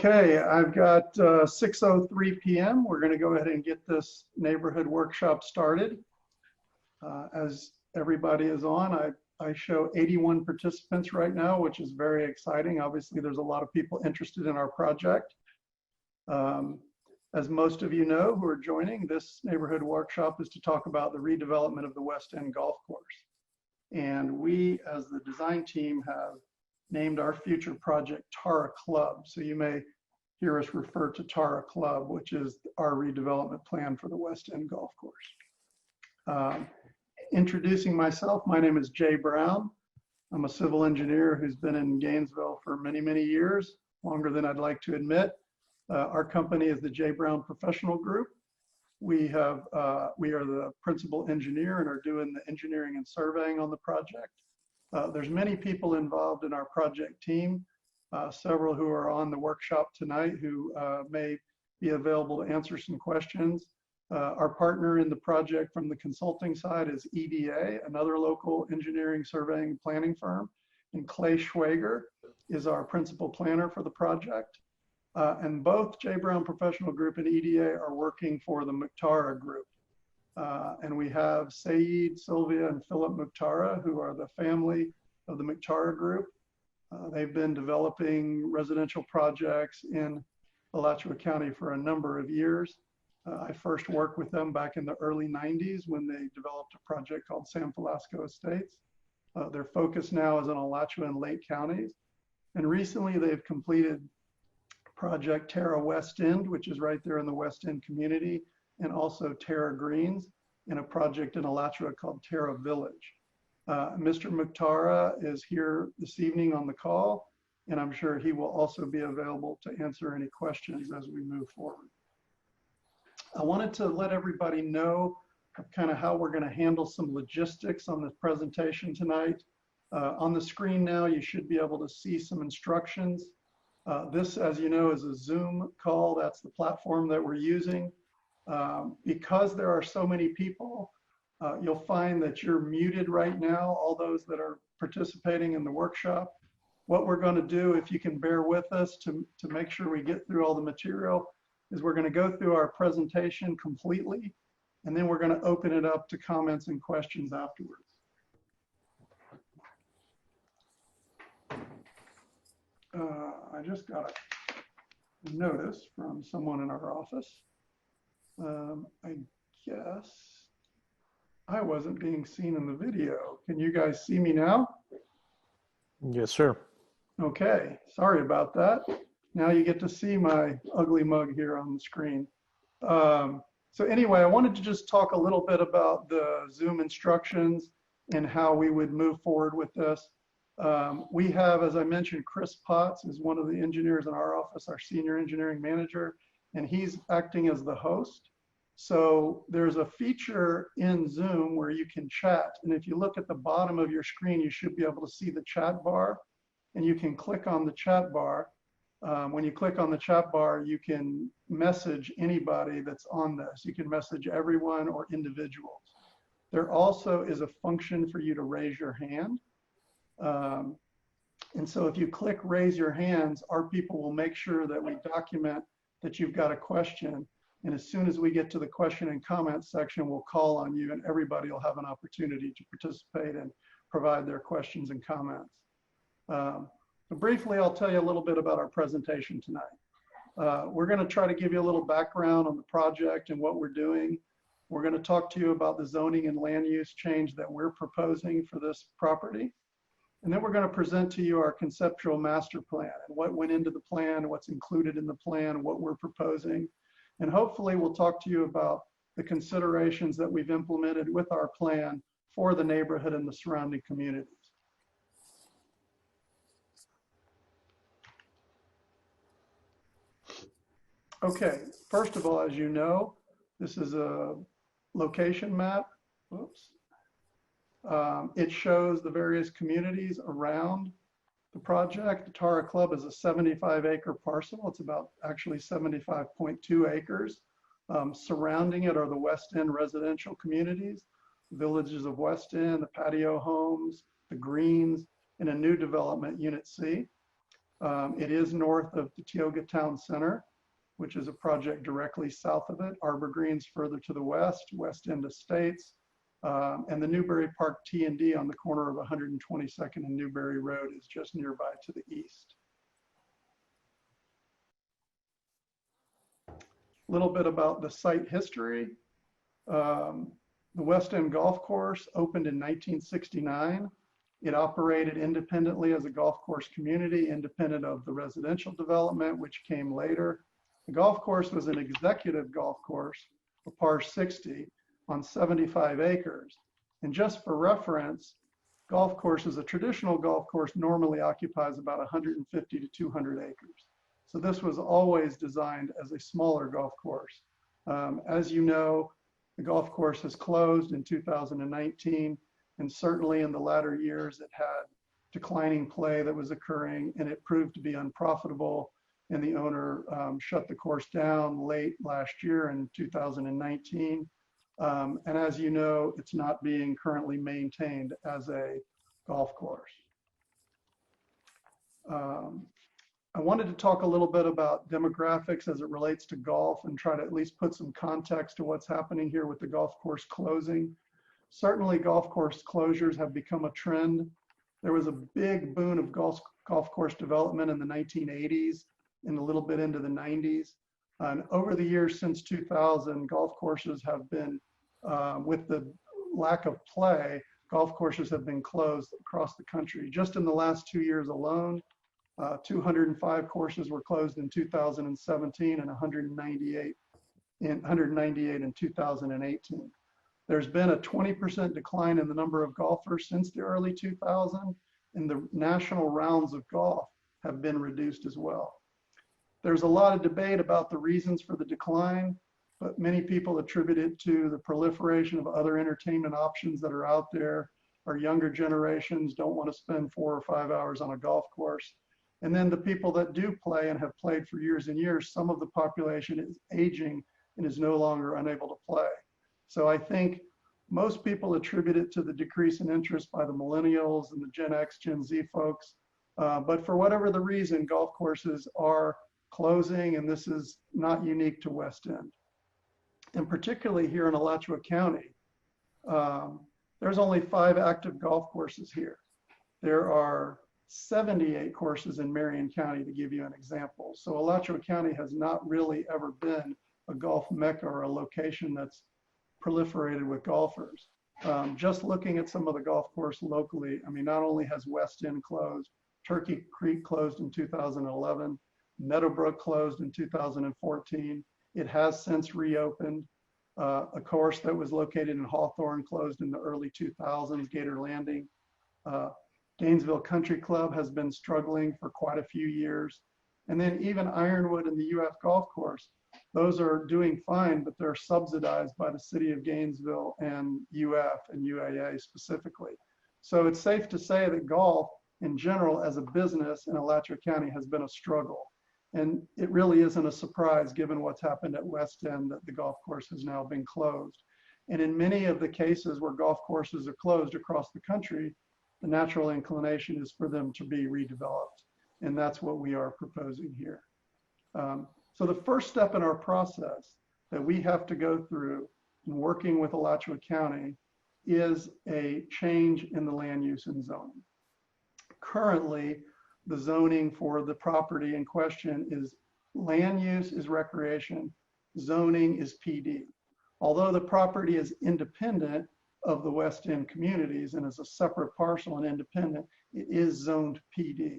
Okay, I've got 6:03 p.m. We're going to go ahead and get this neighborhood workshop started. As everybody is on, I show 81 participants right now, which is very exciting. Obviously, there's a lot of people interested in our project. As most of you know who are joining, this neighborhood workshop is to talk about the redevelopment of the West End Golf Course. And we, as the design team, have named our future project Tara Club. So you may hear us refer to Tara Club, which is our redevelopment plan for the West End Golf Course. Introducing myself, my name is Jay Brown. I'm a civil engineer who's been in Gainesville for many, many years, longer than I'd like to admit. Our company is the J. Brown Professional Group. We are the principal engineer and are doing the engineering and surveying on the project. There's many people involved in our project team, several who are on the workshop tonight who may be available to answer some questions. Our partner in the project from the consulting side is EDA, another local engineering, surveying, and planning firm, and Clay Schwager is our principal planner for the project. And both J. Brown Professional Group and EDA are working for the Mukhtar Group. And we have Saeed, Sylvia, and Philip Mukhtar, who are the family of the Mukhtar Group. They've been developing residential projects in Alachua County for a number of years. I first worked with them back in the early 90s when they developed a project called San Velasco Estates. Their focus now is on Alachua and Lake counties. And recently they've completed project Terra West End, which is right there in the West End community, and also Terra Greens in a project in Alachua called Terra Village. Mr. Mukhtar is here this evening on the call, and I'm sure he will also be available to answer any questions as we move forward. I wanted to let everybody know kind of how we're going to handle some logistics on this presentation tonight. On the screen now, you should be able to see some instructions. This, as you know, is a Zoom call. That's the platform that we're using. Because there are so many people, you'll find that you're muted right now, all those that are participating in the workshop. What we're going to do, if you can bear with us to make sure we get through all the material, is we're going to go through our presentation completely, and then we're going to open it up to comments and questions afterwards. I just got a notice from someone in our office. I guess I wasn't being seen in the video. Can you guys see me now? Yes, sir. Okay, sorry about that. Now you get to see my ugly mug here on the screen. So anyway, I wanted to just talk a little bit about the Zoom instructions and how we would move forward with this. We have, as I mentioned, Chris Potts is one of the engineers in our office, our senior engineering manager, and he's acting as the host. So there's a feature in Zoom where you can chat. And if you look at the bottom of your screen, you should be able to see the chat bar, and you can click on the chat bar. When you click on the chat bar, you can message anybody that's on this. You can message everyone or individuals. There also is a function for you to raise your hand. And so if you click raise your hands, our people will make sure that we document that you've got a question. And as soon as we get to the question and comment section, we'll call on you and everybody will have an opportunity to participate and provide their questions and comments. Briefly, I'll tell you a little bit about our presentation tonight. We're going to try to give you a little background on the project and what we're doing. We're going to talk to you about the zoning and land use change that we're proposing for this property. And then we're going to present to you our conceptual master plan and what went into the plan, what's included in the plan, what we're proposing. And hopefully we'll talk to you about the considerations that we've implemented with our plan for the neighborhood and the surrounding communities. Okay, first of all, as you know, this is a location map. Whoops. It shows the various communities around the project. The Tara Club is a 75-acre parcel. It's about actually 75.2 acres. Surrounding it are the West End residential communities, villages of West End, the patio homes, the greens, and a new development, Unit C. It is north of the Tioga Town Center, which is a project directly south of it. Arbor Green's further to the west, West End Estates, and the Newberry Park T&D on the corner of 122nd and Newberry Road is just nearby to the east. A little bit about the site history. The West End Golf Course opened in 1969. It operated independently as a golf course community, independent of the residential development, which came later. The golf course was an executive golf course, a par 60, on 75 acres. And just for reference, golf courses, a traditional golf course normally occupies about 150 to 200 acres. So this was always designed as a smaller golf course. As you know, the golf course has closed in 2019, and certainly in the latter years, it had declining play that was occurring, and it proved to be unprofitable. And the owner shut the course down late last year in 2019. And as you know, it's not being currently maintained as a golf course. I wanted to talk a little bit about demographics as it relates to golf and try to at least put some context to what's happening here with the golf course closing. Certainly golf course closures have become a trend. There was a big boom of golf course development in the 1980s and a little bit into the 90s. And over the years since 2000, golf courses have been, with the lack of play, golf courses have been closed across the country. Just in the last 2 years alone, 205 courses were closed in 2017 and 198 in 2018. There's been a 20% decline in the number of golfers since the early 2000s, and the national rounds of golf have been reduced as well. There's a lot of debate about the reasons for the decline, but many people attribute it to the proliferation of other entertainment options that are out there. Our younger generations don't want to spend 4 or 5 hours on a golf course. And then the people that do play and have played for years and years, some of the population is aging and is no longer unable to play. So I think most people attribute it to the decrease in interest by the millennials and the Gen X, Gen Z folks. But for whatever the reason, golf courses are closing, and this is not unique to West End. And particularly here in Alachua County, there's only 5 active golf courses here. There are 78 courses in Marion County, to give you an example. So Alachua County has not really ever been a golf mecca or a location that's proliferated with golfers. Just looking at some of the golf course locally, I mean, not only has West End closed, Turkey Creek closed in 2011, Meadowbrook closed in 2014. It has since reopened. A course that was located in Hawthorne closed in the early 2000s, Gator Landing. Gainesville Country Club has been struggling for quite a few years. And then even Ironwood and the UF Golf Course, those are doing fine, but they're subsidized by the city of Gainesville and UF and UAA specifically. So it's safe to say that golf in general as a business in Alachua County has been a struggle. And it really isn't a surprise given what's happened at West End that the golf course has now been closed. And in many of the cases where golf courses are closed across the country, the natural inclination is for them to be redeveloped. And that's what we are proposing here. So the first step in our process that we have to go through in working with Alachua County is a change in the land use and zoning. Currently, the zoning for the property in question is land use is recreation, zoning is PD. Although the property is independent of the West End communities and is a separate parcel and independent, it is zoned PD.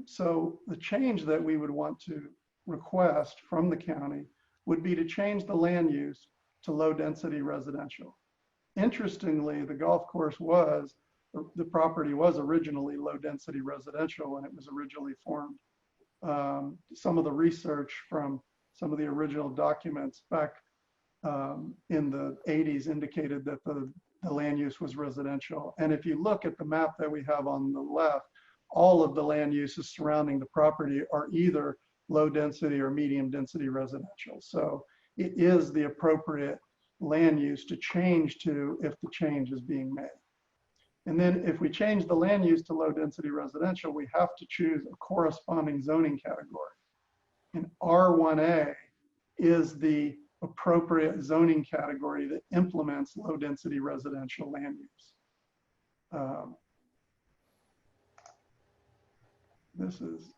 So the change that we would want to request from the county would be to change the land use to low density residential. Interestingly, the golf course the property was originally low density residential when it was originally formed. Some of the research from some of the original documents back in the 80s indicated that the land use was residential. And if you look at the map that we have on the left, all of the land uses surrounding the property are either low density or medium density residential. So it is the appropriate land use to change to if the change is being made. And then if we change the land use to low density residential, we have to choose a corresponding zoning category. And R1A is the appropriate zoning category that implements low density residential land use. This is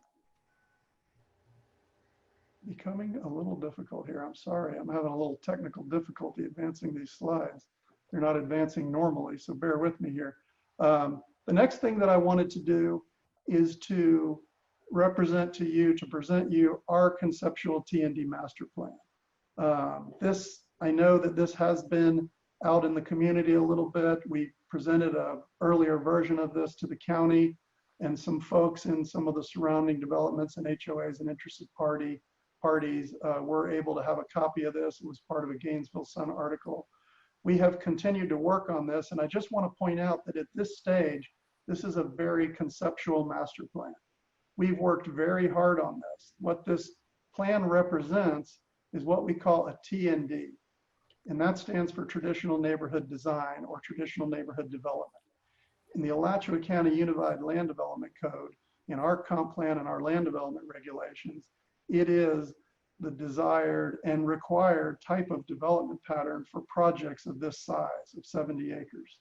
becoming a little difficult here. I'm sorry, I'm having a little technical difficulty advancing these slides. They're not advancing normally, so bear with me here. The next thing that I wanted to do is to present you our conceptual T&D master plan. I know that this has been out in the community a little bit. We presented an earlier version of this to the county, and some folks in some of the surrounding developments and HOAs and interested parties were able to have a copy of this. It was part of a Gainesville Sun article. We have continued to work on this, and I just want to point out that at this stage, this is a very conceptual master plan. We've worked very hard on this. What this plan represents is what we call a TND, and that stands for Traditional Neighborhood Design or Traditional Neighborhood Development. In the Alachua County Unified Land Development Code, in our comp plan and our land development regulations, it is the desired and required type of development pattern for projects of this size, of 70 acres.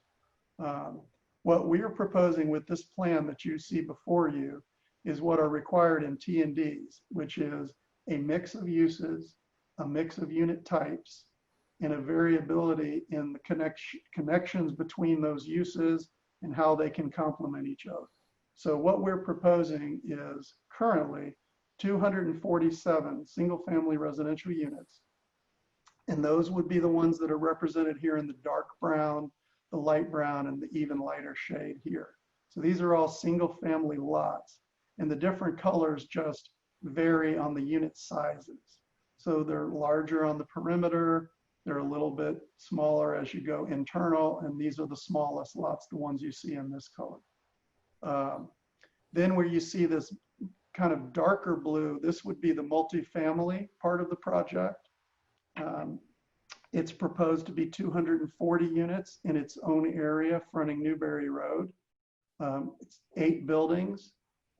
What we are proposing with this plan that you see before you is what are required in T&Ds, which is a mix of uses, a mix of unit types, and a variability in the connections between those uses and how they can complement each other. So what we're proposing is currently 247 single-family residential units, and those would be the ones that are represented here in the dark brown, the light brown, and the even lighter shade here. So these are all single-family lots, and the different colors just vary on the unit sizes. So they're larger on the perimeter, they're a little bit smaller as you go internal, and these are the smallest lots, the ones you see in this color. Then where you see this kind of darker blue, this would be the multifamily part of the project. It's proposed to be 240 units in its own area fronting Newberry Road. It's 8 buildings.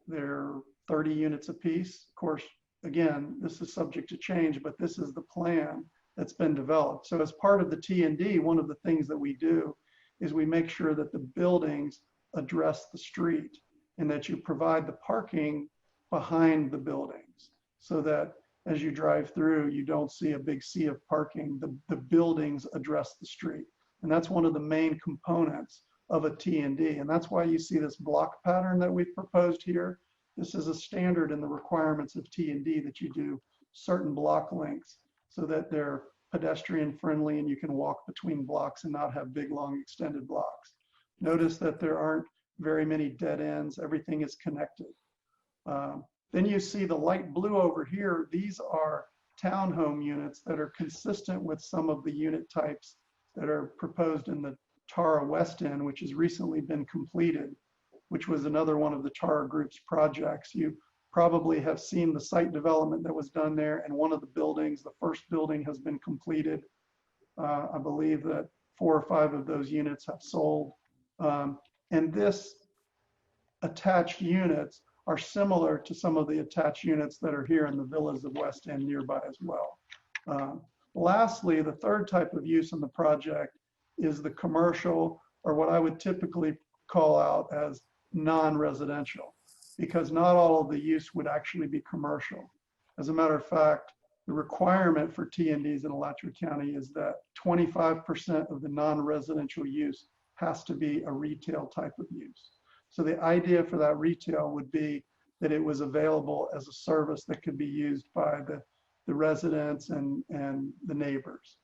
They're 30 units apiece. Of course, again, this is subject to change, but this is the plan that's been developed. So as part of the T&D, one of the things that we do is we make sure that the buildings address the street and that you provide the parking behind the buildings so that as you drive through, you don't see a big sea of parking. The buildings address the street. And that's one of the main components of a T&D. And that's why you see this block pattern that we've proposed here. This is a standard in the requirements of T&D that you do certain block lengths so that they're pedestrian friendly and you can walk between blocks and not have big, long, extended blocks. Notice that there aren't very many dead ends. Everything is connected. Then you see the light blue over here. These are townhome units that are consistent with some of the unit types that are proposed in the Tara West End, which has recently been completed, which was another one of the Tara Group's projects. You probably have seen the site development that was done there, and one of the buildings, the first building, has been completed. I believe that 4 or 5 of those units have sold. And this attached units are similar to some of the attached units that are here in the villas of West End nearby as well. Lastly, the third type of use in the project is the commercial, or what I would typically call out as non-residential, because not all of the use would actually be commercial. As a matter of fact, the requirement for T&Ds in Alachua County is that 25% of the non-residential use has to be a retail type of use. So the idea for that retail would be that it was available as a service that could be used by the residents and the neighbors.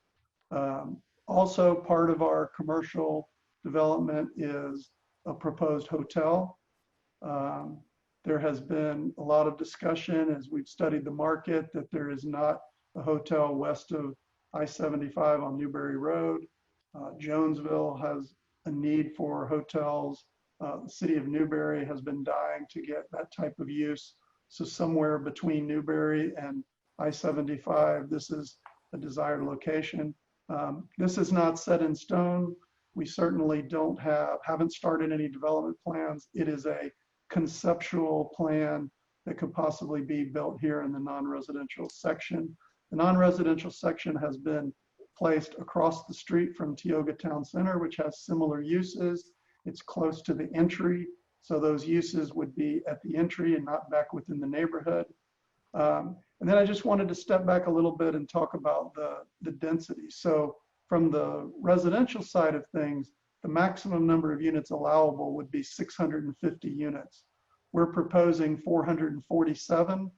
Also, part of our commercial development is a proposed hotel. There has been a lot of discussion as we've studied the market that there is not a hotel west of I-75 on Newberry Road. Jonesville has a need for hotels. The city of Newberry has been dying to get that type of use. So somewhere between Newberry and I-75, this is a desired location. This is not set in stone. We certainly haven't started any development plans. It is a conceptual plan that could possibly be built here in the non-residential section. The non-residential section has been placed across the street from Tioga Town Center, which has similar uses. It's close to the entry, so those uses would be at the entry and not back within the neighborhood. And then I just wanted to step back a little bit and talk about the density. So from the residential side of things, the maximum number of units allowable would be 650 units. We're proposing 447.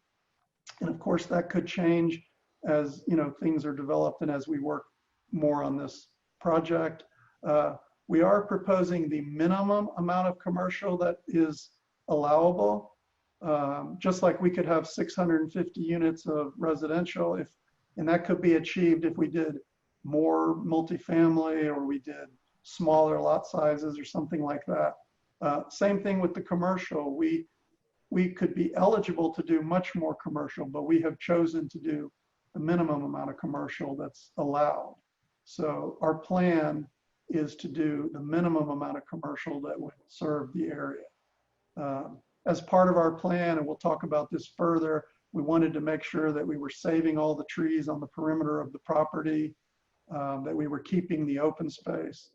And of course that could change as things are developed and as we work more on this project. We are proposing the minimum amount of commercial that is allowable. Just like we could have 650 units of residential, and that could be achieved if we did more multifamily or we did smaller lot sizes or something like that. Same thing with the commercial. We could be eligible to do much more commercial, but we have chosen to do the minimum amount of commercial that's allowed. So our plan is to do the minimum amount of commercial that would serve the area. As part of our plan, and we'll talk about this further, we wanted to make sure that we were saving all the trees on the perimeter of the property, that we were keeping the open space,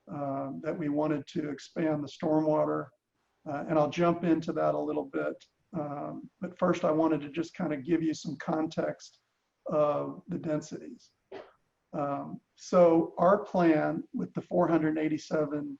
that we wanted to expand the stormwater. And I'll jump into that a little bit. But first I wanted to just kind of give you some context of the densities. So our plan with the 487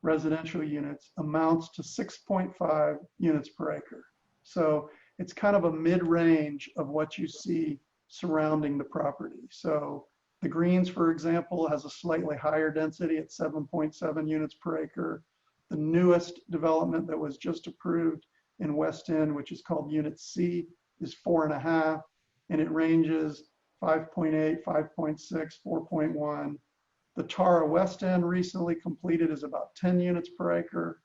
residential units amounts to 6.5 units per acre. So it's kind of a mid-range of what you see surrounding the property. So the Greens, for example, has a slightly higher density at 7.7 units per acre. The newest development that was just approved in West End, which is called Unit C, is 4.5, and it ranges 5.8, 5.6, 4.1. The Tara West End recently completed is about 10 units per acre.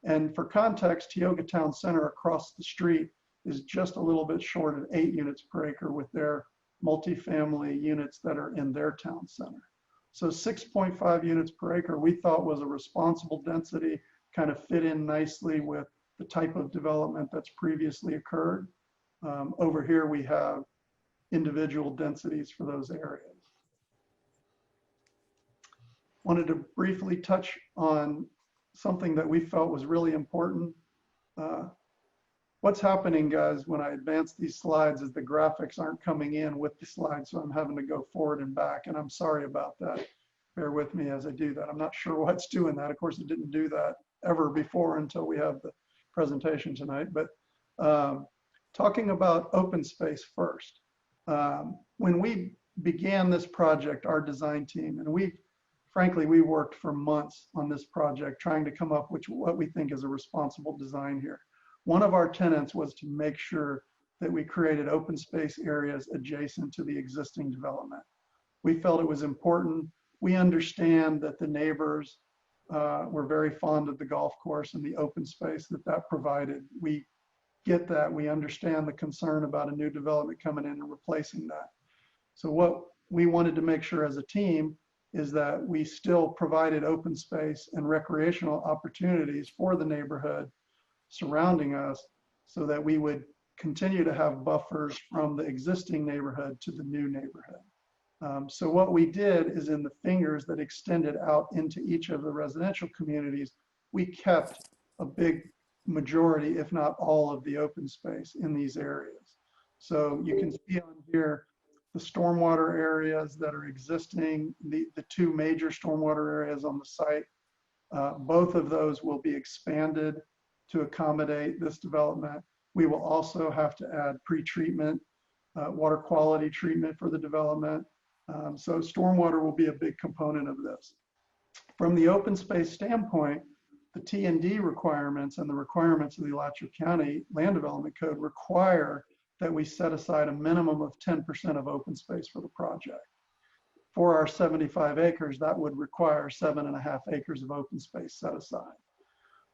And for context, Tioga Town Center across the street is just a little bit short of 8 units per acre with their multifamily units that are in their town center. So 6.5 units per acre we thought was a responsible density, kind of fit in nicely with the type of development that's previously occurred. Over here we have individual densities for those areas. Wanted to briefly touch on something that we felt was really important. What's happening, guys, when I advance these slides is the graphics aren't coming in with the slides, so I'm having to go forward and back, and I'm sorry about that. Bear with me as I do that. I'm not sure what's doing that. Of course, it didn't do that ever before until we have the presentation tonight. But talking about open space first. When we began this project, our design team, and frankly, we worked for months on this project trying to come up with what we think is a responsible design here. One of our tenets was to make sure that we created open space areas adjacent to the existing development. We felt it was important. We understand that the neighbors were very fond of the golf course and the open space that provided. We get that. We understand the concern about a new development coming in and replacing that. So what we wanted to make sure as a team is that we still provided open space and recreational opportunities for the neighborhood surrounding us so that we would continue to have buffers from the existing neighborhood to the new neighborhood. So what we did is in the fingers that extended out into each of the residential communities, we kept a big majority, if not all, of the open space in these areas. So you can see on here the stormwater areas that are existing, the two major stormwater areas on the site. Both of those will be expanded to accommodate this development. We will also have to add pre-treatment, water quality treatment for the development. So stormwater will be a big component of this. From the open space standpoint, the T&D requirements and the requirements of the Alachua County Land Development Code require that we set aside a minimum of 10% of open space for the project. For our 75 acres, that would require 7.5 acres of open space set aside.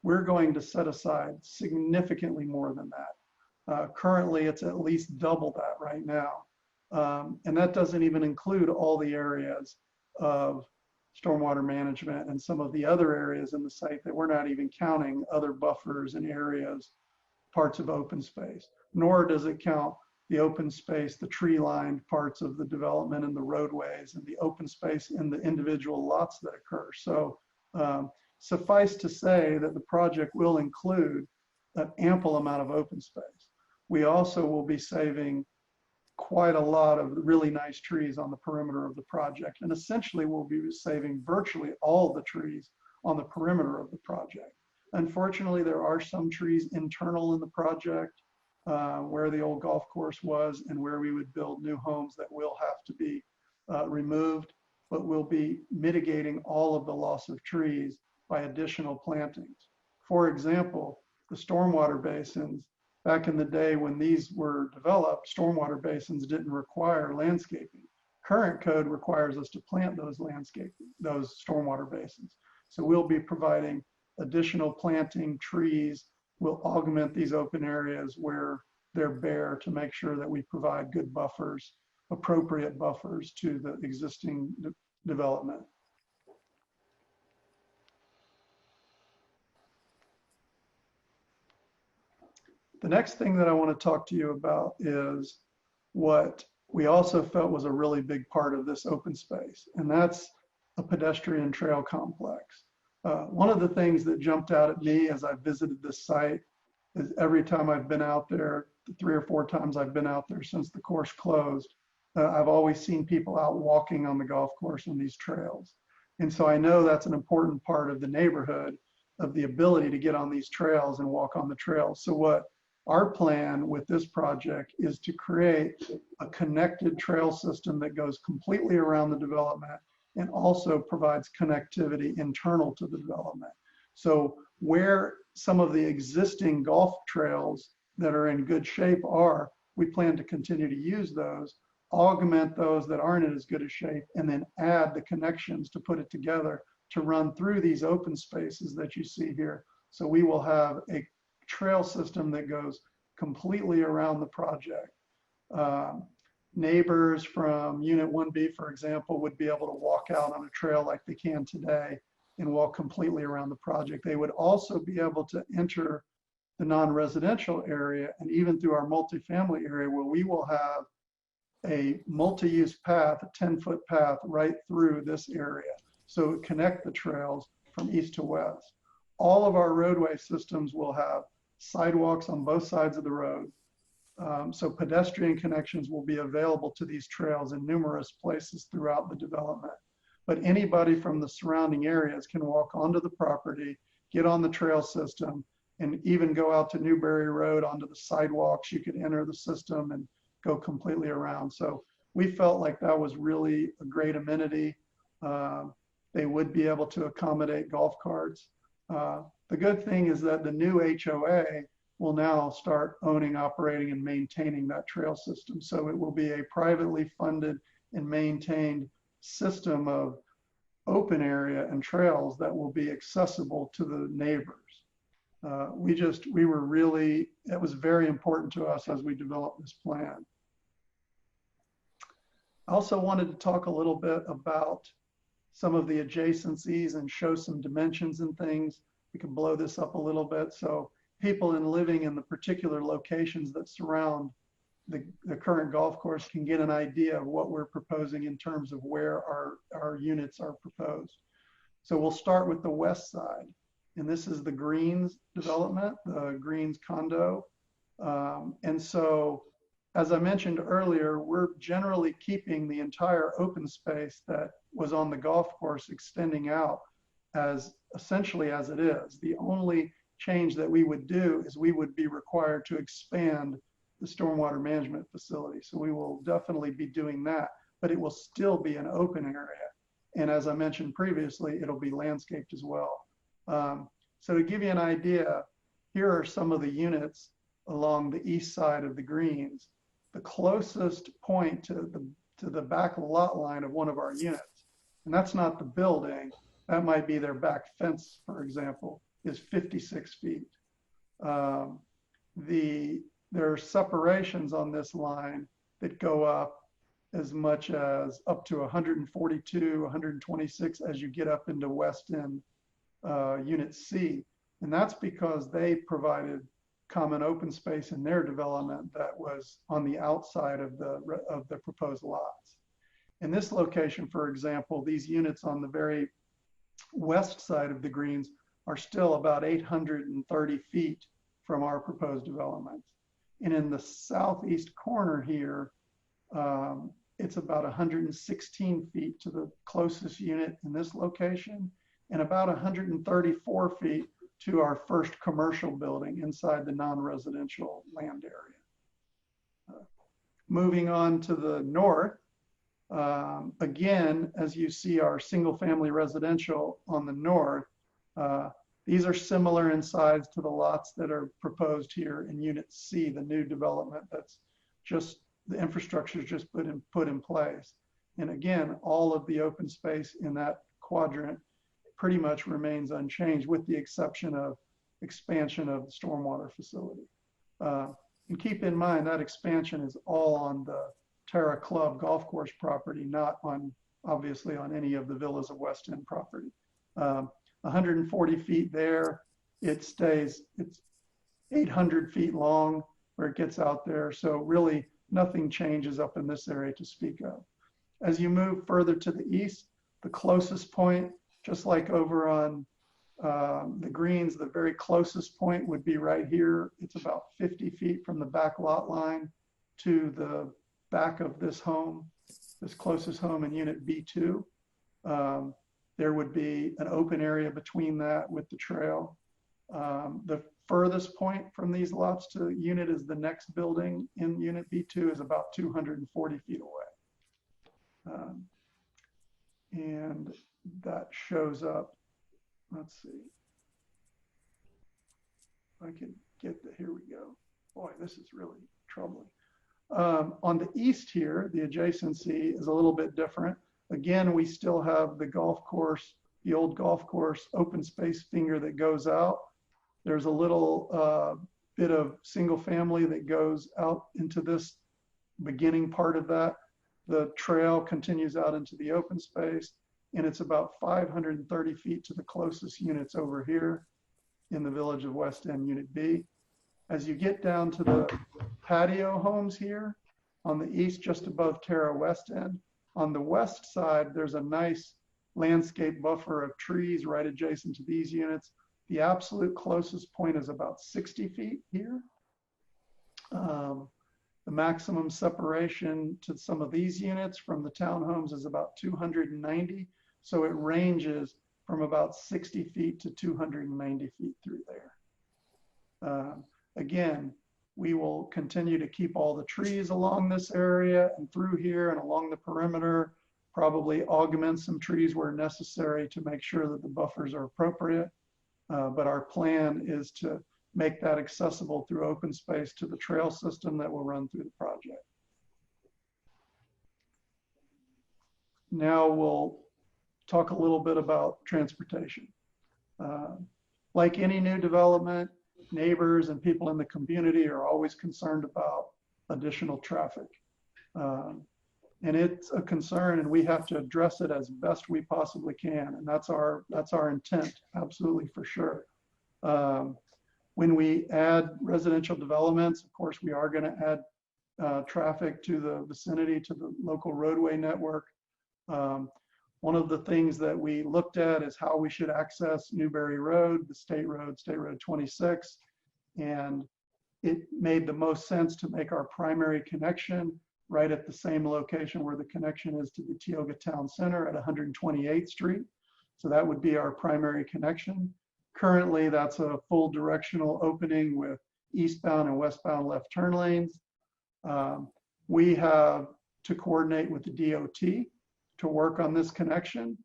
We're going to set aside significantly more than that. Currently, it's at least double that right now. And that doesn't even include all the areas of stormwater management and some of the other areas in the site that we're not even counting other buffers and areas, parts of open space, nor does it count the open space, the tree-lined parts of the development and the roadways and the open space in the individual lots that occur. So suffice to say that the project will include an ample amount of open space. We also will be saving quite a lot of really nice trees on the perimeter of the project. And essentially we'll be saving virtually all the trees on the perimeter of the project. Unfortunately, there are some trees internal in the project where the old golf course was and where we would build new homes that will have to be removed, but we'll be mitigating all of the loss of trees by additional plantings. For example, the stormwater basins, back in the day when these were developed, stormwater basins didn't require landscaping. Current code requires us to plant those stormwater basins. So we'll be providing additional planting trees. We'll augment these open areas where they're bare to make sure that we provide good buffers, appropriate buffers to the existing development. The next thing that I want to talk to you about is what we also felt was a really big part of this open space, and that's a pedestrian trail complex. One of the things that jumped out at me as I visited this site is every time I've been out there, the 3 or 4 times I've been out there since the course closed, I've always seen people out walking on the golf course on these trails. And so I know that's an important part of the neighborhood, of the ability to get on these trails and walk on the trails. So what our plan with this project is to create a connected trail system that goes completely around the development and also provides connectivity internal to the development. So where some of the existing golf trails that are in good shape are, we plan to continue to use those, augment those that aren't in as good a shape, and then add the connections to put it together to run through these open spaces that you see here. So we will have a trail system that goes completely around the project. Neighbors from Unit 1B, for example, would be able to walk out on a trail like they can today and walk completely around the project. They would also be able to enter the non-residential area and even through our multifamily area, where we will have a multi-use path, a 10-foot path right through this area. So connect the trails from east to west. All of our roadway systems will have sidewalks on both sides of the road. So pedestrian connections will be available to these trails in numerous places throughout the development. But anybody from the surrounding areas can walk onto the property, get on the trail system, and even go out to Newberry Road onto the sidewalks. You could enter the system and go completely around. So we felt like that was really a great amenity. They would be able to accommodate golf carts. The good thing is that the new HOA will now start owning, operating, and maintaining that trail system. So it will be a privately funded and maintained system of open area and trails that will be accessible to the neighbors. It was very important to us as we developed this plan. I also wanted to talk a little bit about some of the adjacencies and show some dimensions and things. We can blow this up a little bit so people living in the particular locations that surround the current golf course can get an idea of what we're proposing in terms of where our units are proposed. So we'll start with the west side. And this is the Greens development, the Greens condo. And so, as I mentioned earlier, we're generally keeping the entire open space that was on the golf course extending out as essentially as it is. The only change that we would do is we would be required to expand the stormwater management facility. So we will definitely be doing that, but it will still be an open area. And as I mentioned previously, it'll be landscaped as well. So to give you an idea, here are some of the units along the east side of the Greens. The closest point to the back lot line of one of our units, and that's not the building, that might be their back fence, for example, is 56 feet. There are separations on this line that go up as much as up to 142, 126 as you get up into West End Unit C. And that's because they provided common open space in their development that was on the outside of the proposed lots. In this location, for example, these units on the very west side of the greens are still about 830 feet from our proposed development. And in the southeast corner here, it's about 116 feet to the closest unit in this location, and about 134 feet to our first commercial building inside the non-residential land area. Moving on to the north, again, as you see our single-family residential on the north, these are similar in size to the lots that are proposed here in Unit C, the new development that's just, the infrastructure is just put in place. And again, all of the open space in that quadrant pretty much remains unchanged with the exception of expansion of the stormwater facility. And keep in mind that expansion is all on the Terra Club golf course property, not on, obviously, on any of the Villas of West End property. 140 feet there, it's 800 feet long where it gets out there. So really nothing changes up in this area to speak of. As you move further to the east, the closest point, just like over on the greens, the very closest point would be right here. It's about 50 feet from the back lot line to the back of this home, this closest home in Unit B2. There would be an open area between that with the trail. The furthest point from these lots to the unit is the next building in Unit B2 is about 240 feet away. And that shows up, let's see. If I can get the, here we go. Boy, this is really troubling. On the east here, the adjacency is a little bit different. Again, we still have the golf course, the old golf course open space finger that goes out. There's a little bit of single family that goes out into this beginning part of that. The trail continues out into the open space, and it's about 530 feet to the closest units over here in the Village of West End Unit B. As you get down to the patio homes here on the east, just above Terra West End, on the west side, there's a nice landscape buffer of trees right adjacent to these units. The absolute closest point is about 60 feet here. The maximum separation to some of these units from the townhomes is about 290. So it ranges from about 60 feet to 290 feet through there. Again, we will continue to keep all the trees along this area and through here and along the perimeter, probably augment some trees where necessary to make sure that the buffers are appropriate. But our plan is to make that accessible through open space to the trail system that will run through the project. Now we'll talk a little bit about transportation. Like any new development, neighbors and people in the community are always concerned about additional traffic. And it's a concern, and we have to address it as best we possibly can. And that's our intent, absolutely, for sure. When we add residential developments, of course, we are going to add traffic to the vicinity, to the local roadway network. One of the things that we looked at is how we should access Newberry Road, the State Road 26. And it made the most sense to make our primary connection right at the same location where the connection is to the Tioga Town Center at 128th Street. So that would be our primary connection. Currently, that's a full directional opening with eastbound and westbound left turn lanes. We have to coordinate with the DOT to work on this connection.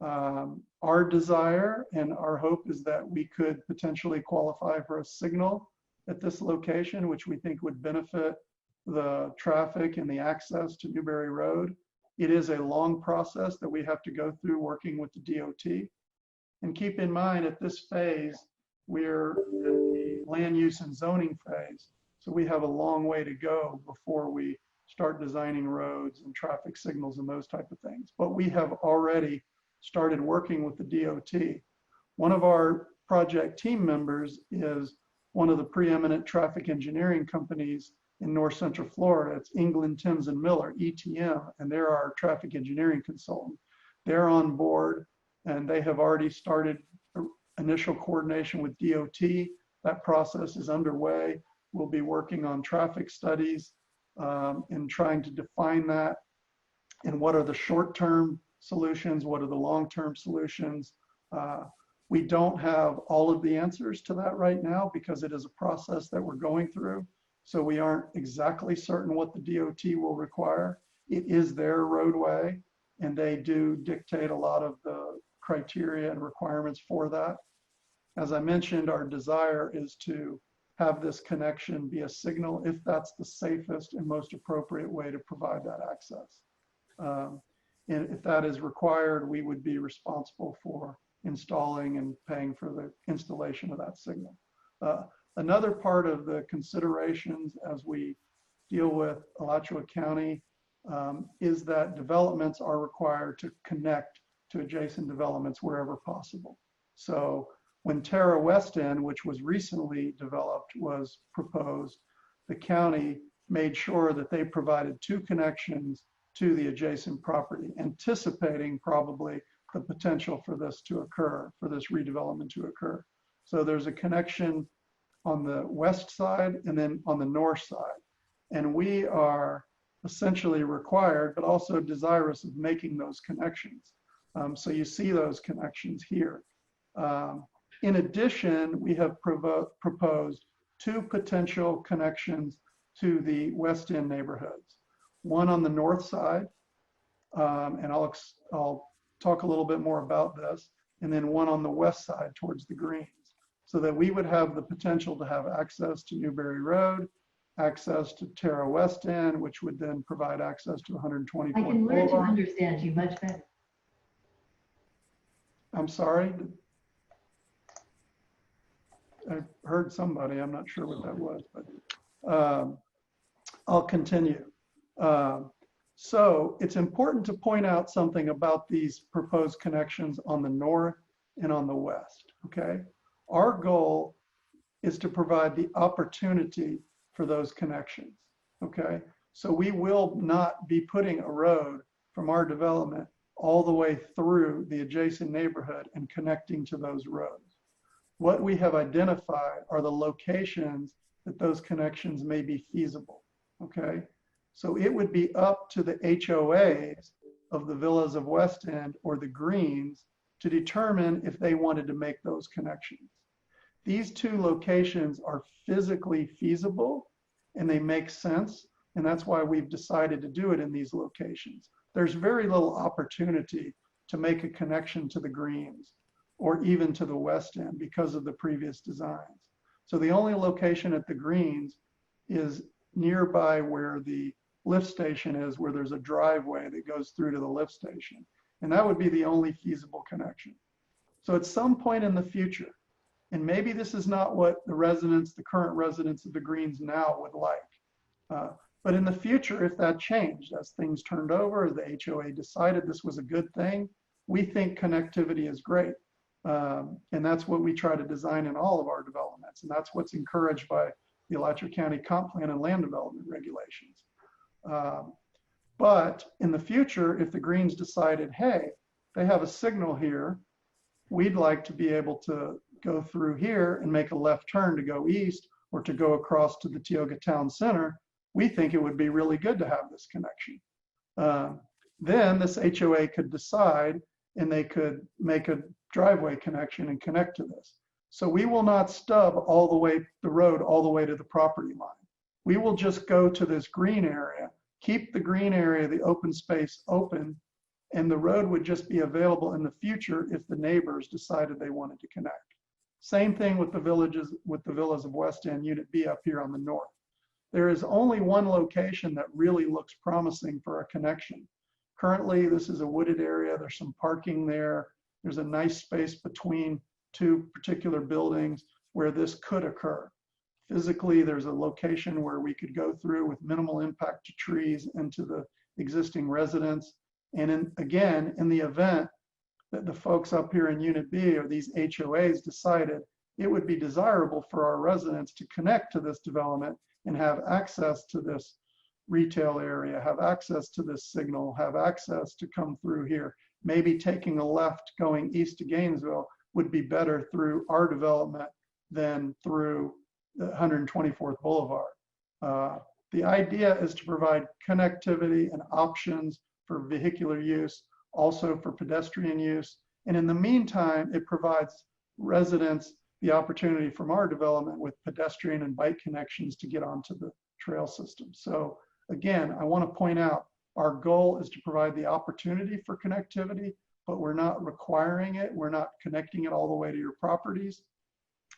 Our desire and our hope is that we could potentially qualify for a signal at this location, which we think would benefit the traffic and the access to Newberry Road. It is a long process that we have to go through working with the DOT. And keep in mind, at this phase, we're in the land use and zoning phase. So we have a long way to go before we start designing roads and traffic signals and those type of things. But we have already started working with the DOT. One of our project team members is one of the preeminent traffic engineering companies in North Central Florida. It's England, Timms and Miller, ETM, and they're our traffic engineering consultant. They're on board and they have already started initial coordination with DOT. That process is underway. We'll be working on traffic studies and trying to define that and what are the short-term solutions, what are the long-term solutions. We don't have all of the answers to that right now because it is a process that we're going through. So we aren't exactly certain what the DOT will require. It is their roadway and they do dictate a lot of the criteria and requirements for that. As I mentioned, our desire is to have this connection be a signal if that's the safest and most appropriate way to provide that access. And if that is required, we would be responsible for installing and paying for the installation of that signal. Another part of the considerations as we deal with Alachua County is that developments are required to connect to adjacent developments wherever possible. So when Terra West End, which was recently developed, was proposed, the county made sure that they provided 2 connections to the adjacent property, anticipating probably the potential for this to occur, for this redevelopment to occur. So there's a connection on the west side and then on the north side. And we are essentially required, but also desirous of making those connections. So you see those connections here. In addition, we have proposed 2 potential connections to the West End neighborhoods. One on the north side, and I'll talk a little bit more about this, and then one on the west side towards the greens, so that we would have the potential to have access to Newberry Road, access to Terra West End, which would then provide access to 124th I can learn to Boulevard. understand you much better. I'm sorry. I heard somebody, I'm not sure what that was, but I'll continue. So it's important to point out something about these proposed connections on the north and on the west, okay? Our goal is to provide the opportunity for those connections, okay? So we will not be putting a road from our development all the way through the adjacent neighborhood and connecting to those roads. What we have identified are the locations that those connections may be feasible, okay? So it would be up to the HOAs of the Villas of West End or the Greens to determine if they wanted to make those connections. These 2 locations are physically feasible and they make sense, and that's why we've decided to do it in these locations. There's very little opportunity to make a connection to the Greens or even to the West End because of the previous designs. So the only location at the Greens is nearby where the lift station is, where there's a driveway that goes through to the lift station. And that would be the only feasible connection. So at some point in the future, and maybe this is not what the current residents of the Greens now would like, but in the future, if that changed, as things turned over, the HOA decided this was a good thing, we think connectivity is great. And that's what we try to design in all of our developments. And that's what's encouraged by the Alachua County Comp Plan and land development regulations. But in the future, if the Greens decided, hey, they have a signal here, we'd like to be able to go through here and make a left turn to go east or to go across to the Tioga Town Center, we think it would be really good to have this connection. Then this HOA could decide and they could make a driveway connection and connect to this. So we will not stub the road all the way to the property line. We will just go to this green area, keep the green area, the open space open, and the road would just be available in the future if the neighbors decided they wanted to connect. Same thing with the Villas of West End Unit B up here on the north. There is only one location that really looks promising for a connection. Currently, this is a wooded area. There's some parking there. There's a nice space between 2 particular buildings where this could occur. physically there's a location where we could go through with minimal impact to trees and to the existing residents. And again, in the event that the folks up here in Unit B or these HOAs decided it would be desirable for our residents to connect to this development and have access to this retail area, have access to this signal, have access to come through here. Maybe taking a left going east to Gainesville would be better through our development than through the 124th Boulevard. The idea is to provide connectivity and options for vehicular use, also for pedestrian use. And in the meantime, it provides residents the opportunity from our development with pedestrian and bike connections to get onto the trail system. So again, I want to point out our goal is to provide the opportunity for connectivity, but we're not requiring it. We're not connecting it all the way to your properties.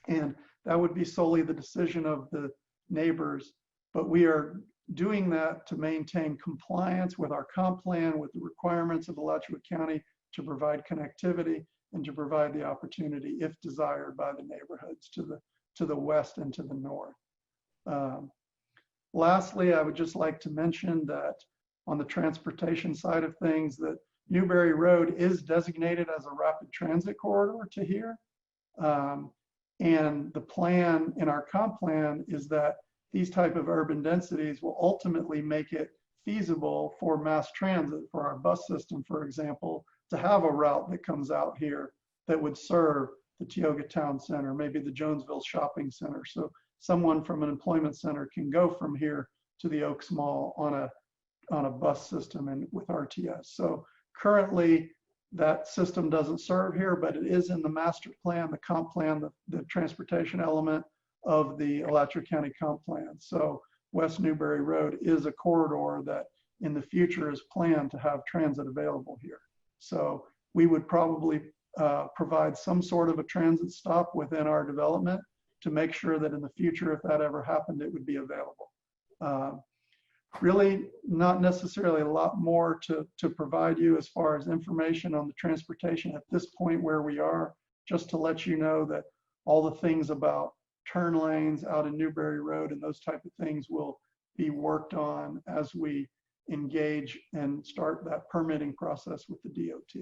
And that would be solely the decision of the neighbors. But we are doing that to maintain compliance with our comp plan, with the requirements of Alachua County to provide connectivity and to provide the opportunity, if desired, by the neighborhoods to the west and to the north. Lastly, I would just like to mention that on the transportation side of things, that Newberry Road is designated as a rapid transit corridor to here. And the plan in our comp plan is that these type of urban densities will ultimately make it feasible for mass transit, for our bus system, for example, to have a route that comes out here that would serve the Tioga Town Center, maybe the Jonesville Shopping Center. So someone from an employment center can go from here to the Oaks Mall on a bus system and with RTS. So currently that system doesn't serve here, but it is in the master plan, the comp plan, the transportation element of the Alachua County comp plan. So West Newberry Road is a corridor that in the future is planned to have transit available here. So we would probably provide some sort of a transit stop within our development to make sure that in the future, if that ever happened, it would be available. Really not necessarily a lot more to provide you as far as information on the transportation at this point where we are, just to let you know that all the things about turn lanes out in Newberry Road and those type of things will be worked on as we engage and start that permitting process with the DOT.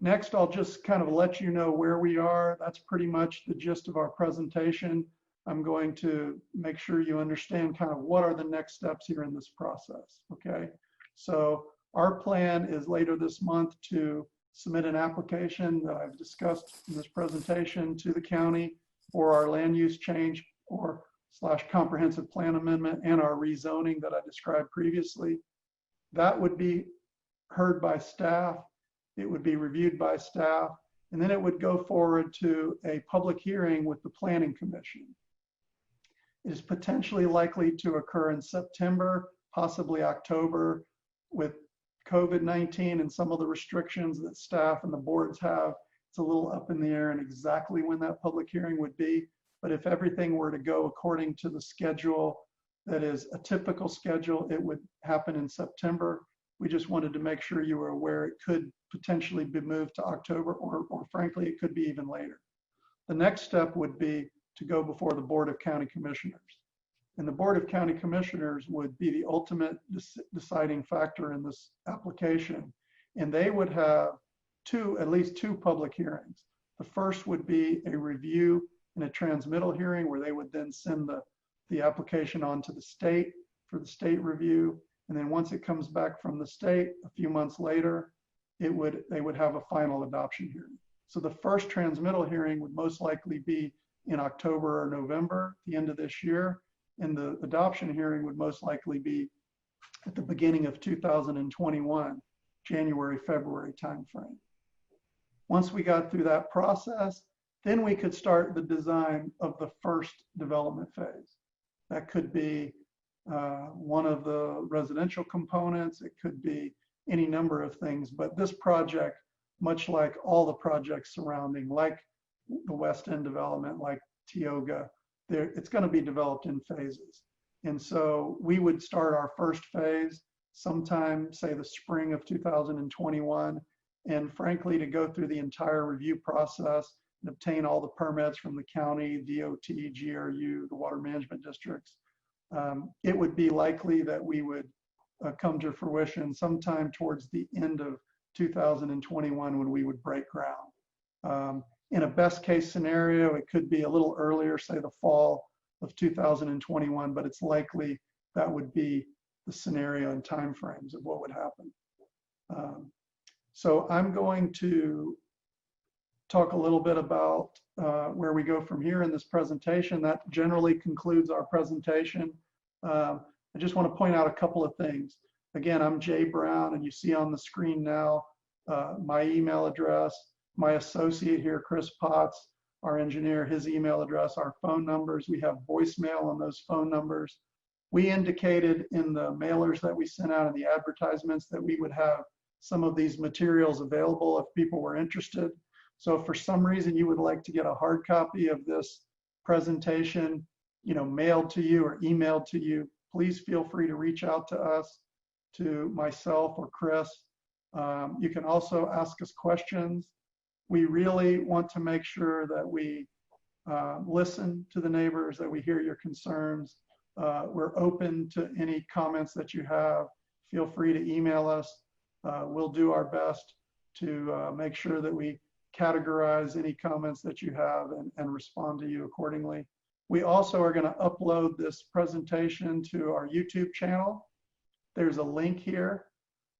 Next, I'll just kind of let you know where we are. That's pretty much the gist of our presentation. I'm going to make sure you understand kind of what are the next steps here in this process, okay? So our plan is later this month to submit an application that I've discussed in this presentation to the county for our land use change or / comprehensive plan amendment and our rezoning that I described previously. That would be heard by staff. It would be reviewed by staff, and then it would go forward to a public hearing with the Planning Commission. It is potentially likely to occur in September, possibly October. With COVID-19 and some of the restrictions that staff and the boards have, it's a little up in the air and exactly when that public hearing would be. But if everything were to go according to the schedule that is a typical schedule, it would happen in September. We just wanted to make sure you were aware it could potentially be moved to October, or frankly, it could be even later. The next step would be to go before the Board of County Commissioners. And the Board of County Commissioners would be the ultimate deciding factor in this application. And they would have at least two public hearings. The first would be a review and a transmittal hearing where they would then send the application on to the state for the state review. And then once it comes back from the state, a few months later, they would have a final adoption hearing. So the first transmittal hearing would most likely be in October or November, the end of this year. And the adoption hearing would most likely be at the beginning of 2021, January, February timeframe. Once we got through that process, then we could start the design of the first development phase. That could be one of the residential components. It could be any number of things, but this project, much like all the projects surrounding, like the West End development, like Tioga, it's going to be developed in phases. And so we would start our first phase sometime, say the spring of 2021. And frankly, to go through the entire review process and obtain all the permits from the county, DOT, GRU, the water management districts, it would be likely that we would come to fruition sometime towards the end of 2021 when we would break ground. In a best case scenario, it could be a little earlier, say the fall of 2021, but it's likely that would be the scenario and timeframes of what would happen. So I'm going to talk a little bit about where we go from here in this presentation. That generally concludes our presentation. I just want to point out a couple of things. Again, I'm Jay Brown, and you see on the screen now my email address, my associate here, Chris Potts, our engineer, his email address, our phone numbers. We have voicemail on those phone numbers. We indicated in the mailers that we sent out in the advertisements that we would have some of these materials available if people were interested. So if for some reason you would like to get a hard copy of this presentation, mailed to you or emailed to you, please feel free to reach out to us, to myself or Chris. You can also ask us questions. We really want to make sure that we listen to the neighbors, that we hear your concerns. We're open to any comments that you have. Feel free to email us. We'll do our best to make sure that we categorize any comments that you have and respond to you accordingly. We also are going to upload this presentation to our YouTube channel. There's a link here,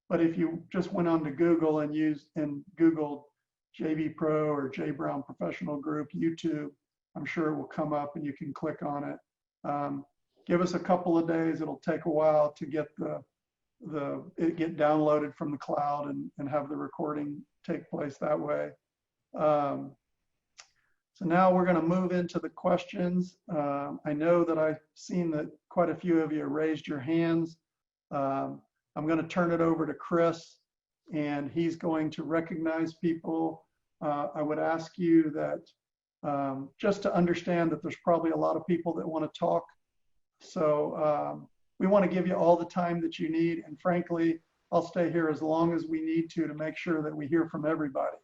but if you just went on to Google and Googled JB Pro or J Brown Professional Group YouTube, I'm sure it will come up and you can click on it. Give us a couple of days. It'll take a while to get it get downloaded from the cloud and have the recording take place that way. So now we're going to move into the questions. I know that I've seen that quite a few of you raised your hands. I'm going to turn it over to Chris, and he's going to recognize people. I would ask you that just to understand that there's probably a lot of people that want to talk. So we want to give you all the time that you need. And frankly, I'll stay here as long as we need to make sure that we hear from everybody.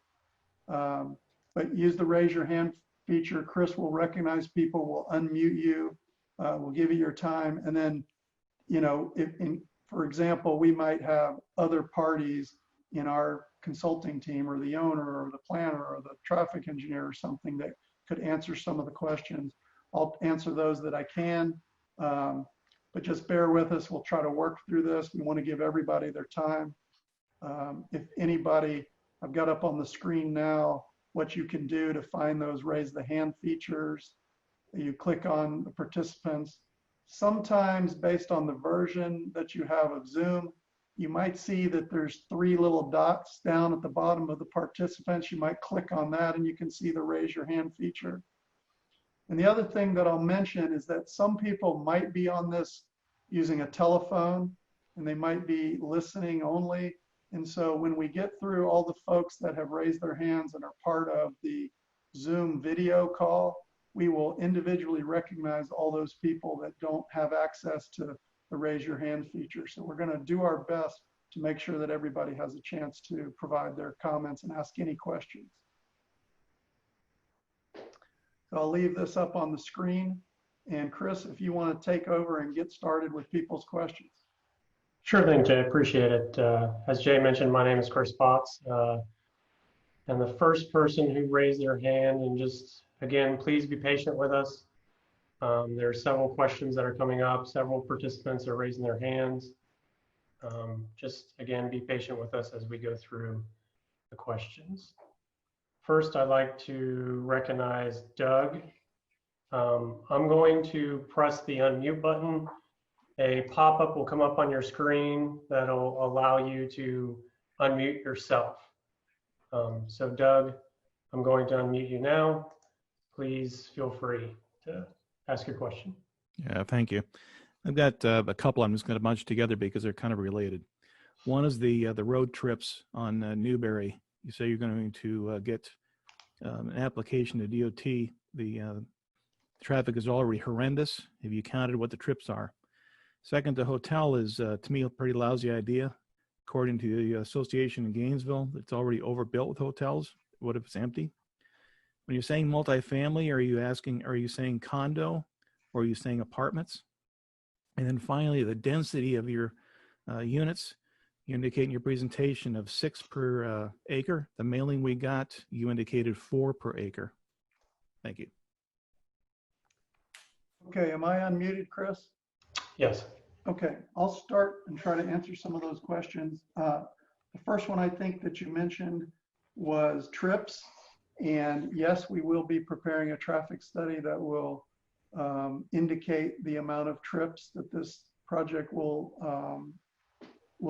But use the raise your hand feature. Chris will recognize people, will unmute you, will give you your time. And then, for example, we might have other parties in our consulting team, or the owner or the planner or the traffic engineer or something that could answer some of the questions. I'll answer those that I can, but just bear with us. We'll try to work through this. We want to give everybody their time. If anybody, I've got up on the screen now what you can do to find those raise the hand features. You click on the participants. Sometimes based on the version that you have of Zoom, you might see that there's 3 little dots down at the bottom of the participants. You might click on that and you can see the raise your hand feature. And the other thing that I'll mention is that some people might be on this using a telephone and they might be listening only. And so when we get through all the folks that have raised their hands and are part of the Zoom video call, we will individually recognize all those people that don't have access to the raise your hand feature. So we're going to do our best to make sure that everybody has a chance to provide their comments and ask any questions. So I'll leave this up on the screen. And Chris, if you want to take over and get started with people's questions. Sure thing, Jay. Appreciate it. As Jay mentioned, my name is Chris Potts. And the first person who raised their hand, and just, again, please be patient with us. There are several questions that are coming up. Several participants are raising their hands. Just, again, be patient with us as we go through the questions. First, I'd like to recognize Doug. I'm going to press the unmute button. A pop-up will come up on your screen that'll allow you to unmute yourself. So Doug, I'm going to unmute you now. Please feel free to ask your question. Yeah, thank you. I've got a couple I'm just going to bunch together because they're kind of related. One is the road trips on Newberry. You say you're going to get an application to DOT. The traffic is already horrendous. Have you counted what the trips are? Second, the hotel is, to me, a pretty lousy idea. According to the association in Gainesville, it's already overbuilt with hotels. What if it's empty? When you're saying multifamily, are you saying condo, or are you saying apartments? And then finally, the density of your units. You indicate in your presentation of 6 per acre. The mailing we got, you indicated 4 per acre. Thank you. Okay, am I unmuted, Chris? Yes. Okay, I'll start and try to answer some of those questions. The first one I think that you mentioned was trips. And yes, we will be preparing a traffic study that will indicate the amount of trips that this project will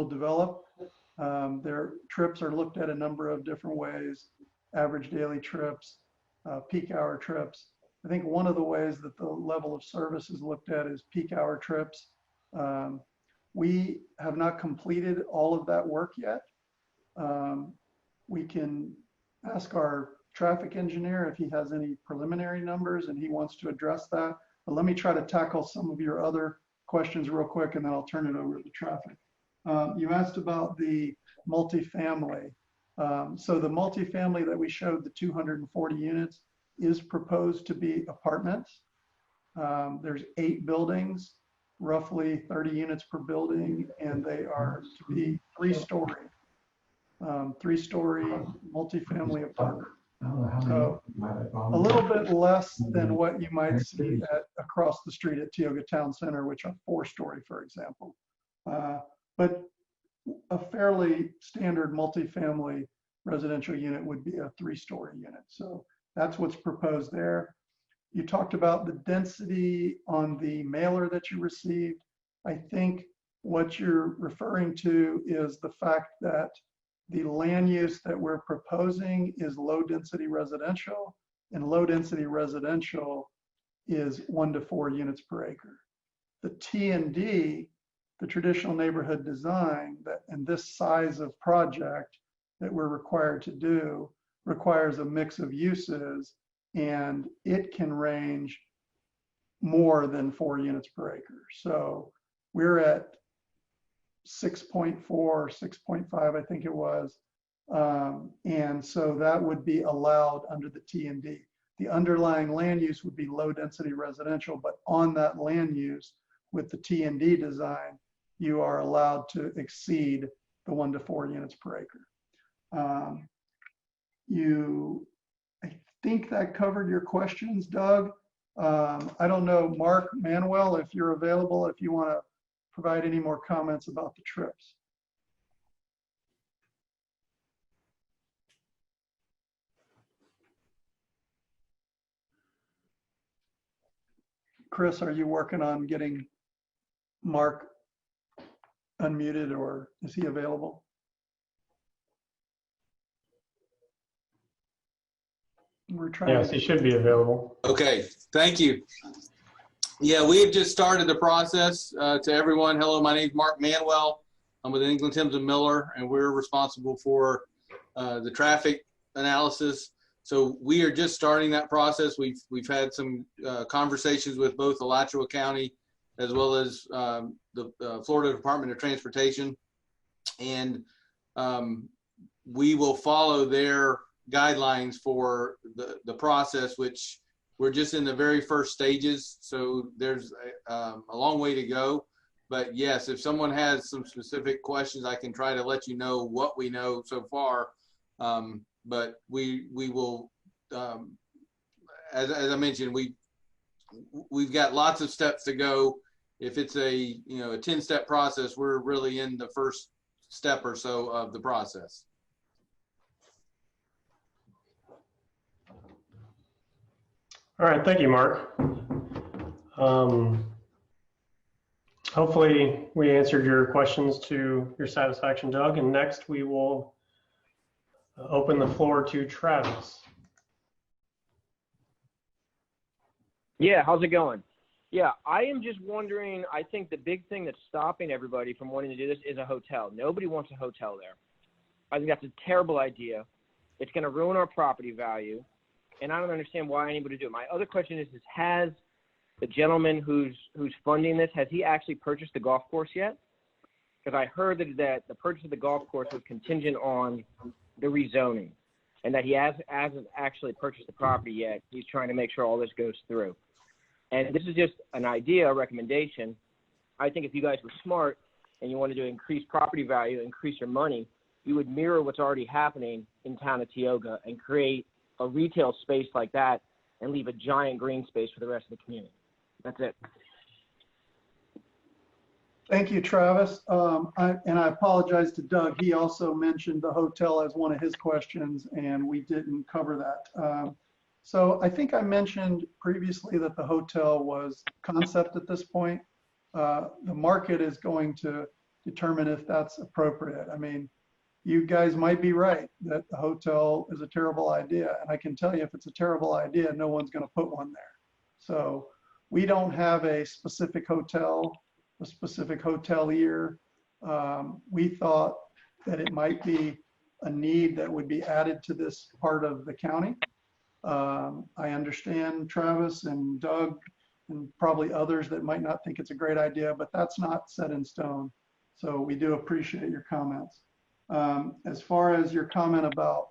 develop. Their trips are looked at a number of different ways: average daily trips, peak hour trips. I think one of the ways that the level of service is looked at is peak hour trips. We have not completed all of that work yet. We can ask our traffic engineer if he has any preliminary numbers and he wants to address that. But let me try to tackle some of your other questions real quick, and then I'll turn it over to the traffic. You asked about the multifamily. So the multifamily that we showed, the 240 units, is proposed to be apartments. There's 8 buildings, roughly 30 units per building, and they are to be 3-story multifamily apartments. So a little bit less than what you might see across the street at Tioga Town Center, which are 4-story, for example. But a fairly standard multifamily residential unit would be a 3-story unit. So that's what's proposed there. You talked about the density on the mailer that you received. I think what you're referring to is the fact that the land use that we're proposing is low density residential, and low density residential is 1 to 4 units per acre. The T&D, the traditional neighborhood design, and this size of project that we're required to do requires a mix of uses, and it can range more than 4 units per acre. So we're at 6.4, 6.5, I think it was. And so that would be allowed under the T&D. The underlying land use would be low density residential, but on that land use with the T&D design, you are allowed to exceed the 1 to 4 units per acre. I think that covered your questions, Doug. I don't know, Mark Manuel, if you're available, if you want to provide any more comments about the trips. Chris, are you working on getting Mark unmuted, or is he available? We're trying. Yes, he should be available. Okay, thank you. Yeah, we have just started the process. To everyone, hello, my name is Mark Manuel. I'm with England, Thames & Miller, and we're responsible for the traffic analysis. So we are just starting that process. We've had some conversations with both Alachua County as well as the Florida Department of Transportation, and we will follow their guidelines for the process, which we're just in the very first stages. So there's a long way to go. But yes, if someone has some specific questions, I can try to let you know what we know so far. But we will, as I mentioned, we've got lots of steps to go. If it's a 10-step process, we're really in the first step or so of the process. All right, thank you, Mark. Hopefully we answered your questions to your satisfaction, Doug. And next we will open the floor to Travis. Yeah, how's it going? Yeah, I am just wondering, I think the big thing that's stopping everybody from wanting to do this is a hotel. Nobody wants a hotel there. I think that's a terrible idea. It's going to ruin our property value, and I don't understand why anybody would do it. My other question is has the gentleman who's funding this, has he actually purchased the golf course yet? Because I heard that the purchase of the golf course was contingent on the rezoning. and that he hasn't actually purchased the property yet. He's trying to make sure all this goes through. And this is just an idea, a recommendation. I think if you guys were smart and you wanted to increase property value, increase your money, you would mirror what's already happening in town of Tioga and create a retail space like that and leave a giant green space for the rest of the community. That's it. Thank you, Travis. I apologize to Doug. He also mentioned the hotel as one of his questions, and we didn't cover that. So I think I mentioned previously that the hotel was concept at this point. The market is going to determine if that's appropriate. I mean, you guys might be right that the hotel is a terrible idea. And I can tell you, if it's a terrible idea, no one's going to put one there. So we don't have a specific hotel, a specific hotelier. We thought that it might be a need that would be added to this part of the county. I understand Travis and Doug and probably others that might not think it's a great idea, but that's not set in stone. So we do appreciate your comments. As far as your comment about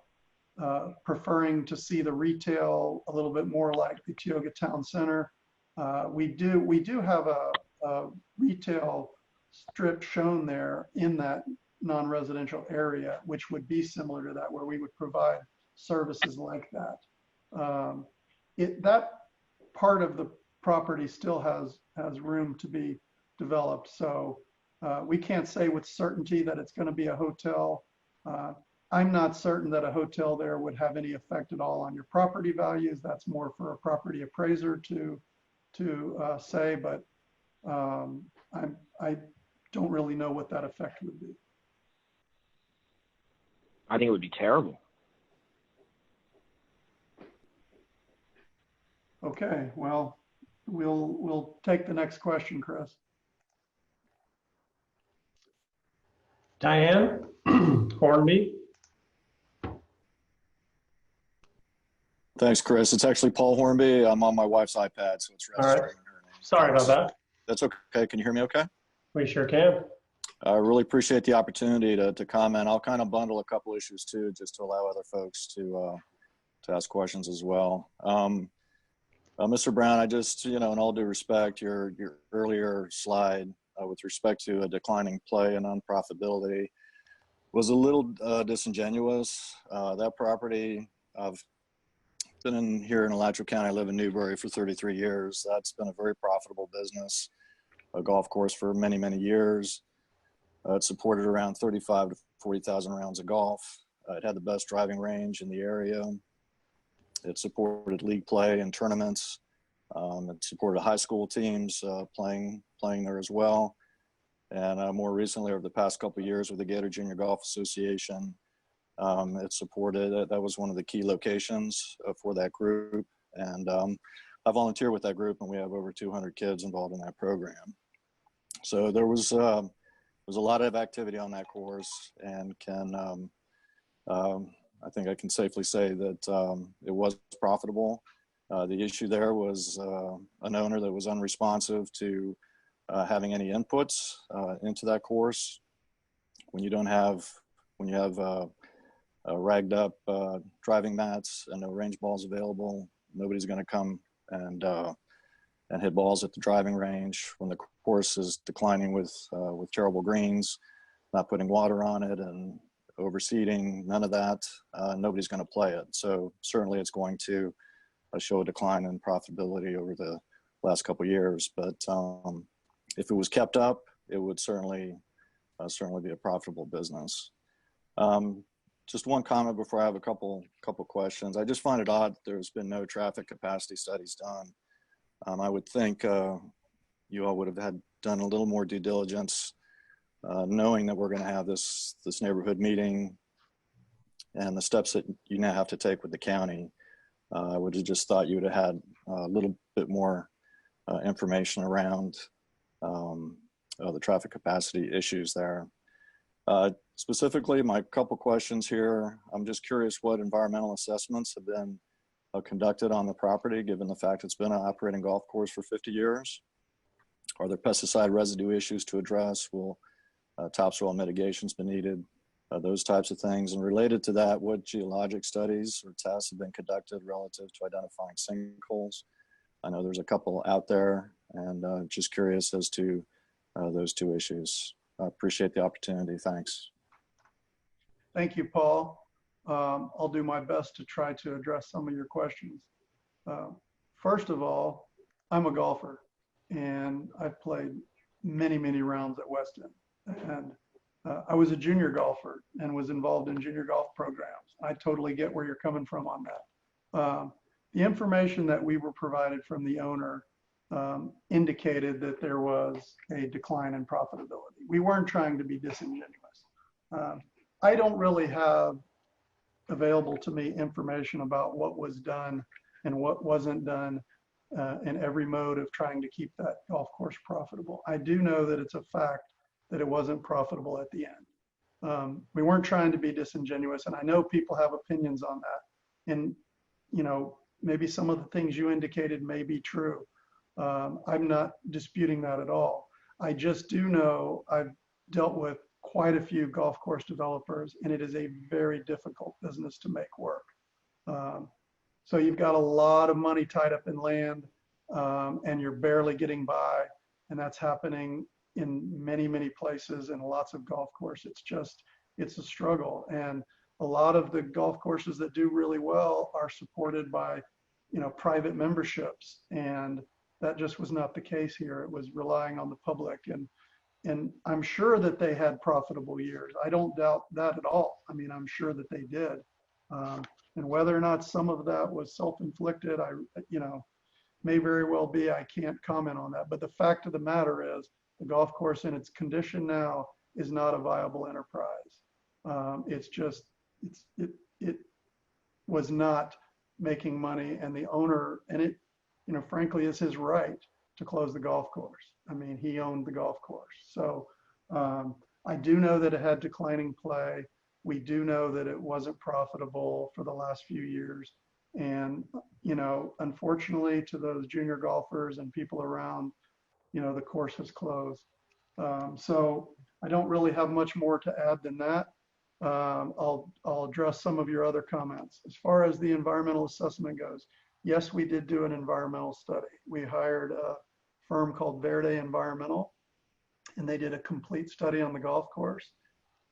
preferring to see the retail a little bit more like the Tioga Town Center, we do have a retail strip shown there in that non-residential area, which would be similar to that, where we would provide services like that. That part of the property still has room to be developed. So we can't say with certainty that it's going to be a hotel. I'm not certain that a hotel there would have any effect at all on your property values. That's more for a property appraiser to say, but I don't really know what that effect would be. I think it would be terrible. Okay, well, we'll take the next question, Chris. Diane Hornby. Thanks, Chris. It's actually Paul Hornby. I'm on my wife's iPad, so it's All right. registering her name. Sorry about that. That's okay. Can you hear me okay? We sure can. I really appreciate the opportunity to comment. I'll kind of bundle a couple issues too, just to allow other folks to ask questions as well. Mr. Brown, I just, in all due respect, your earlier slide with respect to a declining play and unprofitability was a little disingenuous. That property, I've been in here in Alachua County. I live in Newberry for 33 years. That's been a very profitable business, a golf course for many, many years. It supported around 35 to 40,000 rounds of golf. It had the best driving range in the area. It supported league play and tournaments. It supported high school teams playing there as well. And more recently, over the past couple of years with the Gator Junior Golf Association, it supported, that was one of the key locations for that group. And I volunteer with that group, and we have over 200 kids involved in that program. So there was a lot of activity on that course, and I think I can safely say that it was profitable. The issue there was an owner that was unresponsive to having any inputs into that course. When you have ragged up driving mats and no range balls available, nobody's going to come and hit balls at the driving range. When the course is declining with terrible greens, not putting water on it, and overseeding, none of that, nobody's going to play it. So certainly it's going to show a decline in profitability over the last couple of years. But if it was kept up, it would certainly be a profitable business. Just one comment before I have a couple questions. I just find it odd there's been no traffic capacity studies done. I would think you all would have done a little more due diligence, knowing that we're going to have this neighborhood meeting and the steps that you now have to take with the county. I would have just thought you would have had a little bit more information around the traffic capacity issues there. Specifically, my couple questions here. I'm just curious what environmental assessments have been conducted on the property, given the fact it's been an operating golf course for 50 years. Are there pesticide residue issues to address? Will topsoil mitigations be needed those types of things. And related to that, what geologic studies or tests have been conducted relative to identifying sinkholes? I know there's a couple out there, and just curious as to those two issues. I appreciate the opportunity. Thanks. Thank you, Paul. I'll do my best to try to address some of your questions. First of all, I'm a golfer, and I've played many, many rounds at West End. And I was a junior golfer and was involved in junior golf programs. I totally get where you're coming from on that. The information that we were provided from the owner indicated that there was a decline in profitability. We weren't trying to be disingenuous. I don't really have available to me information about what was done and what wasn't done in every mode of trying to keep that golf course profitable. I do know that it's a fact that it wasn't profitable at the end. We weren't trying to be disingenuous, and I know people have opinions on that. And, you know, maybe some of the things you indicated may be true. I'm not disputing that at all. I just do know I've dealt with quite a few golf course developers, and it is a very difficult business to make work. So you've got a lot of money tied up in land, and you're barely getting by, and that's happening in many, many places and lots of golf courses. It's a struggle. And a lot of the golf courses that do really well are supported by, you know, private memberships. And that just was not the case here. It was relying on the public. And I'm sure that they had profitable years. I don't doubt that at all. I mean, I'm sure that they did. And whether or not some of that was self-inflicted, you know, may very well be. I can't comment on that. But the fact of the matter is, the golf course in its condition now is not a viable enterprise. It was not making money, and the owner, and it, you know, frankly, is his right to close the golf course. I mean, he owned the golf course. So I do know that it had declining play. We do know that it wasn't profitable for the last few years. And, you know, unfortunately to those junior golfers and people around, you know, the course has closed. So I don't really have much more to add than that. I'll address some of your other comments. As far as the environmental assessment goes, yes, we did do an environmental study. We hired a firm called Verde Environmental, and they did a complete study on the golf course.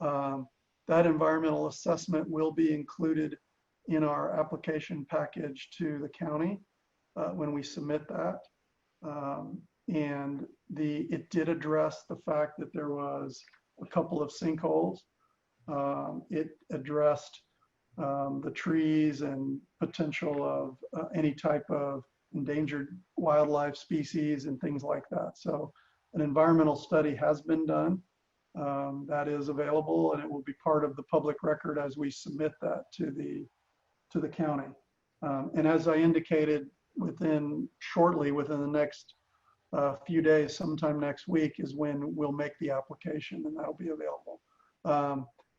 That environmental assessment will be included in our application package to the county when we submit that. And it did address the fact that there was a couple of sinkholes. It addressed the trees and potential of any type of endangered wildlife species and things like that. So an environmental study has been done. That is available, and it will be part of the public record as we submit that to the county. And as I indicated, shortly within the next few days, sometime next week, is when we'll make the application, and that'll be available.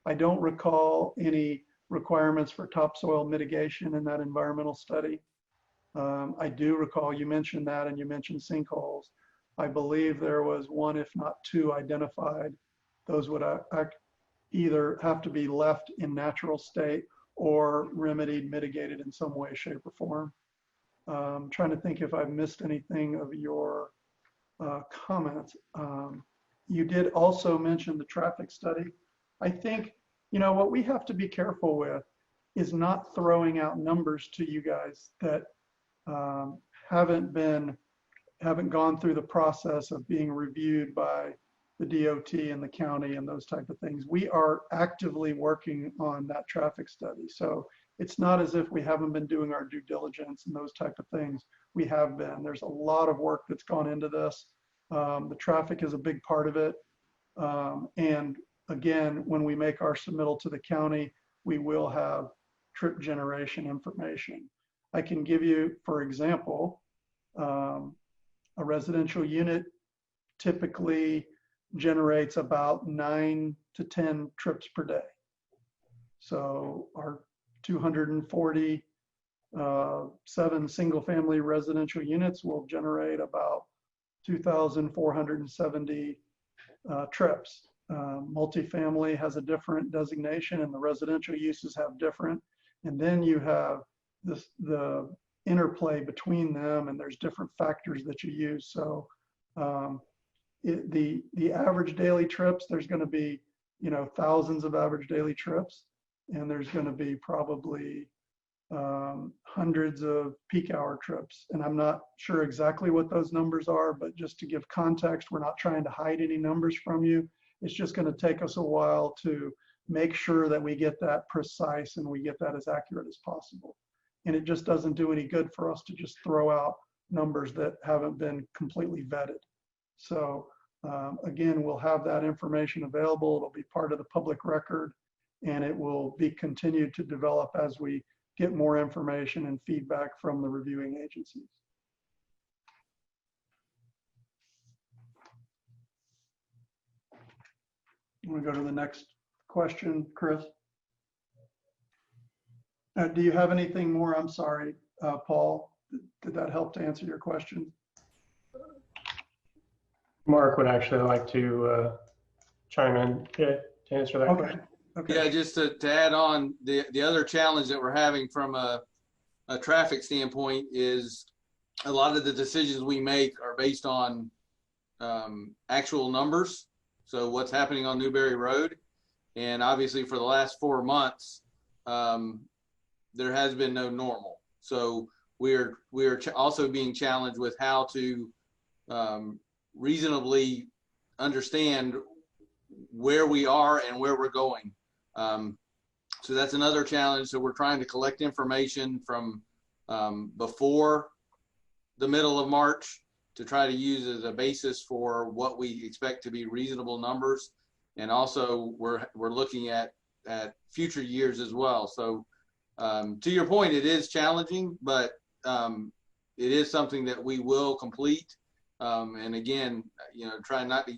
I don't recall any requirements for topsoil mitigation in that environmental study. I do recall you mentioned that, and you mentioned sinkholes. I believe there was one, if not two, identified. Those would either have to be left in natural state or remedied, mitigated in some way, shape, or form. I'm trying to think if I've missed anything of your comments. You did also mention the traffic study. I think, you know, what we have to be careful with is not throwing out numbers to you guys that haven't gone through the process of being reviewed by the DOT and the county and those type of things. We are actively working on that traffic study. So it's not as if we haven't been doing our due diligence and those type of things. We have been. There's a lot of work that's gone into this. The traffic is a big part of it. And again, when we make our submittal to the county, we will have trip generation information. I can give you, for example, a residential unit typically generates about 9 to 10 trips per day. So our 247 single-family residential units will generate about 2,470 trips. multifamily has a different designation and the residential uses have different. And then you have the interplay between them, and there's different factors that you use. So the average daily trips, there's going to be, thousands of average daily trips, and there's going to be probably hundreds of peak hour trips. And I'm not sure exactly what those numbers are, but just to give context, we're not trying to hide any numbers from you. It's just going to take us a while to make sure that we get that precise and we get that as accurate as possible. And it just doesn't do any good for us to just throw out numbers that haven't been completely vetted. So again, we'll have that information available. It'll be part of the public record, and it will be continued to develop as we get more information and feedback from the reviewing agencies. I'm going to go to the next question, Chris. Do you have anything more? I'm sorry, Paul. Did that help to answer your question? Mark would actually like to chime in to answer that question. Okay. Yeah, just to add on, the other challenge that we're having from a traffic standpoint is a lot of the decisions we make are based on actual numbers. So what's happening on Newberry Road. And obviously for the last 4 months, there has been no normal. So we're also being challenged with how to reasonably understand where we are and where we're going. So that's another challenge. So we're trying to collect information from before the middle of March to try to use as a basis for what we expect to be reasonable numbers. And also we're looking at future years as well. So to your point, it is challenging, but it is something that we will complete. And again, try not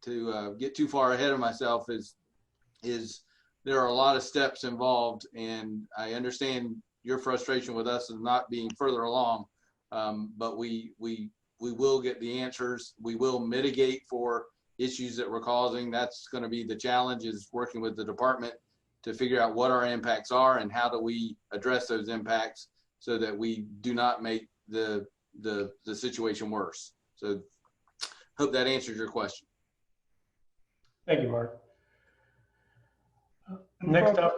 to get too far ahead of myself is there are a lot of steps involved, and I understand your frustration with us of not being further along. But we will get the answers. We will mitigate for issues that we're causing. That's going to be the challenge, is working with the department to figure out what our impacts are and how do we address those impacts so that we do not make the situation worse. So hope that answers your question. Thank you, Mark. Next up,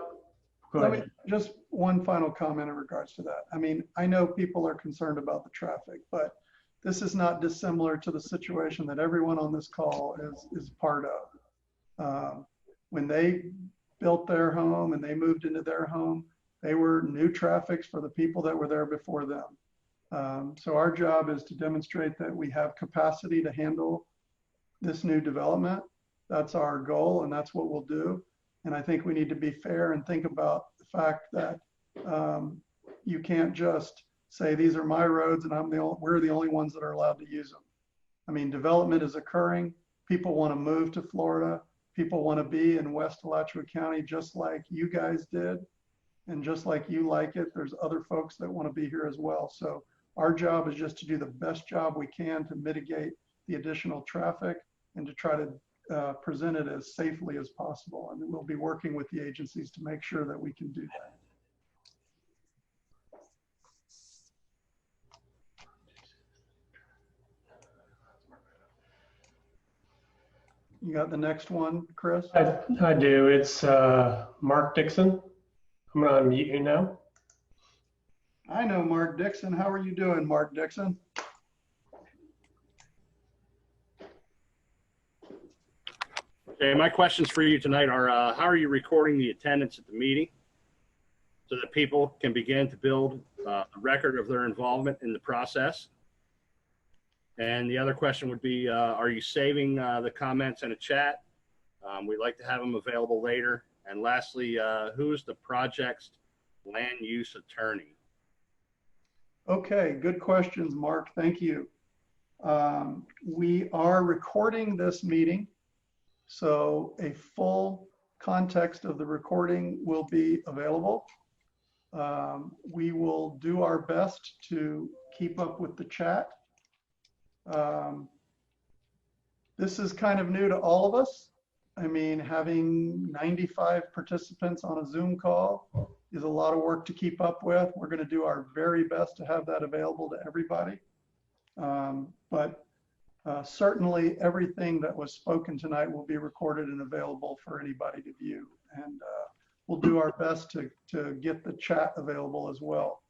go ahead. Just one final comment in regards to that. I mean, I know people are concerned about the traffic, but this is not dissimilar to the situation that everyone on this call is part of. When they built their home and they moved into their home, they were new traffics for the people that were there before them. So our job is to demonstrate that we have capacity to handle this new development. That's our goal, and that's what we'll do. And I think we need to be fair and think about the fact that you can't just say, these are my roads and we're the only ones that are allowed to use them. I mean, development is occurring. People want to move to Florida. People want to be in West Alachua County just like you guys did. And just like you like it, there's other folks that want to be here as well. So our job is just to do the best job we can to mitigate the additional traffic and to try to present it as safely as possible. And we'll be working with the agencies to make sure that we can do that. You got the next one, Chris? I do. It's Mark Dixon. I'm going to unmute you now. I know Mark Dixon. How are you doing, Mark Dixon? Okay, my questions for you tonight are, how are you recording the attendance at the meeting so that people can begin to build a record of their involvement in the process? And the other question would be, are you saving the comments in a chat? We'd like to have them available later. And lastly, who is the project's land use attorney? Okay, good questions, Mark. Thank you. We are recording this meeting, so a full context of the recording will be available. We will do our best to keep up with the chat. This is kind of new to all of us. I mean, having 95 participants on a Zoom call is a lot of work to keep up with. We're going to do our very best to have that available to everybody. But certainly everything that was spoken tonight will be recorded and available for anybody to view. And we'll do our best to get the chat available as well.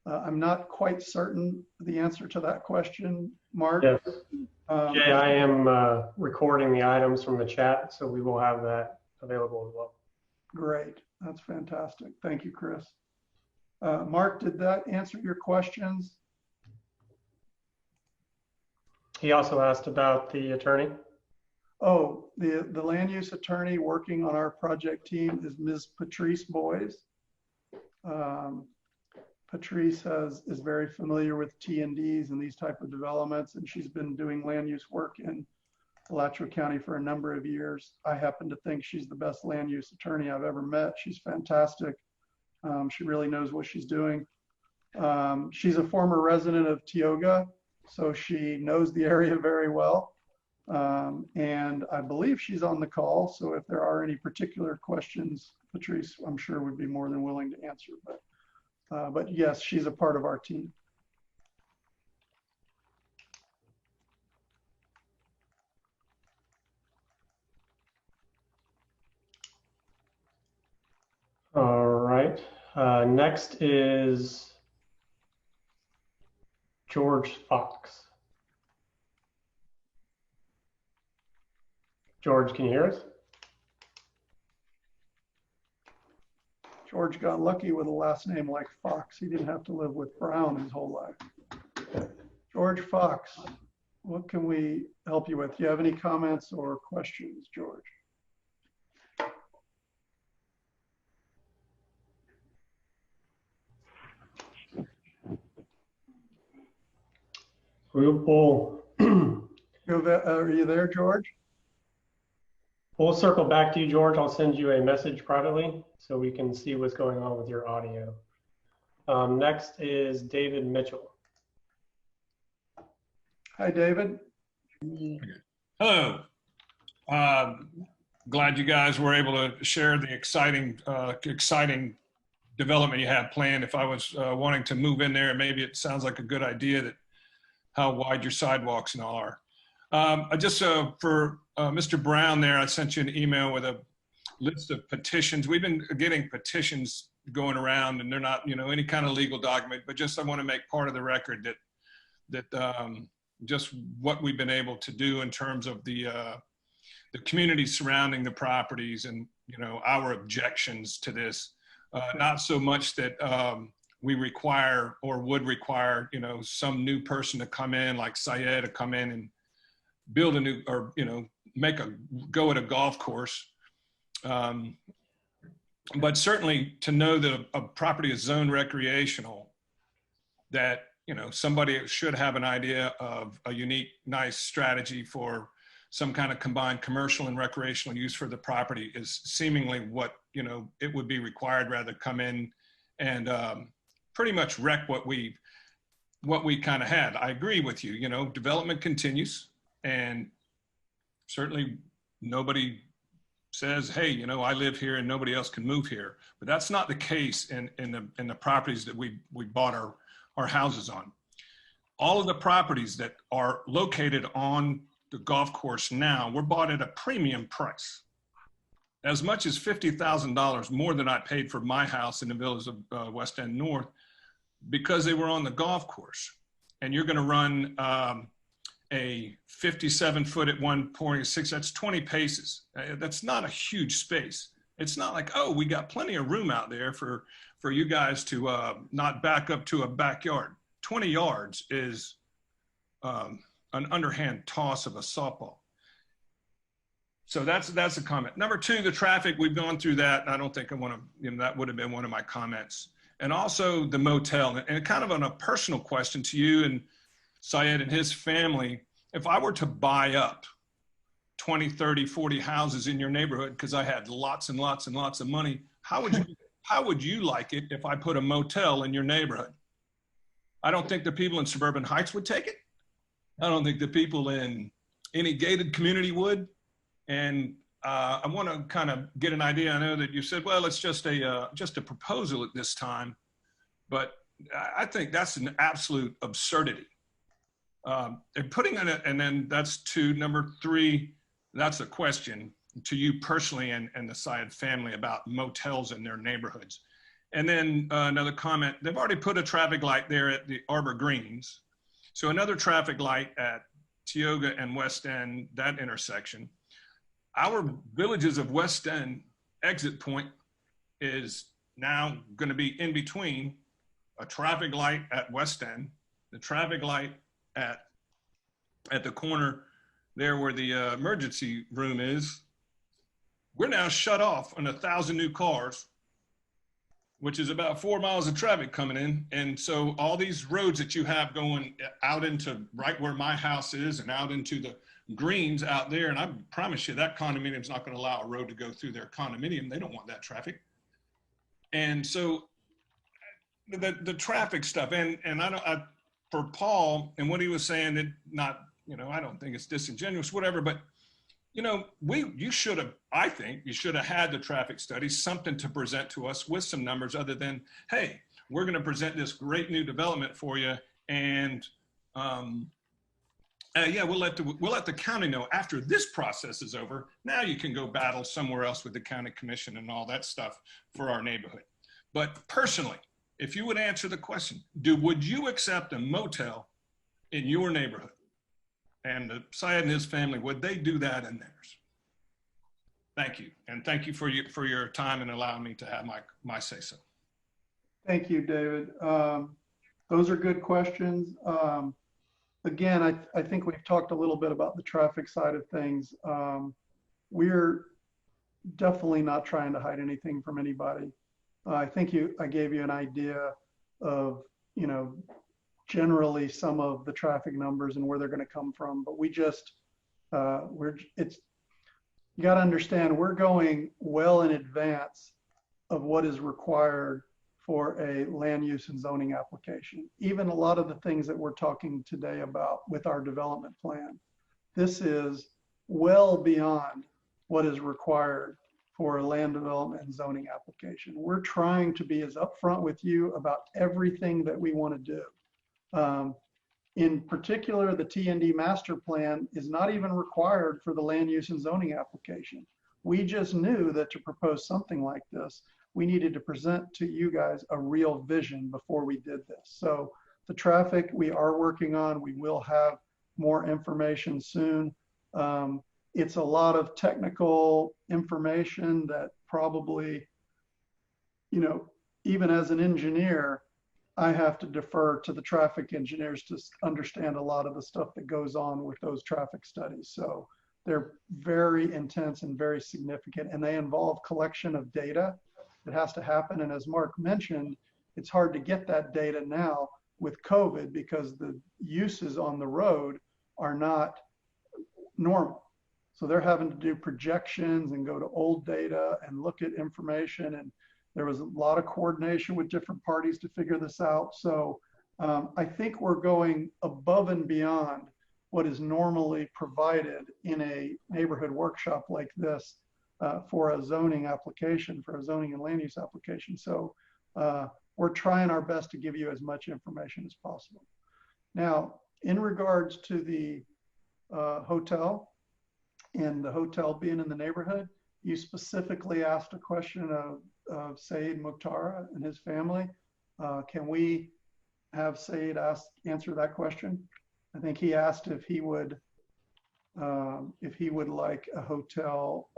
I'm not quite certain the answer to that question, Mark. Yes. Jay, I am recording the items from the chat, so we will have that available as well. Great. That's fantastic. Thank you, Chris. Mark, did that answer your questions? He also asked about the attorney. Oh, the land use attorney working on our project team is Ms. Patrice Boys. Patrice is very familiar with T&Ds and these type of developments, and she's been doing land use work in Alachua County for a number of years. I happen to think she's the best land use attorney I've ever met. She's fantastic. She really knows what she's doing. She's a former resident of Tioga, so she knows the area very well. And I believe she's on the call. So if there are any particular questions, Patrice, I'm sure would be more than willing to answer. But yes, she's a part of our team. All right. Next is George Fox. George, can you hear us? George got lucky with a last name like Fox. He didn't have to live with Brown his whole life. George Fox, what can we help you with? Do you have any comments or questions, George? Are you there, George? We'll circle back to you, George. I'll send you a message privately so we can see what's going on with your audio. Next is David Mitchell. Hi, David. Hello. Glad you guys were able to share the exciting development you have planned. If I was wanting to move in there, maybe it sounds like a good idea that how wide your sidewalks and all are. I just for Mr. Brown there, I sent you an email with a list of petitions. We've been getting petitions going around, and they're not, any kind of legal document, but just I want to make part of the record that just what we've been able to do in terms of the community surrounding the properties and, our objections to this. Not so much that we require or would require, some new person to come in like Syed to come in and build a new, or, make a go at a golf course. But certainly to know that a property is zoned recreational, that, somebody should have an idea of a unique, nice strategy for some kind of combined commercial and recreational use for the property is seemingly what, it would be required rather come in and pretty much wreck what we kind of had. I agree with you, development continues, and certainly nobody says, hey, I live here and nobody else can move here. But that's not the case in the properties that we bought our houses on. All of the properties that are located on the golf course now were bought at a premium price, as much as $50,000 more than I paid for my house in the village of West End North, because they were on the golf course. And you're going to run a 57-foot at 1.6, that's 20 paces. That's not a huge space. It's not like, oh, we got plenty of room out there for you guys to not back up to a backyard. 20 yards is an underhand toss of a softball. So that's a comment. Number two, the traffic, we've gone through that. And I don't think I want to, that would have been one of my comments. And also the motel, and kind of on a personal question to you and Syed and his family, if I were to buy up 20, 30, 40 houses in your neighborhood, because I had lots and lots and lots of money, how would you like it if I put a motel in your neighborhood? I don't think the people in Suburban Heights would take it. I don't think the people in any gated community would. And I want to kind of get an idea. I know that you said, well, it's just a proposal at this time, but I think that's an absolute absurdity. And putting in it, and then that's two. Number three, that's a question to you personally and the Syed family about motels in their neighborhoods. And then another comment, they've already put a traffic light there at the Arbor Greens. So another traffic light at Tioga and West End, that intersection. Our Villages of West End exit point is now going to be in between a traffic light at West End, the traffic light at the corner there where the emergency room is. We're now shut off on 1,000 new cars, which is about 4 miles of traffic coming in. And so all these roads that you have going out into right where my house is and out into the greens out there, and I promise you that condominium's not going to allow a road to go through their condominium. They don't want that traffic. And so the traffic stuff, and for Paul and what he was saying, it not, I don't think it's disingenuous, whatever, but you should have, I think you should have had the traffic study, something to present to us with some numbers other than, hey, we're going to present this great new development for you. And yeah, we'll let the county know after this process is over. Now you can go battle somewhere else with the county commission and all that stuff for our neighborhood. But personally, if you would answer the question, would you accept a motel in your neighborhood? And Syed and his family, would they do that in theirs? Thank you. And thank you for your time and allowing me to have my say so. Thank you, David. Those are good questions. Again, I think we've talked a little bit about the traffic side of things. We're definitely not trying to hide anything from anybody. I think I gave you an idea of, generally some of the traffic numbers and where they're going to come from, but we just, you got to understand, we're going well in advance of what is required for a land use and zoning application. Even a lot of the things that we're talking today about with our development plan, this is well beyond what is required for a land development and zoning application. We're trying to be as upfront with you about everything that we want to do. In particular, the T&D master plan is not even required for the land use and zoning application. We just knew that to propose something like this, we needed to present to you guys a real vision before we did this. So the traffic we are working on, we will have more information soon. It's a lot of technical information that probably, even as an engineer, I have to defer to the traffic engineers to understand a lot of the stuff that goes on with those traffic studies. So they're very intense and very significant, and they involve collection of data that has to happen. And as Mark mentioned, it's hard to get that data now with COVID because the uses on the road are not normal. So they're having to do projections and go to old data and look at information. And there was a lot of coordination with different parties to figure this out. So I think we're going above and beyond what is normally provided in a neighborhood workshop like this for a zoning application, for a zoning and land use application. So we're trying our best to give you as much information as possible. Now, in regards to the hotel and the hotel being in the neighborhood, you specifically asked a question of Saeed Mukhtara and his family. Can we have Saeed answer that question? I think he asked if he would like a hotel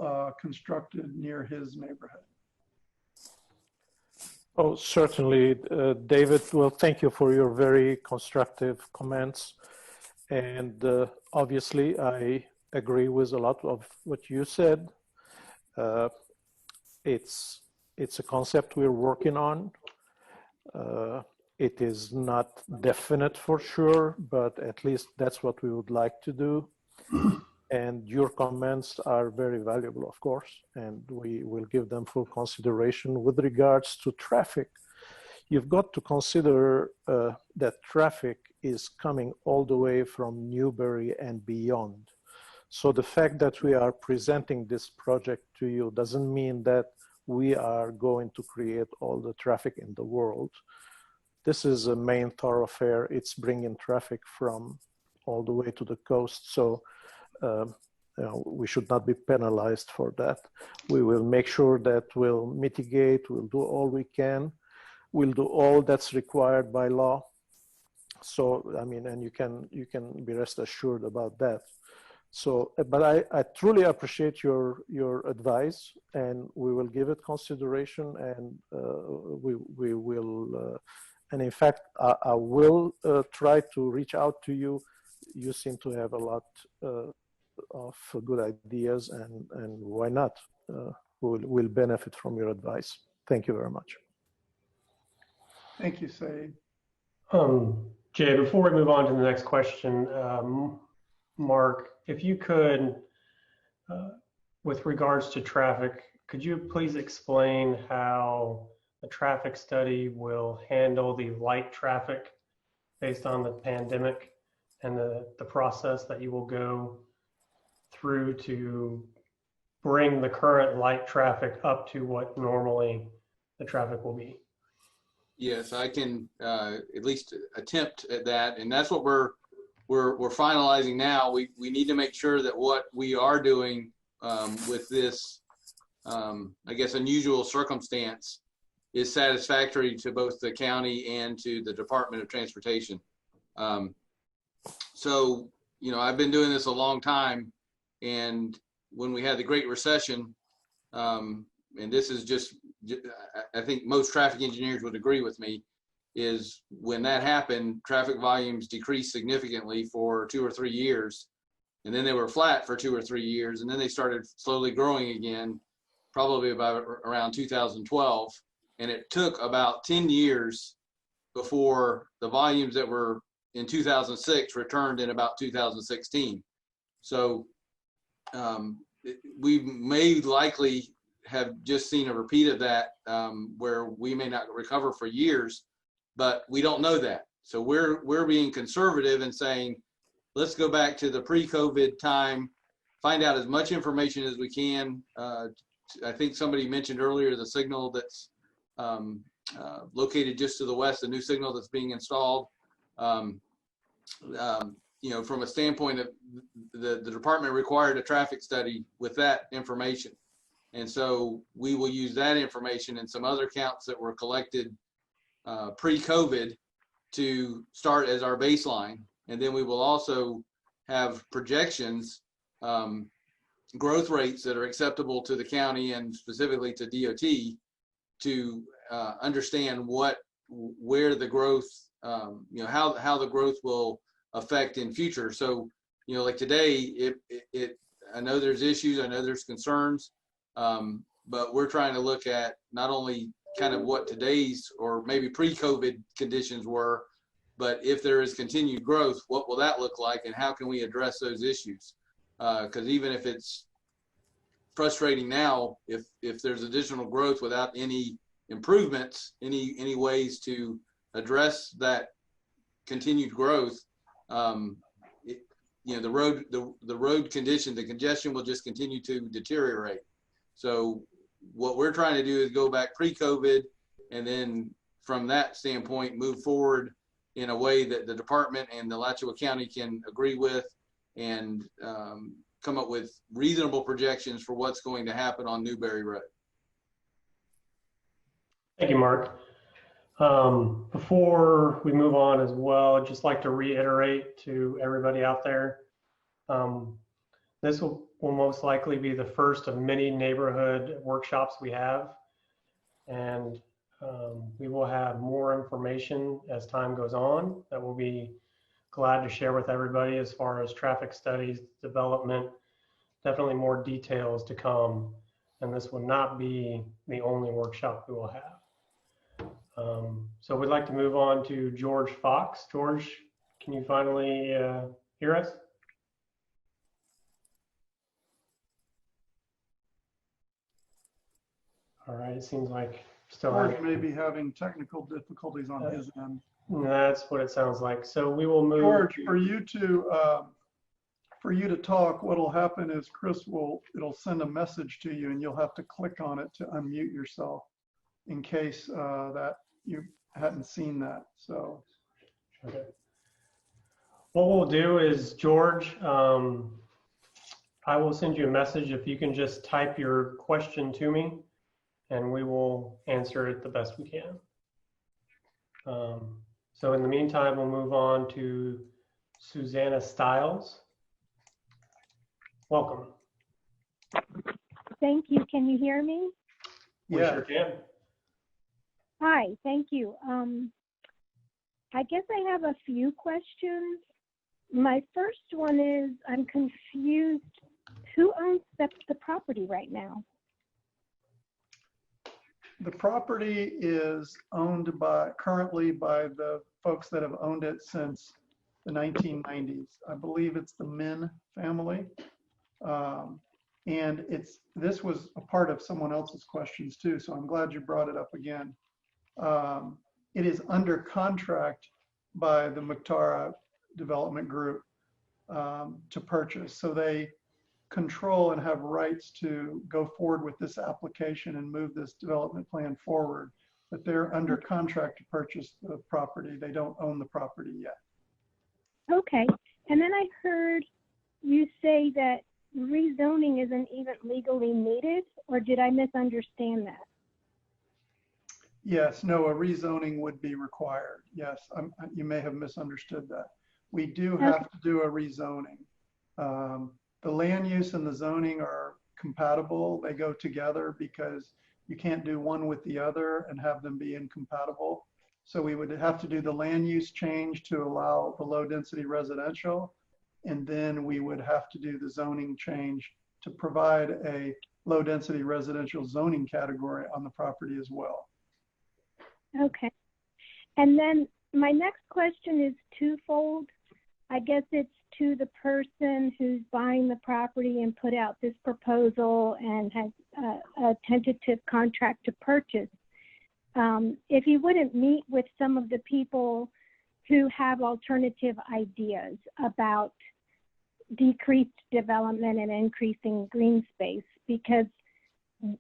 constructed near his neighborhood. Oh, certainly, David. Well, thank you for your very constructive comments. And obviously, I agree with a lot of what you said. It's a concept we're working on. It is not definite for sure, but at least that's what we would like to do. And your comments are very valuable, of course, and we will give them full consideration. With regards to traffic, you've got to consider that traffic is coming all the way from Newbury and beyond. So the fact that we are presenting this project to you doesn't mean that we are going to create all the traffic in the world. This is a main thoroughfare. It's bringing traffic from all the way to the coast. So we should not be penalized for that. We will make sure that we'll mitigate, we'll do all we can. We'll do all that's required by law. So, I mean, and you can be rest assured about that. So, but I truly appreciate your advice, and we will give it consideration, and we will, and in fact, I will try to reach out to you. You seem to have a lot of good ideas, and why not? We'll benefit from your advice. Thank you very much. Thank you, Saeed. Jay, before we move on to the next question, Mark, if you could, with regards to traffic, could you please explain how the traffic study will handle the light traffic based on the pandemic and the process that you will go through to bring the current light traffic up to what normally the traffic will be? Yes, I can at least attempt at that, and that's what we're finalizing now. We need to make sure that what we are doing with this, I guess, unusual circumstance is satisfactory to both the county and to the Department of Transportation. So, you know, I've been doing this a long time, and when we had the Great Recession, and this is just, I think most traffic engineers would agree with me, is when that happened, traffic volumes decreased significantly for 2 or 3 years, and then they were flat for 2 or 3 years, and then they started slowly growing again, probably about around 2012, and it took about 10 years before the volumes that were in 2006 returned in about 2016. So we may likely have just seen a repeat of that, where we may not recover for years, but we don't know that. So we're being conservative and saying, let's go back to the pre-COVID time, find out as much information as we can. I think somebody mentioned earlier the signal that's located just to the west, the new signal that's being installed. You know, from a standpoint of the department required a traffic study with that information. And so we will use that information and some other counts that were collected pre-COVID to start as our baseline. And then we will also have projections, growth rates that are acceptable to the county and specifically to DOT to understand where the growth, you know, how the growth will affect in future. So, you know, like today, I know there's issues, I know there's concerns, but we're trying to look at not only kind of what today's or maybe pre-COVID conditions were, but if there is continued growth, what will that look like and how can we address those issues? Because even if it's frustrating now, if there's additional growth without any improvements, any ways to address that continued growth, you know, the road condition, the congestion will just continue to deteriorate. So what we're trying to do is go back pre-COVID, and then from that standpoint, move forward in a way that the department and the Alachua County can agree with, and come up with reasonable projections for what's going to happen on Newberry Road. Thank you, Mark. Before we move on as well, I'd just like to reiterate to everybody out there, this will most likely be the first of many neighborhood workshops we have. And we will have more information as time goes on that we'll be glad to share with everybody as far as traffic studies, development, definitely more details to come. And this will not be the only workshop we will have. So we'd like to move on to George Fox. George, can you finally hear us? All right, it seems like still George may be having technical difficulties on his end. That's what it sounds like. So we will move. George, for you to for you to talk, what'll happen is it'll send a message to you and you'll have to click on it to unmute yourself in case that you hadn't seen that. So. Okay. What we'll do is, George, I will send you a message if you can just type your question to me, and we will answer it the best we can. So in the meantime, we'll move on to Susanna Stiles. Welcome. Thank you. Can you hear me? We sure can. Hi, thank you. I guess I have a few questions. My first one is, I'm confused. Who owns the property right now? The property is owned currently by the folks that have owned it since the 1990s. I believe it's the Min family. And this was a part of someone else's questions too, so I'm glad you brought it up again. It is under contract by the Mukhtar Development Group to purchase. So they control and have rights to go forward with this application and move this development plan forward. But they're under contract to purchase the property. They don't own the property yet. Okay. And then I heard you say that rezoning isn't even legally needed, or did I misunderstand that? Yes, no, a rezoning would be required. Yes, you may have misunderstood that. We do have to do a rezoning. The land use and the zoning are compatible. They go together because you can't do one with the other and have them be incompatible. So we would have to do the land use change to allow the low density residential. And then we would have to do the zoning change to provide a low density residential zoning category on the property as well. Okay. And then my next question is twofold. I guess it's to the person who's buying the property and put out this proposal and has a tentative contract to purchase. If you wouldn't meet with some of the people who have alternative ideas about decreased development and increasing green space, because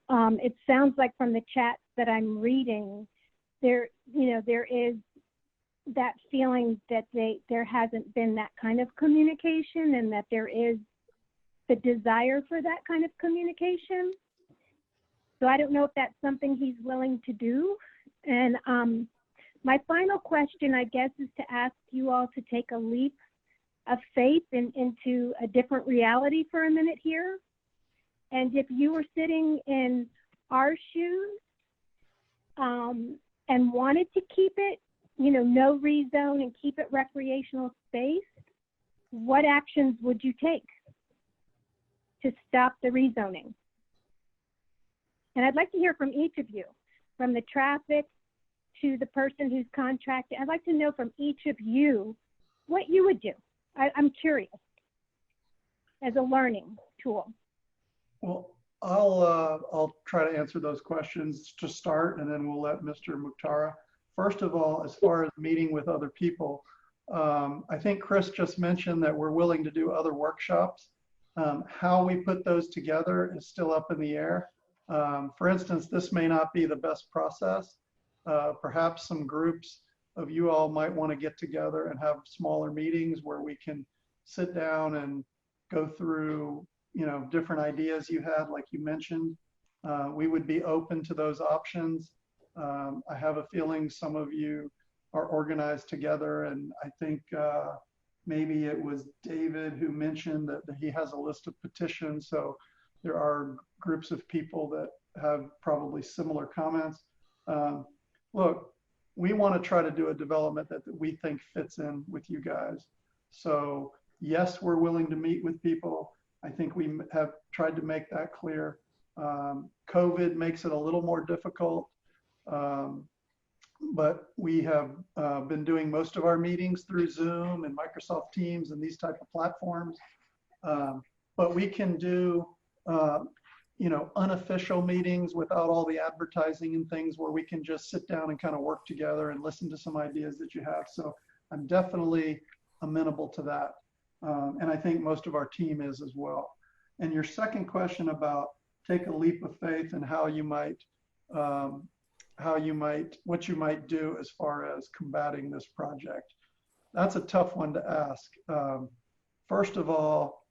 it sounds like from the chats that I'm reading, there is that feeling that there hasn't been that kind of communication, and that there is the desire for that kind of communication. So I don't know if that's something he's willing to do. And my final question, I guess, is to ask you all to take a leap of faith into a different reality for a minute here. And if you were sitting in our shoes and wanted to keep it, no rezone and keep it recreational space, what actions would you take to stop the rezoning? And I'd like to hear from each of you, from the traffic to the person who's contracted. I'd like to know from each of you what you would do. I'm curious, as a learning tool. Well, I'll try to answer those questions to start, and then we'll let Mr. Mukhtar. First of all, as far as meeting with other people, I think Chris just mentioned that we're willing to do other workshops. How we put those together is still up in the air. For instance, this may not be the best process. Perhaps some groups of you all might want to get together and have smaller meetings where we can sit down and go through, different ideas you had, like you mentioned. We would be open to those options. I have a feeling some of you are organized together, and I think maybe it was David who mentioned that he has a list of petitions. So there are groups of people that have probably similar comments. Look, we want to try to do a development that we think fits in with you guys. So yes, we're willing to meet with people. I think we have tried to make that clear. COVID makes it a little more difficult, but we have been doing most of our meetings through Zoom and Microsoft Teams and these type of platforms. But we can do unofficial meetings without all the advertising and things, where we can just sit down and kind of work together and listen to some ideas that you have. So I'm definitely amenable to that. And I think most of our team is as well. And your second question about take a leap of faith and what you might do as far as combating this project. That's a tough one to ask. First of all,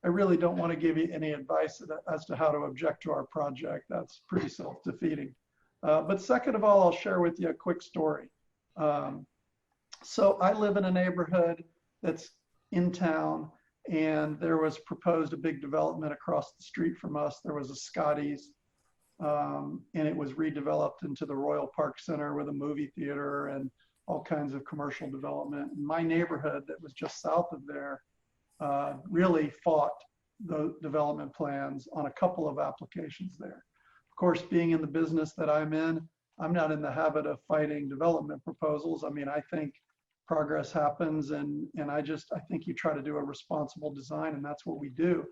I really don't want to give you any advice as to how to object to our project. That's pretty self-defeating. But second of all, I'll share with you a quick story. So I live in a neighborhood that's in town, and there was proposed a big development across the street from us. There was a Scotty's, and it was redeveloped into the Royal Park Center with a movie theater and all kinds of commercial development. And my neighborhood that was just south of there really fought the development plans on a couple of applications there. Of course, being in the business that I'm in, I'm not in the habit of fighting development proposals. I mean, I think progress happens, and I think you try to do a responsible design, and that's what we do.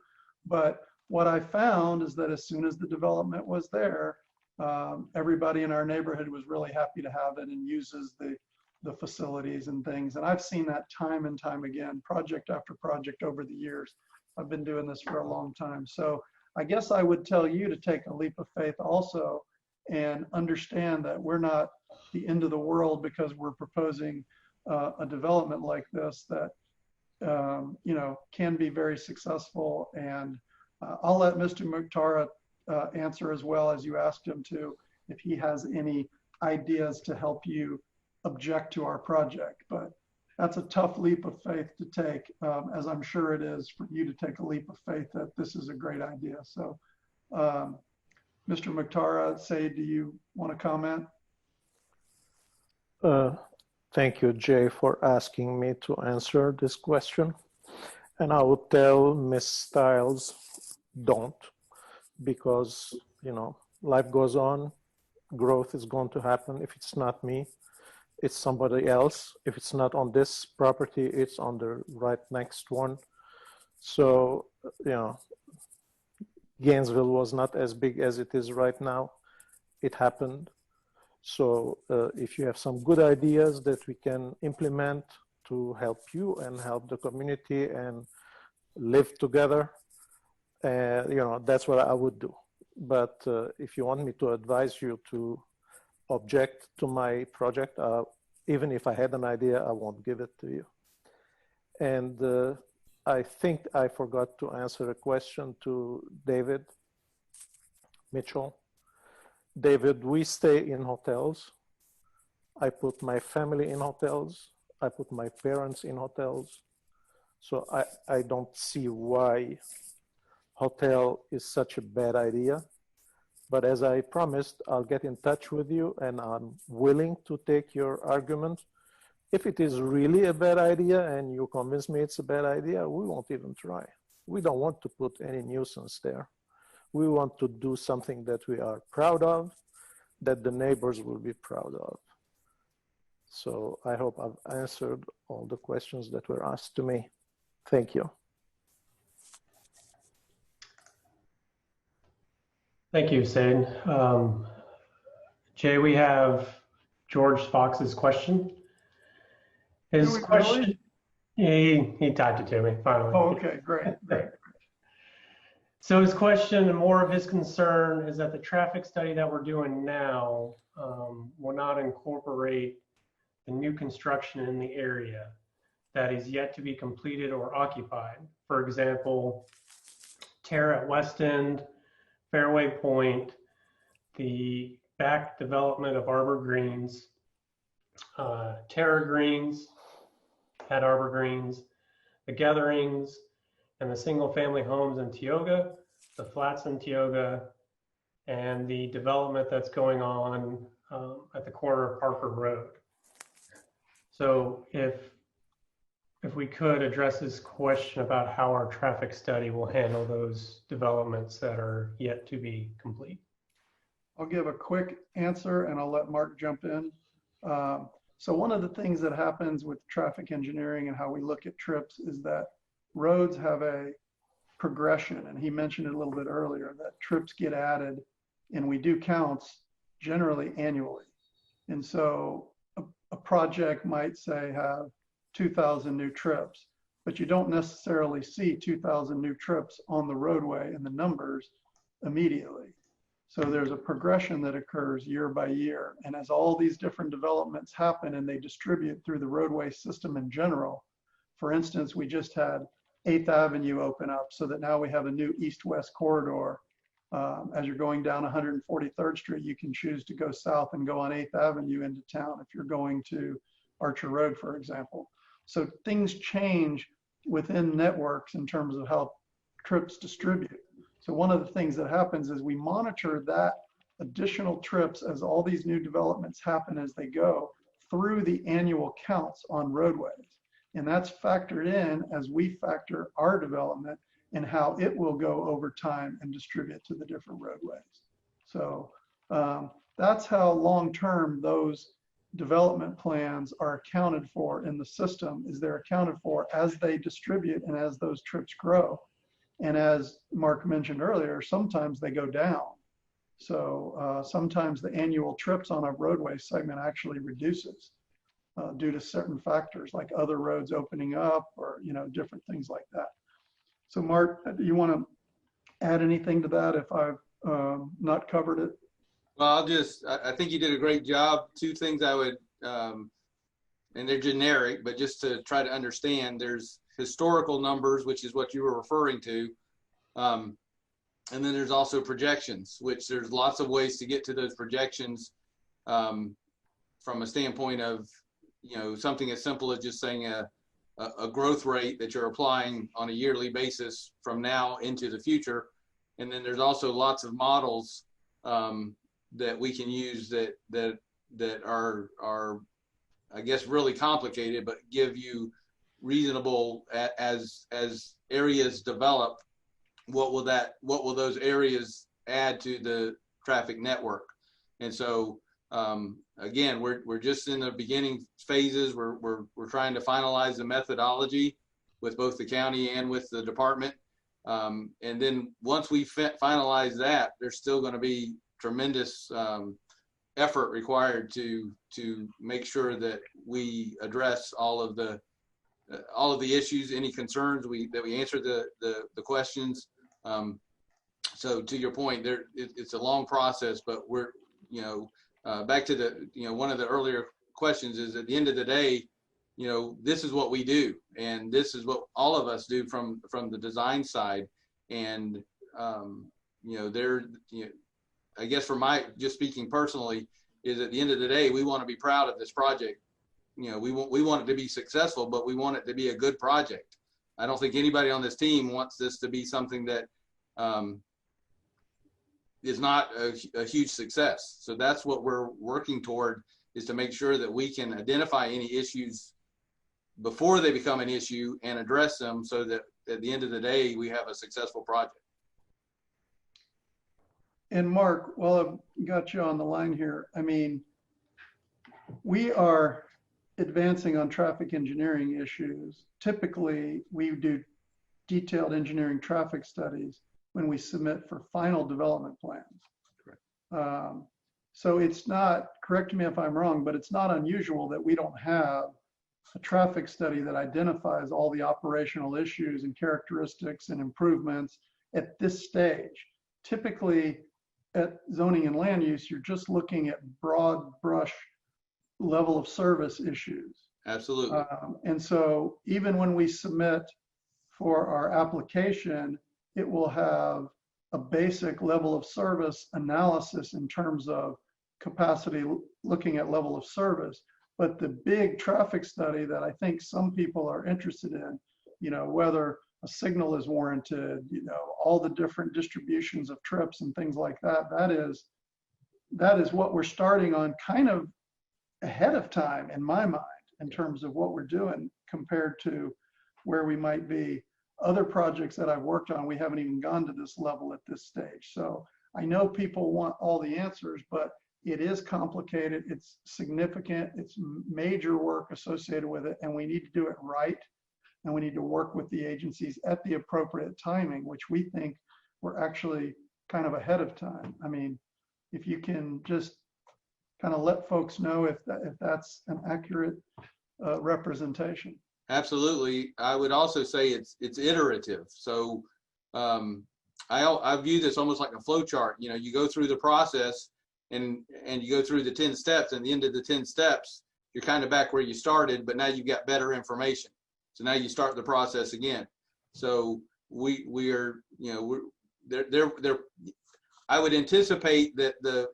But what I found is that as soon as the development was there, everybody in our neighborhood was really happy to have it and uses the facilities and things. And I've seen that time and time again, project after project over the years. I've been doing this for a long time. So I guess I would tell you to take a leap of faith also and understand that we're not the end of the world because we're proposing a development like this that can be very successful. And I'll let Mr. Mukhtar answer as well, as you asked him to, if he has any ideas to help you object to our project. But that's a tough leap of faith to take, as I'm sure it is for you to take a leap of faith that this is a great idea. So Mr. Mukhtar, do you want to comment? Thank you, Jay, for asking me to answer this question. And I would tell Ms. Stiles, don't, because, life goes on, growth is going to happen. If it's not me, it's somebody else. If it's not on this property, it's on the right next one. So, Gainesville was not as big as it is right now. It happened. So if you have some good ideas that we can implement to help you and help the community and live together, that's what I would do. But if you want me to advise you to object to my project, even if I had an idea, I won't give it to you. And I think I forgot to answer a question to David Mitchell. David, we stay in hotels. I put my family in hotels. I put my parents in hotels. So I don't see why hotel is such a bad idea. But as I promised, I'll get in touch with you, and I'm willing to take your argument. If it is really a bad idea and you convince me it's a bad idea, we won't even try. We don't want to put any nuisance there. We want to do something that we are proud of, that the neighbors will be proud of. So I hope I've answered all the questions that were asked to me. Thank you. Thank you, Sid. Jay, we have George Fox's question. His question, he typed it to me, finally. Oh, okay, great. So his question, and more of his concern, is that the traffic study that we're doing now will not incorporate the new construction in the area that is yet to be completed or occupied. For example, Terra at West End, Fairway Point, the back development of Arbor Greens, Terra Greens at Arbor Greens, the Gatherings, and the single-family homes in Tioga, the flats in Tioga, and the development that's going on at the corner of Parker Road. So if we could address this question about how our traffic study will handle those developments that are yet to be complete. I'll give a quick answer and I'll let Mark jump in. So one of the things that happens with traffic engineering and how we look at trips is that roads have a progression, and he mentioned it a little bit earlier, that trips get added and we do counts generally annually. And so a project might say have 2,000 new trips, but you don't necessarily see 2,000 new trips on the roadway and the numbers immediately. So there's a progression that occurs year by year. And as all these different developments happen and they distribute through the roadway system in general, for instance, we just had 8th Avenue open up so that now we have a new east-west corridor. As you're going down 143rd Street, you can choose to go south and go on 8th Avenue into town if you're going to Archer Road, for example. So things change within networks in terms of how trips distribute. So one of the things that happens is we monitor that additional trips as all these new developments happen as they go through the annual counts on roadways. And that's factored in as we factor our development and how it will go over time and distribute to the different roadways. So that's how long-term those development plans are accounted for in the system, is they're accounted for as they distribute and as those trips grow. And as Mark mentioned earlier, sometimes they go down. So sometimes the annual trips on a roadway segment actually reduces due to certain factors like other roads opening up or, you know, different things like that. So Mark, do you want to add anything to that if I've not covered it? Well, I think you did a great job. Two things I would, and they're generic, but just to try to understand, there's historical numbers, which is what you were referring to. And then there's also projections, which there's lots of ways to get to those projections from a standpoint of, you know, something as simple as just saying a growth rate that you're applying on a yearly basis from now into the future. And then there's also lots of models that we can use that are I guess really complicated, but give you reasonable as areas develop, what will those areas add to the traffic network? And so again, we're just in the beginning phases. We're trying to finalize the methodology with both the county and with the department. And then once we finalize that, there's still going to be tremendous effort required to make sure that we address all of the issues, any concerns that we answer the questions. So to your point, it's a long process, but we're, you know, back to the, you know, one of the earlier questions is at the end of the day, you know, this is what we do, and this is what all of us do from the design side. And you know, you know, I guess for just speaking personally, is at the end of the day, we want to be proud of this project. You know, we want it to be successful, but we want it to be a good project. I don't think anybody on this team wants this to be something that is not a huge success. So that's what we're working toward, is to make sure that we can identify any issues before they become an issue and address them, so that at the end of the day, we have a successful project. And Mark, while I've got you on the line here, I mean, we are advancing on traffic engineering issues. Typically, we do detailed engineering traffic studies when we submit for final development plans. Correct. So it's not, correct me if I'm wrong, but it's not unusual that we don't have a traffic study that identifies all the operational issues and characteristics and improvements at this stage. Typically, at zoning and land use, you're just looking at broad brush level of service issues. Absolutely. And so even when we submit for our application, it will have a basic level of service analysis in terms of capacity, looking at level of service. But the big traffic study that I think some people are interested in, you know, whether a signal is warranted, you know, all the different distributions of trips and things like that, that is what we're starting on kind of ahead of time in my mind in terms of what we're doing compared to where we might be. Other projects that I've worked on, we haven't even gone to this level at this stage. So I know people want all the answers, but it is complicated, it's significant, it's major work associated with it, and we need to do it right. And we need to work with the agencies at the appropriate timing, which we think we're actually kind of ahead of time. I mean, if you can just kind of let folks know if that's an accurate representation. Absolutely. I would also say it's iterative. So I view this almost like a flow chart. You know, you go through the process and you go through the 10 steps, and at the end of the 10 steps, you're kind of back where you started, but now you've got better information. So now you start the process again. So we are, you know, I would anticipate that the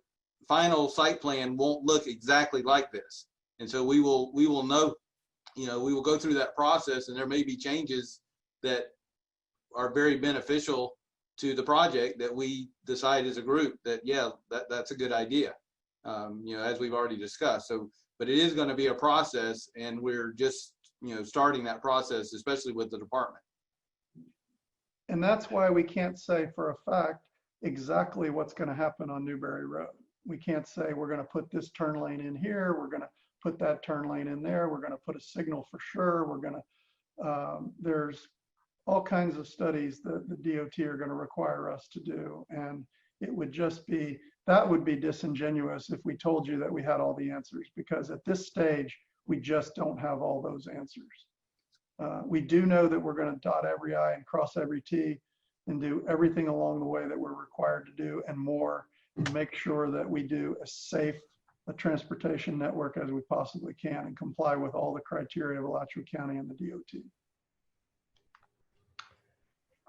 final site plan won't look exactly like this. And so we will know, you know, we will go through that process, and there may be changes that are very beneficial to the project that we decide as a group that, yeah, that's a good idea. You know, as we've already discussed. So, but it is going to be a process, and we're just, you know, starting that process, especially with the department. And that's why we can't say for a fact exactly what's going to happen on Newberry Road. We can't say we're going to put this turn lane in here, we're going to put that turn lane in there, we're going to put a signal for sure, we're going to, there's all kinds of studies that the DOT are going to require us to do. And it would just be, that would be disingenuous if we told you that we had all the answers, because at this stage, we just don't have all those answers. We do know that we're going to dot every I and cross every T and do everything along the way that we're required to do and more, and make sure that we do as safe a transportation network as we possibly can and comply with all the criteria of Alachua County and the DOT.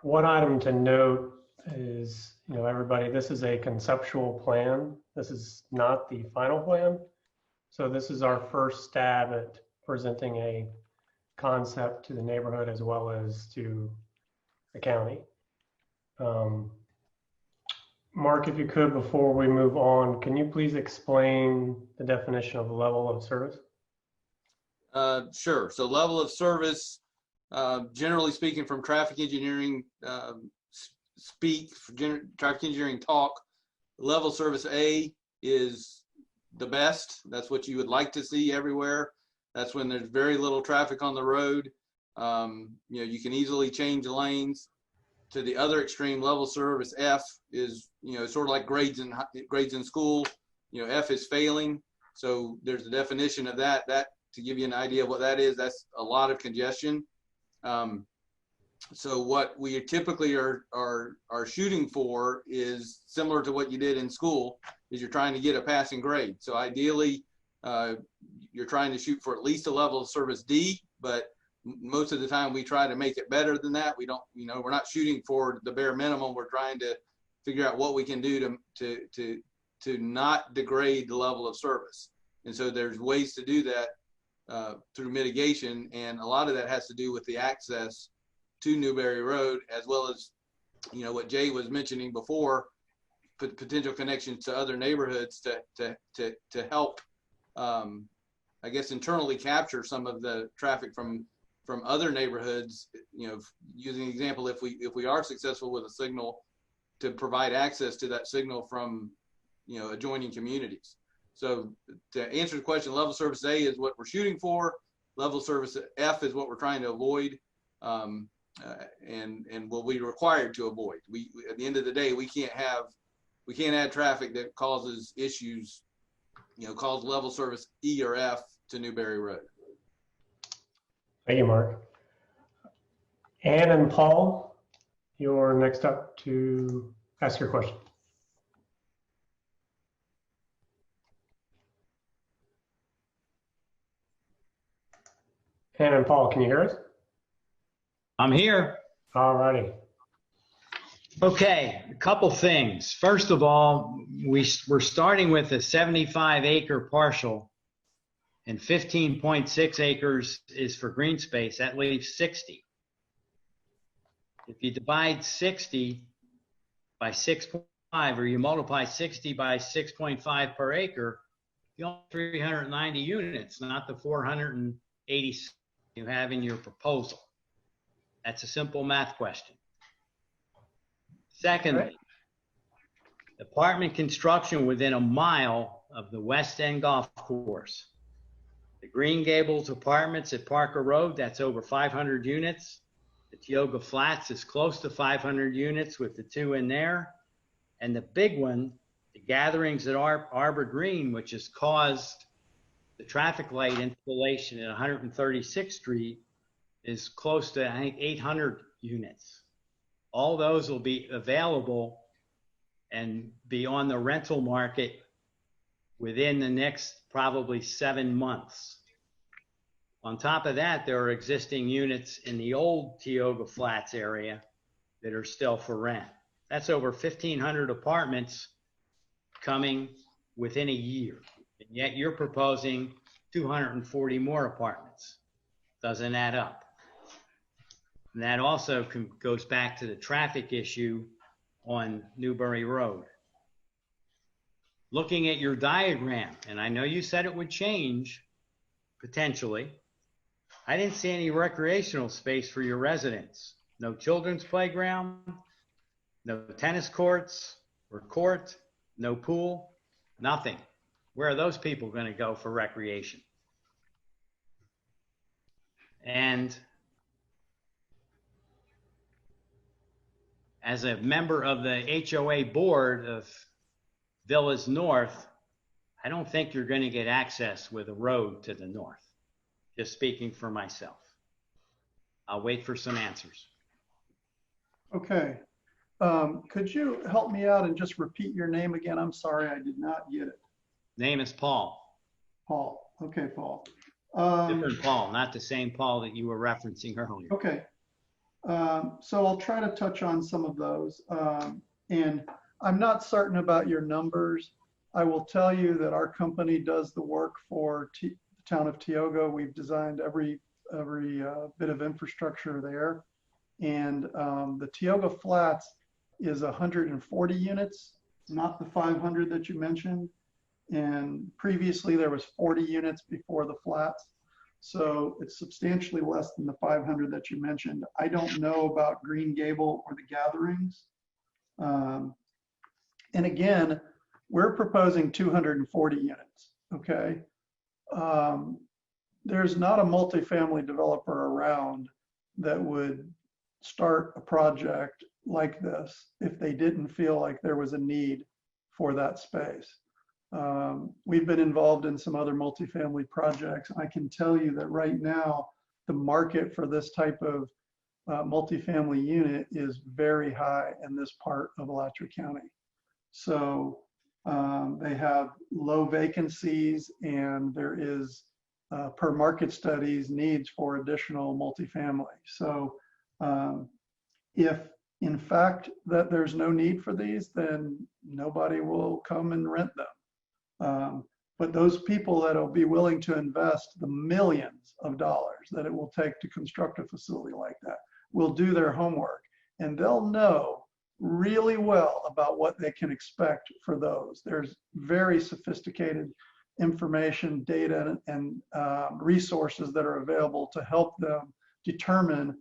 One item to note is, you know, everybody, this is a conceptual plan. This is not the final plan. So this is our first stab at presenting a concept to the neighborhood as well as to the county. Mark, if you could, before we move on, can you please explain the definition of level of service? Sure. So level of service, generally speaking, from traffic engineering traffic engineering talk, level service A is the best. That's what you would like to see everywhere. That's when there's very little traffic on the road. You know, you can easily change lanes. To the other extreme, level service F is, you know, sort of like grades in school. You know, F is failing. So there's a definition of that. That, to give you an idea of what that is, that's a lot of congestion. So what we typically are shooting for is similar to what you did in school, is you're trying to get a passing grade. So ideally, you're trying to shoot for at least a level of service D, but most of the time we try to make it better than that. We don't, you know, we're not shooting for the bare minimum. We're trying to figure out what we can do to not degrade the level of service. And so there's ways to do that through mitigation, and a lot of that has to do with the access to Newberry Road, as well as, you know, what Jay was mentioning before, potential connections to other neighborhoods to help, I guess, internally capture some of the traffic from other neighborhoods. You know, using an example, if we are successful with a signal, to provide access to that signal from, you know, adjoining communities. So to answer the question, level service A is what we're shooting for. Level service F is what we're trying to avoid, and what we're required to avoid. We at the end of the day, we can't add traffic that causes issues, you know, cause level service E or F to Newberry Road. Thank you, Mark. Ann and Paul, you're next up to ask your question. Ann and Paul, can you hear us? I'm here. All righty. Okay, a couple things. First of all, we're starting with a 75-acre parcel, and 15.6 acres is for green space. That leaves 60. If you divide 60 by 6.5, or you multiply 60 by 6.5 per acre, you only have 390 units, not the 480 you have in your proposal. That's a simple math question. Secondly, apartment construction within a mile of the West End Golf Course. The Green Gables Apartments at Parker Road, that's over 500 units. The Tioga Flats is close to 500 units with the 2 in there. And the big one, the gatherings at Arbor Green, which has caused the traffic light installation at 136th Street is close to, I think, 800 units. All those will be available and be on the rental market within the next probably 7 months. On top of that, there are existing units in the old Tioga Flats area that are still for rent. That's over 1,500 apartments coming within a year. And yet you're proposing 240 more apartments. Doesn't add up. And that also goes back to the traffic issue on Newbury Road. Looking at your diagram, and I know you said it would change potentially, I didn't see any recreational space for your residents. No children's playground, no tennis courts or court, no pool, nothing. Where are those people going to go for recreation? And as a member of the HOA board of Villas North, I don't think you're going to get access with a road to the north. Just speaking for myself. I'll wait for some answers. Okay. Could you help me out and just repeat your name again? I'm sorry, I did not get it. Name is Paul. Paul. Okay, Paul. Different Paul, not the same Paul that you were referencing earlier. Okay. So I'll try to touch on some of those. And I'm not certain about your numbers. I will tell you that our company does the work for the town of Tioga. We've designed every bit of infrastructure there. And the Tioga Flats is 140 units, not the 500 that you mentioned. And previously there was 40 units before the flats. So it's substantially less than the 500 that you mentioned. I don't know about Green Gable or the gatherings. And again, we're proposing 240 units, okay? There's not a multifamily developer around that would start a project like this if they didn't feel like there was a need for that space. We've been involved in some other multifamily projects. I can tell you that right now, the market for this type of multifamily unit is very high in this part of Alachua County. So they have low vacancies, and there is, per market studies, needs for additional multifamily. So if in fact that there's no need for these, then nobody will come and rent them. But those people that will be willing to invest the millions of dollars that it will take to construct a facility like that will do their homework, and they'll know really well about what they can expect for those. There's very sophisticated information, data, and resources that are available to help them determine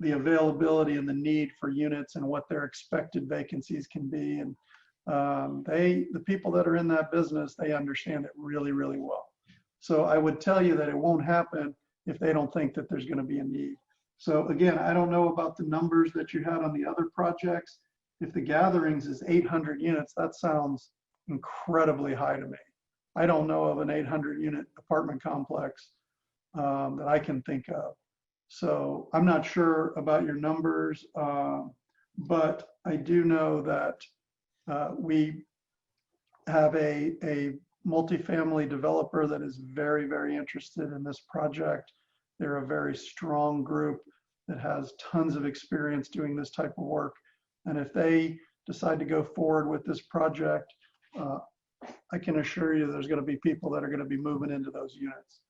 the availability and the need for units and what their expected vacancies can be. And the people that are in that business, they understand it really, really well. So I would tell you that it won't happen if they don't think that there's going to be a need. So again, I don't know about the numbers that you had on the other projects. If the gatherings is 800 units, that sounds incredibly high to me. I don't know of an 800 unit apartment complex that I can think of. So I'm not sure about your numbers, but I do know that we have a multifamily developer that is very, very interested in this project. They're a very strong group that has tons of experience doing this type of work. And if they decide to go forward with this project, I can assure you there's going to be people that are going to be moving into those units.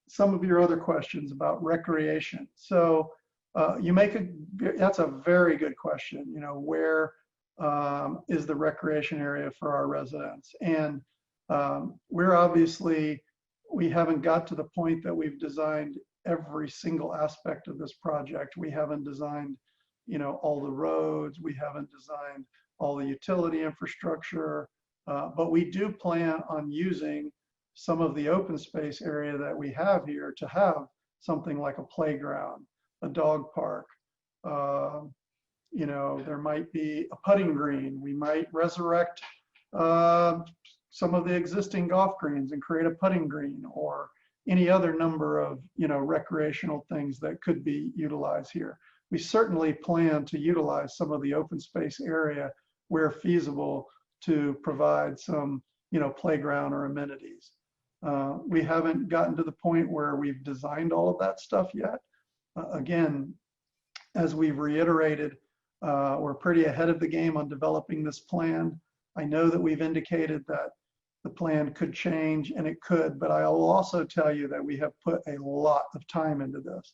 Some of your other questions about recreation. So that's a very good question. You know, where is the recreation area for our residents? And we haven't got to the point that we've designed every single aspect of this project. We haven't designed, you know, all the roads. We haven't designed all the utility infrastructure, but we do plan on using some of the open space area that we have here to have something like a playground, a dog park. You know, there might be a putting green. We might resurrect some of the existing golf greens and create a putting green, or, any other number of, recreational things that could be utilized here. We certainly plan to utilize some of the open space area where feasible to provide some, playground or amenities. We haven't gotten to the point where we've designed all of that stuff yet. Again, as we've reiterated, we're pretty ahead of the game on developing this plan. I know that we've indicated that the plan could change, and it could, but I will also tell you that we have put a lot of time into this.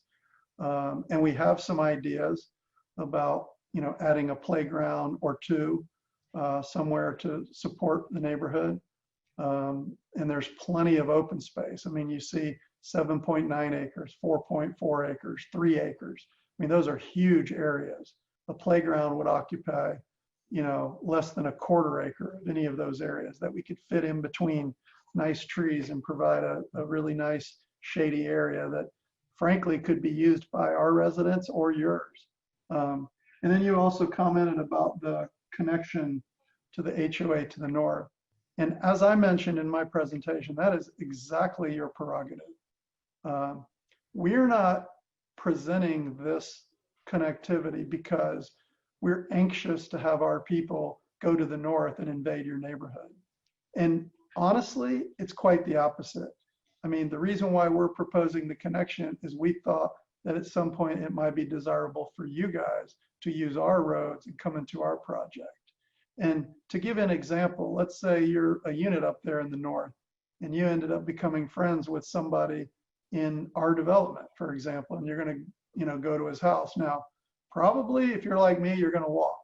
And we have some ideas about, adding a playground or two somewhere to support the neighborhood. And there's plenty of open space. I mean, you see 7.9 acres, 4.4 acres, 3 acres. I mean, those are huge areas. A playground would occupy, less than a quarter acre of any of those areas that we could fit in between nice trees and provide a really nice shady area that frankly could be used by our residents or yours. And then you also commented about the connection to the HOA to the north. And as I mentioned in my presentation, that is exactly your prerogative. We're not presenting this connectivity because we're anxious to have our people go to the north and invade your neighborhood. And honestly, it's quite the opposite. I mean, the reason why we're proposing the connection is we thought that at some point it might be desirable for you guys to use our roads and come into our project. And to give an example, let's say you're a unit up there in the north and you ended up becoming friends with somebody in our development, for example, and you're going to, go to his house. Now, probably if you're like me, you're going to walk.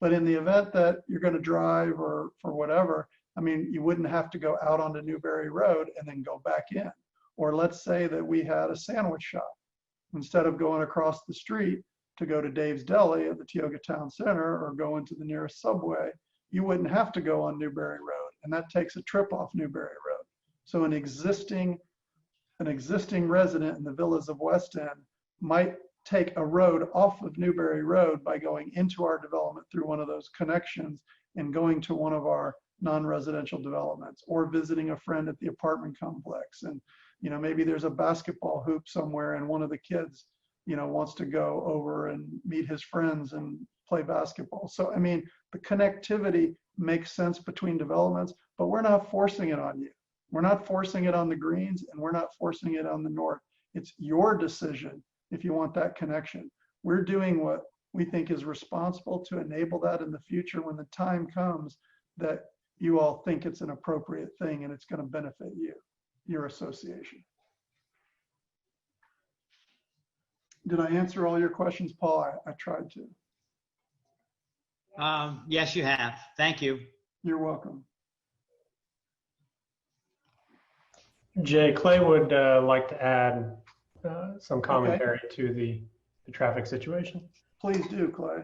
But in the event that you're going to drive or for whatever, I mean, you wouldn't have to go out onto Newberry Road and then go back in. Or let's say that we had a sandwich shop. Instead of going across the street to go to Dave's Deli at the Tioga Town Center or go into the nearest subway, you wouldn't have to go on Newberry Road. And that takes a trip off Newberry Road. So an existing resident in the Villas of West End might take a road off of Newberry Road by going into our development through one of those connections and going to one of our non-residential developments, or visiting a friend at the apartment complex. And, maybe there's a basketball hoop somewhere and one of the kids, wants to go over and meet his friends and play basketball. So, I mean, the connectivity makes sense between developments, but we're not forcing it on you. We're not forcing it on the Greens, and we're not forcing it on the North. It's your decision if you want that connection. We're doing what we think is responsible to enable that in the future when the time comes that you all think it's an appropriate thing and it's going to benefit you, your association. Did I answer all your questions, Paul? I tried to. Yes, you have. Thank you. You're welcome. Jay, Clay would like to add some commentary to the traffic situation. Please do, Clay.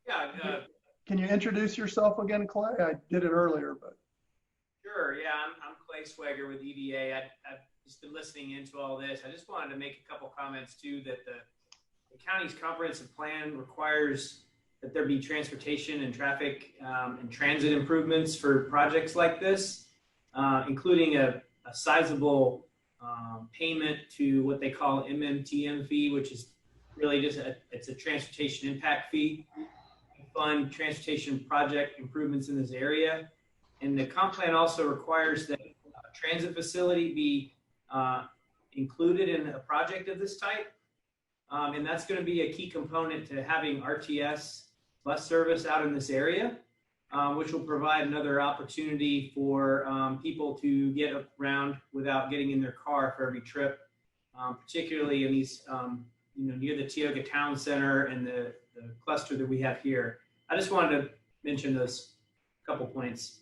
Yeah. Can you introduce yourself again, Clay? I did it earlier, but. Sure. Yeah, I'm Clay Swagger with EDA. I've just been listening into all this. I just wanted to make a couple comments too, that the county's comprehensive plan requires that there be transportation and traffic and transit improvements for projects like this, including a sizable payment to what they call MMTM fee, which is really just it's a transportation impact fee to fund transportation project improvements in this area. And the comp plan also requires that a transit facility be included in a project of this type. And that's going to be a key component to having RTS bus service out in this area, which will provide another opportunity for people to get around without getting in their car for every trip, particularly in these, near the Tioga Town Center and the cluster that we have here. I just wanted to mention those couple points.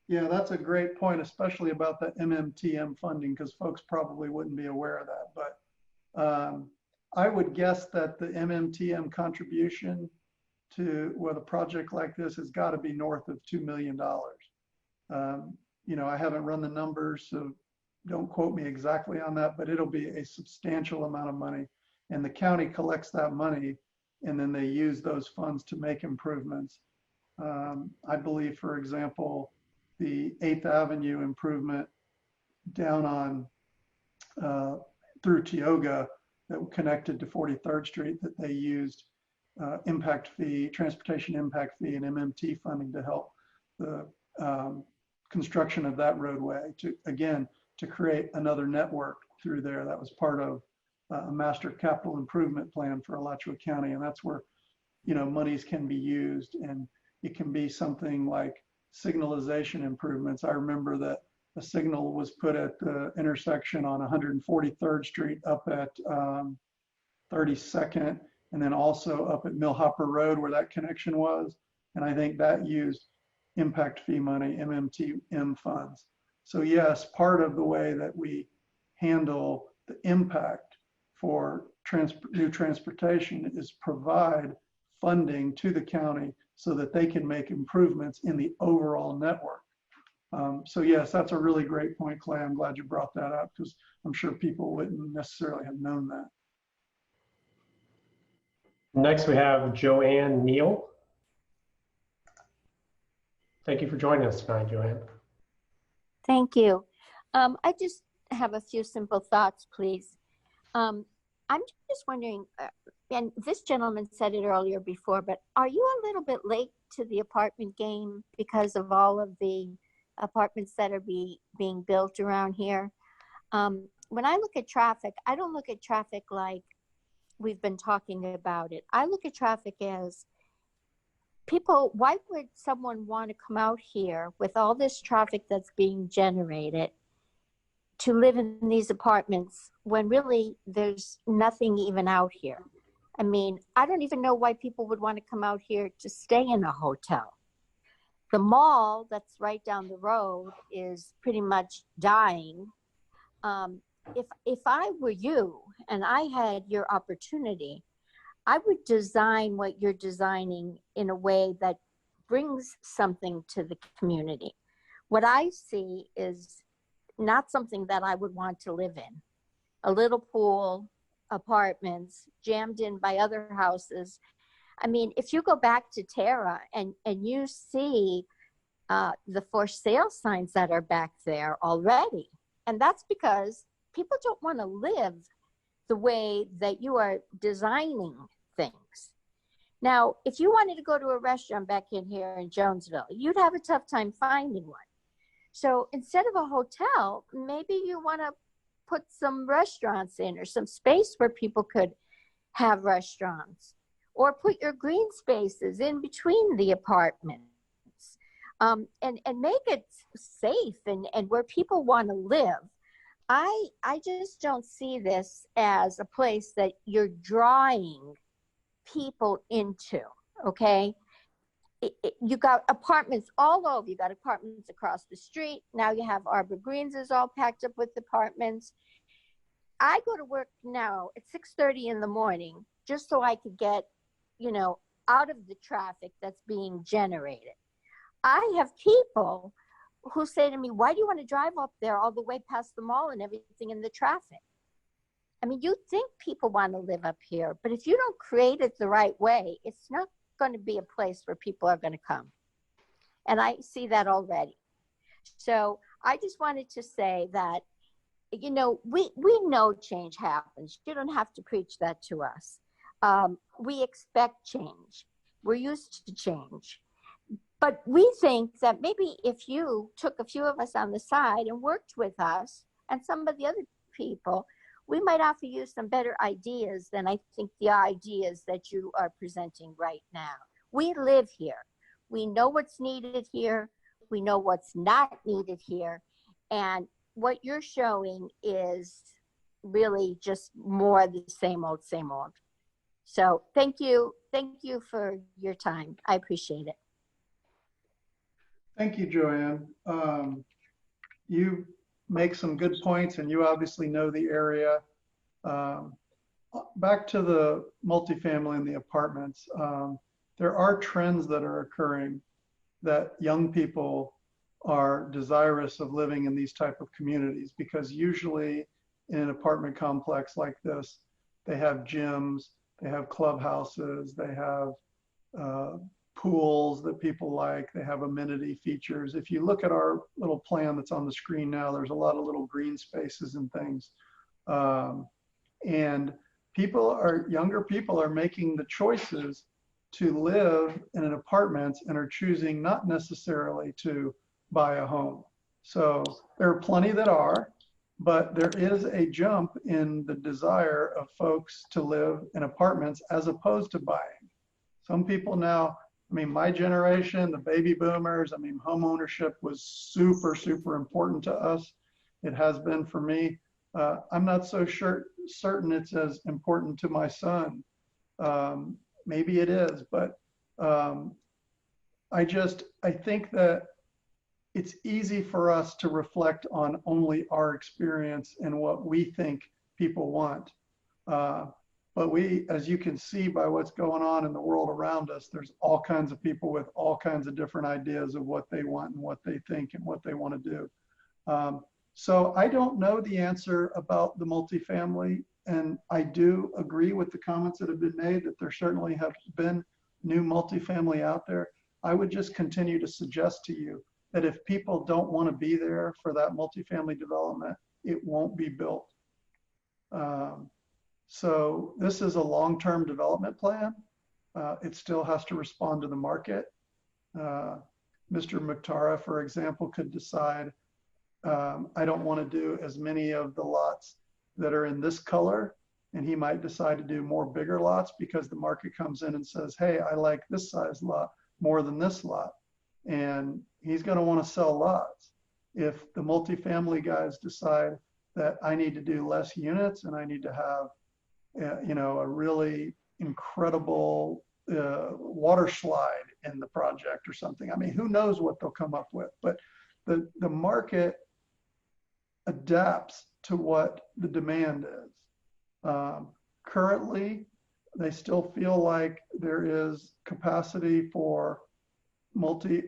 Yeah, that's a great point, especially about the MMTM funding, because folks probably wouldn't be aware of that. But I would guess that the MMTM contribution to a project like this has got to be north of $2 million. I haven't run the numbers, so don't quote me exactly on that, but it'll be a substantial amount of money. And the county collects that money, and then they use those funds to make improvements. I believe, for example, the 8th Avenue improvement down on through Tioga that connected to 43rd Street that they used impact fee, transportation impact fee, and MMT funding to help the construction of that roadway to create another network through there. That was part of a master capital improvement plan for Alachua County, and that's where monies can be used, and it can be something like signalization improvements. I remember that a signal was put at the intersection on 143rd Street up at 32nd, and then also up at Millhopper Road where that connection was. And I think that used impact fee money, MMTM funds. So yes, part of the way that we handle the impact for new transportation is provide funding to the county so that they can make improvements in the overall network. So yes, that's a really great point, Clay. I'm glad you brought that up because I'm sure people wouldn't necessarily have known that. Next, we have Joanne Neal. Thank you for joining us tonight, Joanne. Thank you. I just have a few simple thoughts, please. I'm just wondering, and this gentleman said it earlier before, but are you a little bit late to the apartment game because of all of the apartments that are being built around here? When I look at traffic, I don't look at traffic like we've been talking about it. I look at traffic as people, why would someone want to come out here with all this traffic that's being generated to live in these apartments when really there's nothing even out here? I mean, I don't even know why people would want to come out here to stay in a hotel. The mall that's right down the road is pretty much dying. If I were you and I had your opportunity, I would design what you're designing in a way that brings something to the community. What I see is not something that I would want to live in. A little pool, apartments, jammed in by other houses. I mean, if you go back to Terra and you see the for sale signs that are back there already, and that's because people don't want to live the way that you are designing things. Now, if you wanted to go to a restaurant back in here in Jonesville, you'd have a tough time finding one. So instead of a hotel, maybe you want to put some restaurants in or some space where people could have restaurants, or put your green spaces in between the apartments, and make it safe and where people want to live. I just don't see this as a place that you're drawing people into, okay? You got apartments all over. You got apartments across the street. Now you have Arbor Greens is all packed up with apartments. I go to work now at 6:30 in the morning just so I could get, out of the traffic that's being generated. I have people who say to me, why do you want to drive up there all the way past the mall and everything in the traffic? I mean, you think people want to live up here, but if you don't create it the right way, it's not going to be a place where people are going to come. And I see that already. So I just wanted to say that, we know change happens. You don't have to preach that to us. We expect change. We're used to change. But we think that maybe if you took a few of us on the side and worked with us and some of the other people, we might offer you some better ideas than I think the ideas that you are presenting right now. We live here. We know what's needed here. We know what's not needed here. And what you're showing is really just more of the same old, same old. So thank you. Thank you for your time. I appreciate it. Thank you, Joanne. You make some good points and you obviously know the area. Back to the multifamily and the apartments, there are trends that are occurring that young people are desirous of living in these type of communities, because usually in an apartment complex like this, they have gyms, they have clubhouses, they have pools that people like. They have amenity features. If you look at our little plan that's on the screen now, there's a lot of little green spaces and things. And younger people are making the choices to live in an apartment and are choosing not necessarily to buy a home. So there are plenty that are, but there is a jump in the desire of folks to live in apartments as opposed to buying. Some people now, I mean, my generation, the baby boomers, I mean, home ownership was super, super important to us. It has been for me. I'm not so certain it's as important to my son. Maybe it is, but I think that it's easy for us to reflect on only our experience and what we think people want. But as you can see by what's going on in the world around us, there's all kinds of people with all kinds of different ideas of what they want and what they think and what they want to do. So I don't know the answer about the multifamily, and I do agree with the comments that have been made that there certainly have been new multifamily out there. I would just continue to suggest to you that if people don't want to be there for that multifamily development, it won't be built. So this is a long-term development plan. It still has to respond to the market. Mr. Mukhtara, for example, could decide, I don't want to do as many of the lots that are in this color, and he might decide to do more bigger lots because the market comes in and says, hey, I like this size lot more than this lot. And he's going to want to sell lots. If the multifamily guys decide that I need to do less units and I need to have, a really incredible water slide in the project or something. I mean, who knows what they'll come up with, but the market adapts to what the demand is. Currently, they still feel like there is capacity for luxury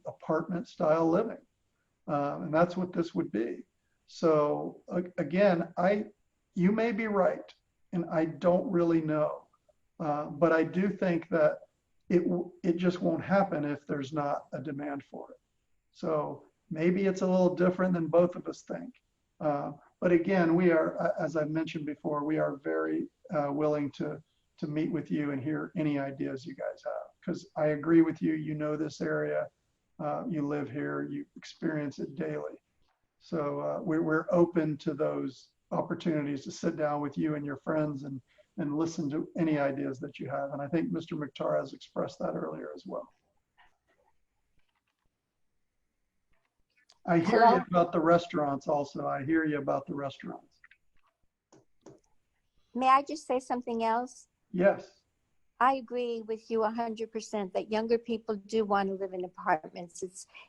apartment style living. And that's what this would be. So again, you may be right, and I don't really know, but I do think that it just won't happen if there's not a demand for it. So maybe it's a little different than both of us think. But again, we are, as I've mentioned before, we are very willing to meet with you and hear any ideas you guys have, because I agree with you. You know this area, you live here, you experience it daily. So we're open to those opportunities to sit down with you and your friends and listen to any ideas that you have. And I think Mr. Mukhtara has expressed that earlier as well. I hear you about the restaurants also. I hear you about the restaurants. May I just say something else? Yes. I agree with you 100% that younger people do want to live in apartments.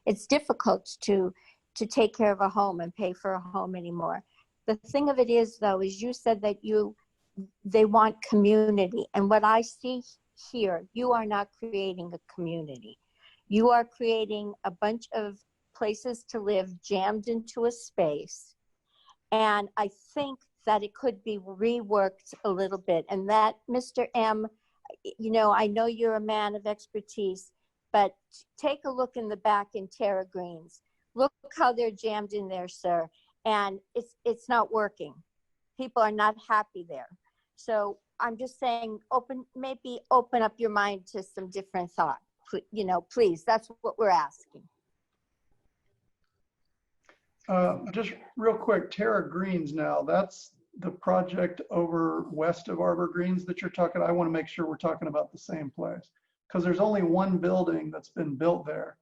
It's difficult to take care of a home and pay for a home anymore. The thing of it is, though, is you said that they want community. And what I see here, you are not creating a community. You are creating a bunch of places to live jammed into a space. And I think that it could be reworked a little bit. And that, Mr. M, I know you're a man of expertise, but take a look in the back in Terra Greens. Look how they're jammed in there, sir. And it's not working. People are not happy there. So I'm just saying, maybe open up your mind to some different thought. Please, that's what we're asking. Just real quick, Terra Greens now, that's the project over west of Arbor Greens that you're talking. I want to make sure we're talking about the same place, because there's only one building that's been built there.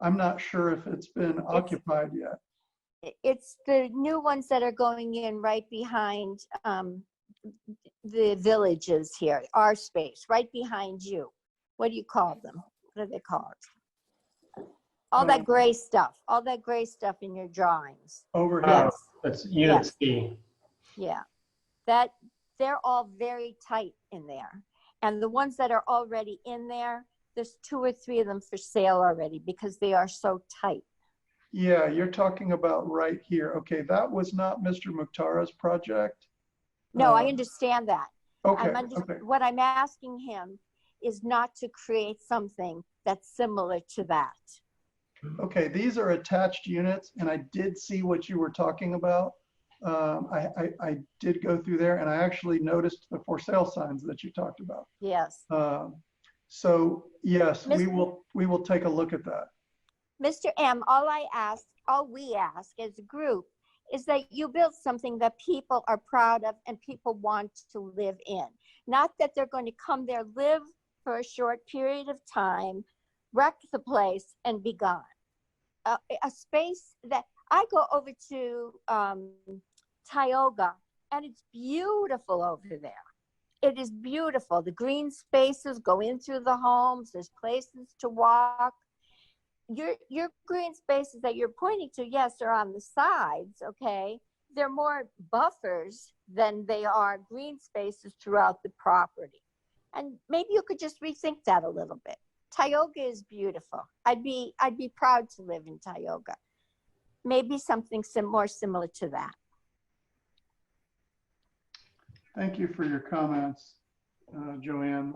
I'm not sure if it's been occupied yet. It's the new ones that are going in right behind the villages here, our space, right behind you. What do you call them? What do they call it? All that gray stuff in your drawings. Over here. Yes. That's Unit C. Yeah, they're all very tight in there. And the ones that are already in there, there's 2 or 3 of them for sale already because they are so tight. Yeah, you're talking about right here. Okay, that was not Mr. Mukhtara's project. No, I understand that. Okay, What I'm asking him is not to create something that's similar to that. Okay, these are attached units, and I did see what you were talking about. I did go through there, and I actually noticed the for sale signs that you talked about. Yes. So yes, we Mr. will take a look at that. Mr. M, all we ask as a group is that you build something that people are proud of and people want to live in. Not that they're going to come there, live for a short period of time, wreck the place, and be gone. A space that I go over to Tioga, and it's beautiful over there. It is beautiful. The green spaces go in through the homes. There's places to walk. Your green spaces that you're pointing to, yes, are on the sides, okay? They're more buffers than they are green spaces throughout the property. And maybe you could just rethink that a little bit. Tioga is beautiful. I'd be proud to live in Tioga. Maybe something more similar to that. Thank you for your comments, Joanne.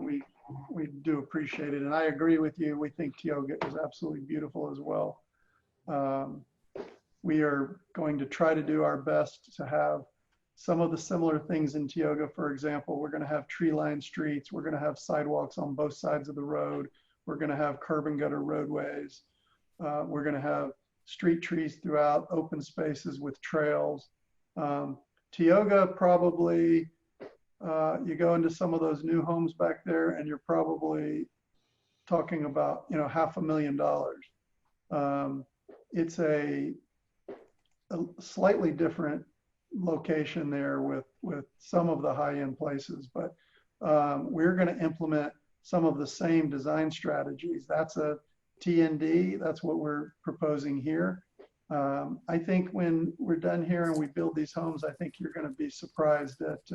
We do appreciate it, and I agree with you. We think Tioga is absolutely beautiful as well. We are going to try to do our best to have some of the similar things in Tioga. For example, we're going to have tree-lined streets. We're going to have sidewalks on both sides of the road. We're going to have curb and gutter roadways. We're going to have street trees throughout, open spaces with trails. Tioga probably, you go into some of those new homes back there and you're probably talking about, $500,000. It's a slightly different location there with some of the high-end places, but we're going to implement some of the same design strategies. That's a TND. That's what we're proposing here. I think when we're done here and we build these homes, I think you're going to be surprised at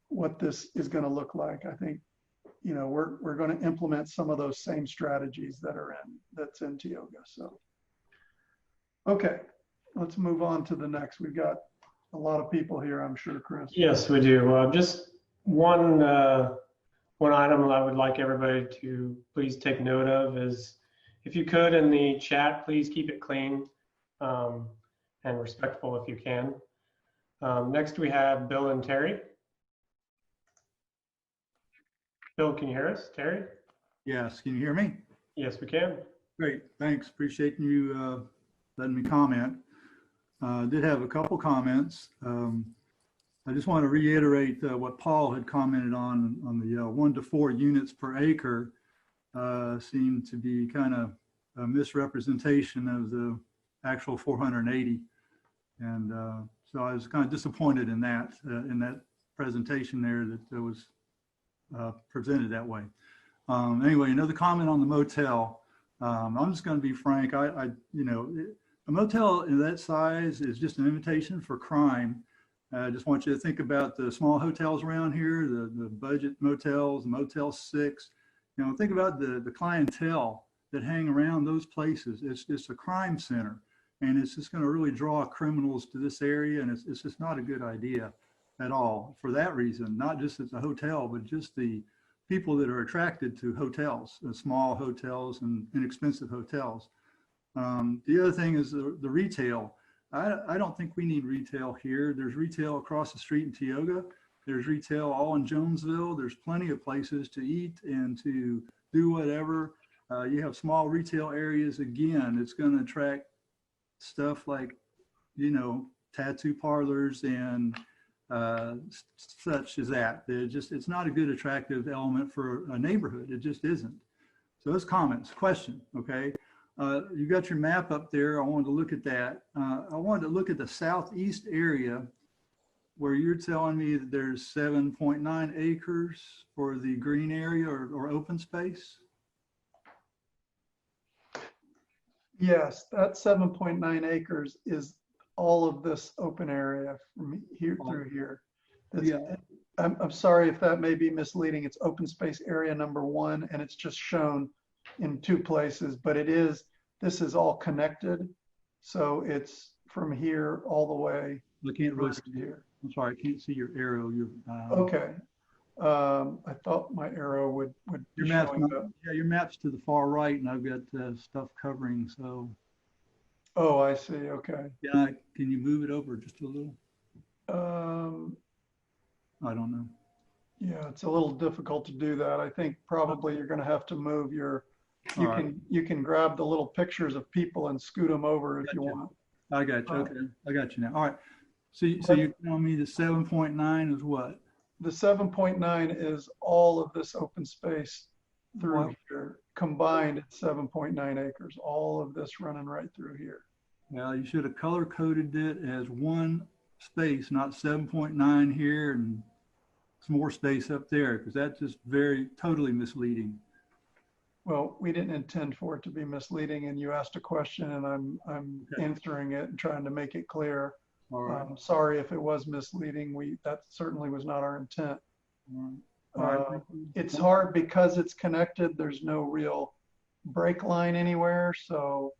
what this is going to look like. I think, we're going to implement some of those same strategies that's in Tioga. So, okay, let's move on to the next. We've got a lot of people here, I'm sure, Chris. Yes, we do. Just one item I would like everybody to please take note of is, if you could in the chat, please keep it clean and respectful if you can. Next we have Bill and Terry. Bill, can you hear us? Terry? Yes, can you hear me? Yes, we can. Great, thanks. Appreciate you letting me comment. Did have a couple comments. I just want to reiterate what Paul had commented on the 1 to 4 units per acre seemed to be kind of a misrepresentation of the actual 480. And so I was kind of disappointed in that presentation there that was presented that way. Anyway, another comment on the motel. I'm just going to be frank. A motel in that size is just an invitation for crime. I just want you to think about the small hotels around here, the budget motels, Motel 6. Think about the clientele that hang around those places. It's a crime center, and it's just going to really draw criminals to this area, and it's just not a good idea at all for that reason, not just as a hotel, but just the people that are attracted to hotels, small hotels and inexpensive hotels. The other thing is the retail. I don't think we need retail here. There's retail across the street in Tioga. There's retail all in Jonesville. There's plenty of places to eat and to do whatever. You have small retail areas. Again, it's going to attract stuff like, tattoo parlors and such as that. It's not a good attractive element for a neighborhood. It just isn't. So those comments, question, okay? You got your map up there. I wanted to look at that. I wanted to look at the southeast area where you're telling me that there's 7.9 acres for the green area or open space. Yes, that 7.9 acres is all of this open area from here through here. Yeah. I'm sorry if that may be misleading. It's open space area number 1, and it's just shown in 2 places, but this is all connected. So it's from here all the way. I can't really see here. I'm sorry, I can't see your arrow. Okay. I thought my arrow would Your be map's showing not, that. yeah, your map's to the far right, and I've got stuff covering. So, Oh, I see. Okay. yeah, can you move it over just a little? Um, I don't know. yeah, it's a little difficult to do that. I think probably you're going to have to move your. All right. You can grab the little pictures of people and scoot them over if you Gotcha. want. I got you. Okay, I got you now. All right. So you're telling me the 7.9 is what? The 7.9 is all of this open space through Wow. here. Combined, it's 7.9 acres. All of this running right through here. Well, you should have color coded it as one space, not 7.9 here and some more space up there, because that's just totally misleading. Well, we didn't intend for it to be misleading, and you asked a question, and I'm Okay. answering it and trying to make it clear. All right. Sorry if it was misleading. That certainly was not our intent. All right. It's hard because it's connected. There's no real break line anywhere. So,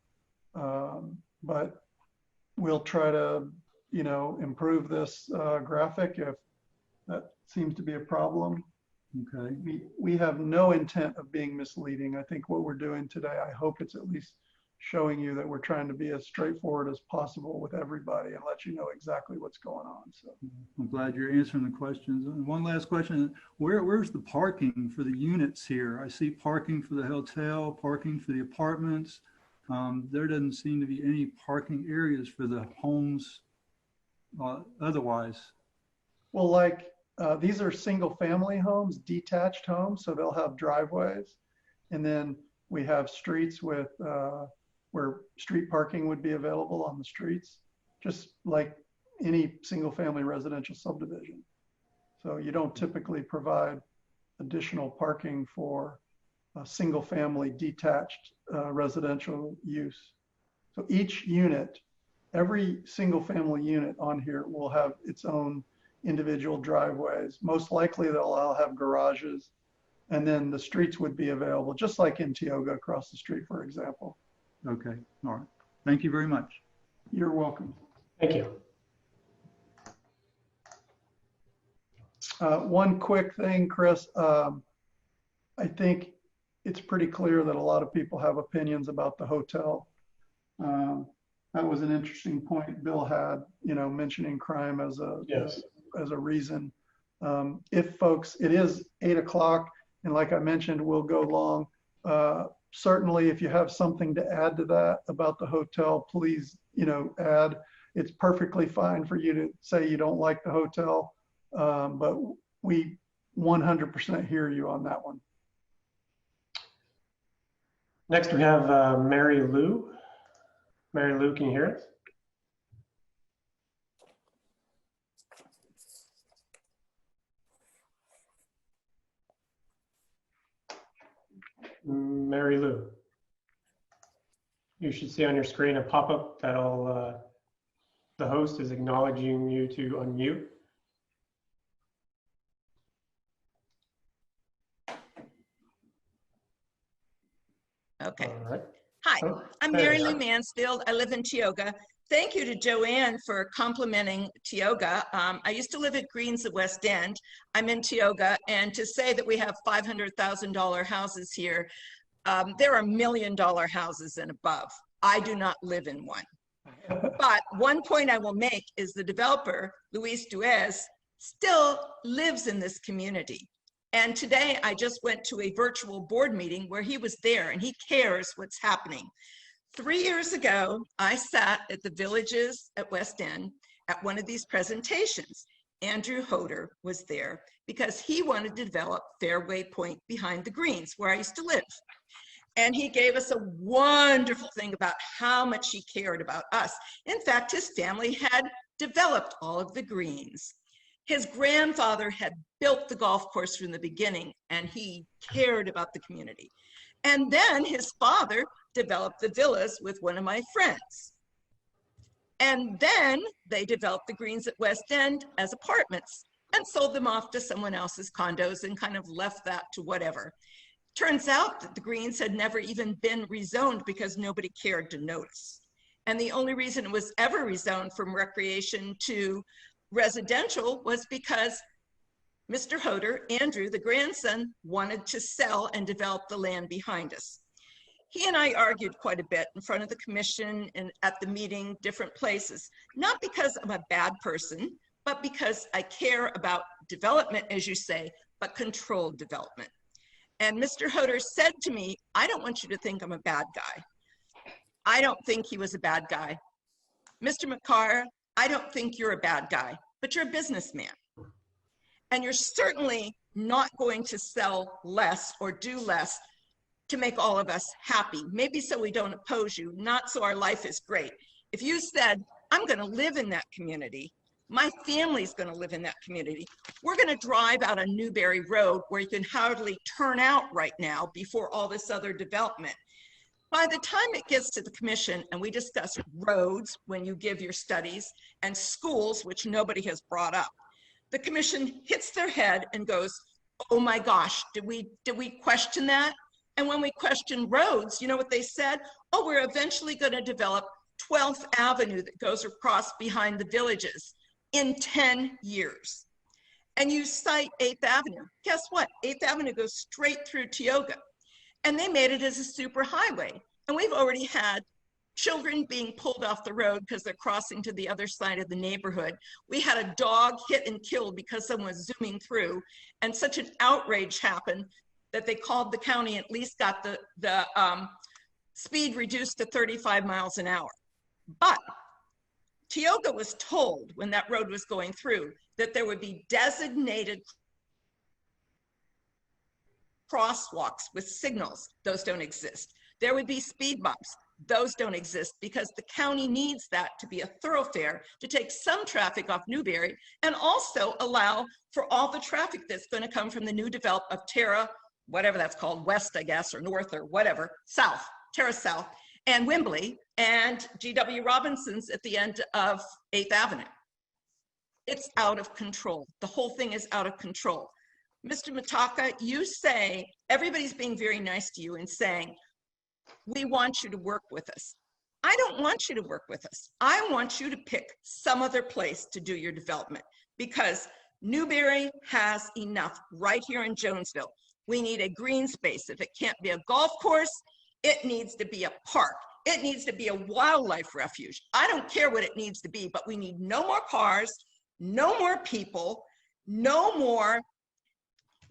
but we'll try to, improve this graphic if that seems to be a problem. Okay. We have no intent of being misleading. I think what we're doing today, I hope it's at least showing you that we're trying to be as straightforward as possible with everybody and let you know exactly what's going on. So I'm glad you're answering the questions. And one last question, where's the parking for the units here? I see parking for the hotel, parking for the apartments. There doesn't seem to be any parking areas for the homes otherwise. well, these are single family homes, detached homes, so they'll have driveways. And then we have streets with where street parking would be available on the streets, just like any single family residential subdivision. So you don't typically provide additional parking for a single family detached residential use. So each unit, every single family unit on here will have its own individual driveways. Most likely they'll all have garages, and then the streets would be available, just like in Tioga across the street, for example. Okay. All right. Thank you very much. You're welcome. Thank you. One quick thing, Chris. I think it's pretty clear that a lot of people have opinions about the hotel. That was an interesting point Bill had, mentioning crime as a reason. If folks, it is 8 o'clock, and like I mentioned, we'll go long. Certainly, if you have something to add to that about the hotel, please, add. It's perfectly fine for you to say you don't like the hotel, but we 100% hear you on that one. Next, we have Mary Lou. Mary Lou, can you hear us? Mary Lou. You should see on your screen a pop-up that'll, the host is acknowledging you to unmute. Okay. All right. Hi, Oh, I'm there Mary you Lou are. Mansfield. I live in Tioga. Thank you to Joanne for complimenting Tioga. I used to live at Greens at West End. I'm in Tioga, and to say that we have $500,000 houses here, there are $1 million houses and above. I do not live in one. But one point I will make is the developer, Luis Duez, still lives in this community. And today I just went to a virtual board meeting where he was there, and he cares what's happening. 3 years ago, I sat at the Villages at West End at one of these presentations. Andrew Hoder was there because he wanted to develop Fairway Point behind the Greens, where I used to live. And he gave us a wonderful thing about how much he cared about us. In fact, his family had developed all of the greens. His grandfather had built the golf course from the beginning, and he cared about the community. And then his father developed the villas with one of my friends. And then they developed the greens at West End as apartments and sold them off to someone else's condos and kind of left that to whatever. Turns out that the greens had never even been rezoned because nobody cared to notice. And the only reason it was ever rezoned from recreation to residential was because Mr. Hoder, Andrew, the grandson, wanted to sell and develop the land behind us. He and I argued quite a bit in front of the commission and at the meeting, different places, not because I'm a bad person, but because I care about development, as you say, but controlled development. And Mr. Hoder said to me, I don't want you to think I'm a bad guy. I don't think he was a bad guy. Mr. McCarr, I don't think you're a bad guy, but you're a businessman. And you're certainly not going to sell less or do less to make all of us happy. Maybe so we don't oppose you, not so our life is great. If you said, I'm gonna live in that community, my family's gonna live in that community, we're gonna drive out on Newberry Road where you can hardly turn out right now before all this other development. By the time it gets to the commission and we discuss roads when you give your studies and schools, which nobody has brought up, the commission hits their head and goes, oh my gosh, did we question that? And when we questioned roads, you know what they said? Oh, we're eventually going to develop 12th Avenue that goes across behind the villages in 10 years. And you cite 8th Avenue. Guess what? 8th Avenue goes straight through Tioga. And they made it as a super highway. And we've already had children being pulled off the road because they're crossing to the other side of the neighborhood. We had a dog hit and killed because someone was zooming through, and such an outrage happened that they called the county and at least got the speed reduced to 35 miles an hour. But Tioga was told when that road was going through that there would be designated crosswalks with signals. Those don't exist. There would be speed bumps. Those don't exist because the county needs that to be a thoroughfare to take some traffic off Newberry and also allow for all the traffic that's going to come from the new development of Terra, whatever that's called, west, I guess, or north or whatever, south, Terra South, and Wembley, and G.W. Robinson's at the end of 8th Avenue. It's out of control. The whole thing is out of control. Mr. Mataka, you say, everybody's being very nice to you and saying, we want you to work with us. I don't want you to work with us. I want you to pick some other place to do your development because Newberry has enough right here in Jonesville. We need a green space. If it can't be a golf course, it needs to be a park. It needs to be a wildlife refuge. I don't care what it needs to be, but we need no more cars, no more people, no more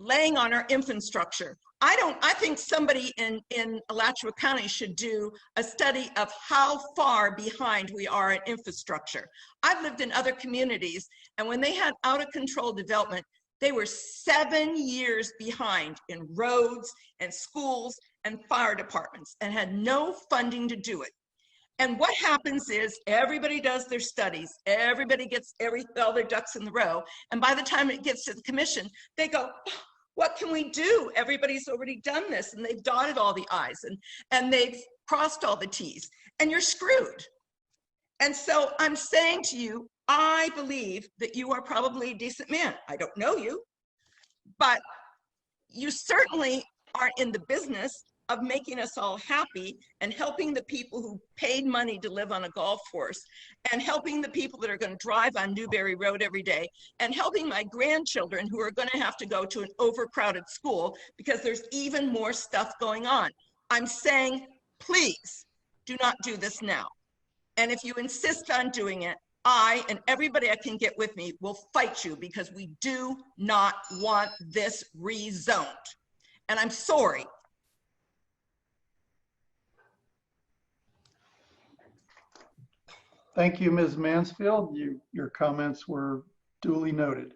laying on our infrastructure. I think somebody in Alachua County should do a study of how far behind we are in infrastructure. I've lived in other communities, and when they had out of control development, they were 7 years behind in roads and schools and fire departments and had no funding to do it. And what happens is everybody does their studies, everybody gets all their ducks in the row, and by the time it gets to the commission, they go, what can we do? Everybody's already done this, and they've dotted all the I's and they've crossed all the T's, and you're screwed. And so I'm saying to you, I believe that you are probably a decent man. I don't know you, but you certainly are in the business of making us all happy and helping the people who paid money to live on a golf course and helping the people that are going to drive on Newberry Road every day and helping my grandchildren who are going to have to go to an overcrowded school because there's even more stuff going on. I'm saying, please do not do this now. And if you insist on doing it, I and everybody I can get with me will fight you because we do not want this rezoned. And I'm sorry. Thank you, Ms. Mansfield. Your comments were duly noted.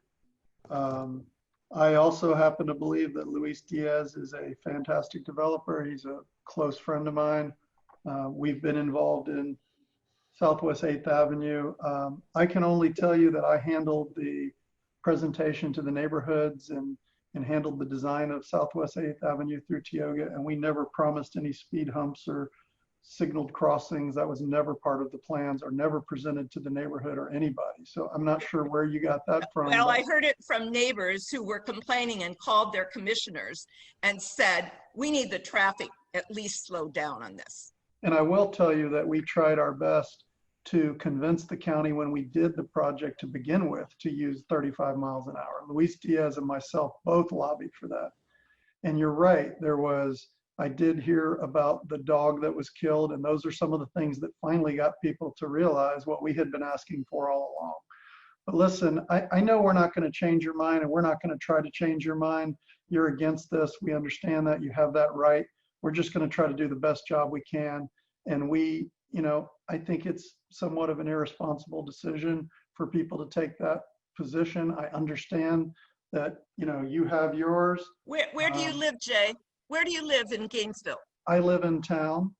I also happen to believe that Luis Diaz is a fantastic developer. He's a close friend of mine. We've been involved in Southwest 8th Avenue. I can only tell you that I handled the presentation to the neighborhoods and handled the design of Southwest 8th Avenue through Tioga, and we never promised any speed humps or signaled crossings. That was never part of the plans or never presented to the neighborhood or anybody. So I'm not sure where you got that from. Well, I heard it from neighbors who were complaining and called their commissioners and said, we need the traffic at least slowed down on this. And I will tell you that we tried our best to convince the county when we did the project to begin with to use 35 miles an hour. Luis Diaz and myself both lobbied for that. And you're right, I did hear about the dog that was killed, and those are some of the things that finally got people to realize what we had been asking for all along. But listen, I know we're not going to change your mind, and we're not going to try to change your mind. You're against this. We understand that. You have that right. We're just going to try to do the best job we can. And I think it's somewhat of an irresponsible decision for people to take that position. I understand that, you have yours. Where do you live, Jay? Where do you live in Gainesville? I live in town.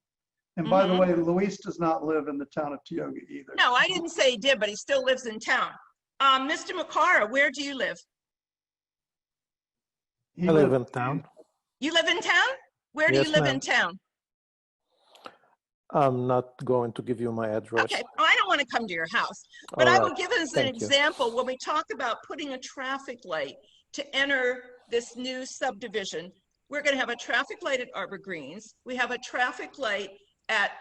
And by the way, Luis does not live in the town of Tioga either. No, I didn't say he did, but he still lives in town. Mr. Macara, where do you live? I live in town. You live in town? Where do Yes, you live ma'am. in town? I'm not going to give you my address. Okay, I don't want to come to your house, but All I will right. give as an Thank you. example, when we talk about putting a traffic light to enter this new subdivision, we're going to have a traffic light at Arbor Greens. We have a traffic light at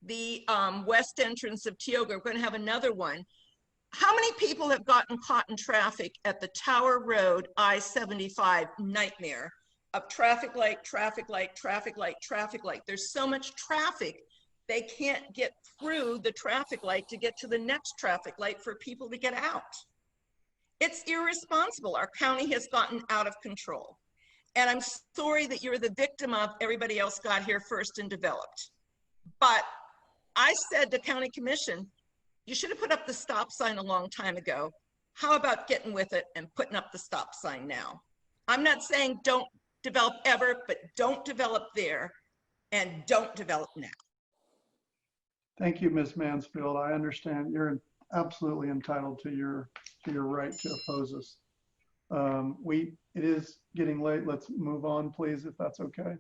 the west entrance of Tioga. We're going to have another one. How many people have gotten caught in traffic at the Tower Road I-75 nightmare of traffic light, traffic light, traffic light, traffic light? There's so much traffic, they can't get through the traffic light to get to the next traffic light for people to get out. It's irresponsible. Our county has gotten out of control. And I'm sorry that you're the victim of everybody else got here first and developed. But I said to County Commission, you should have put up the stop sign a long time ago. How about getting with it and putting up the stop sign now? I'm not saying don't develop ever, but don't develop there and don't develop now. Thank you, Ms. Mansfield. I understand you're absolutely entitled to your right to oppose us. It is getting late. Let's move on, please, if that's okay.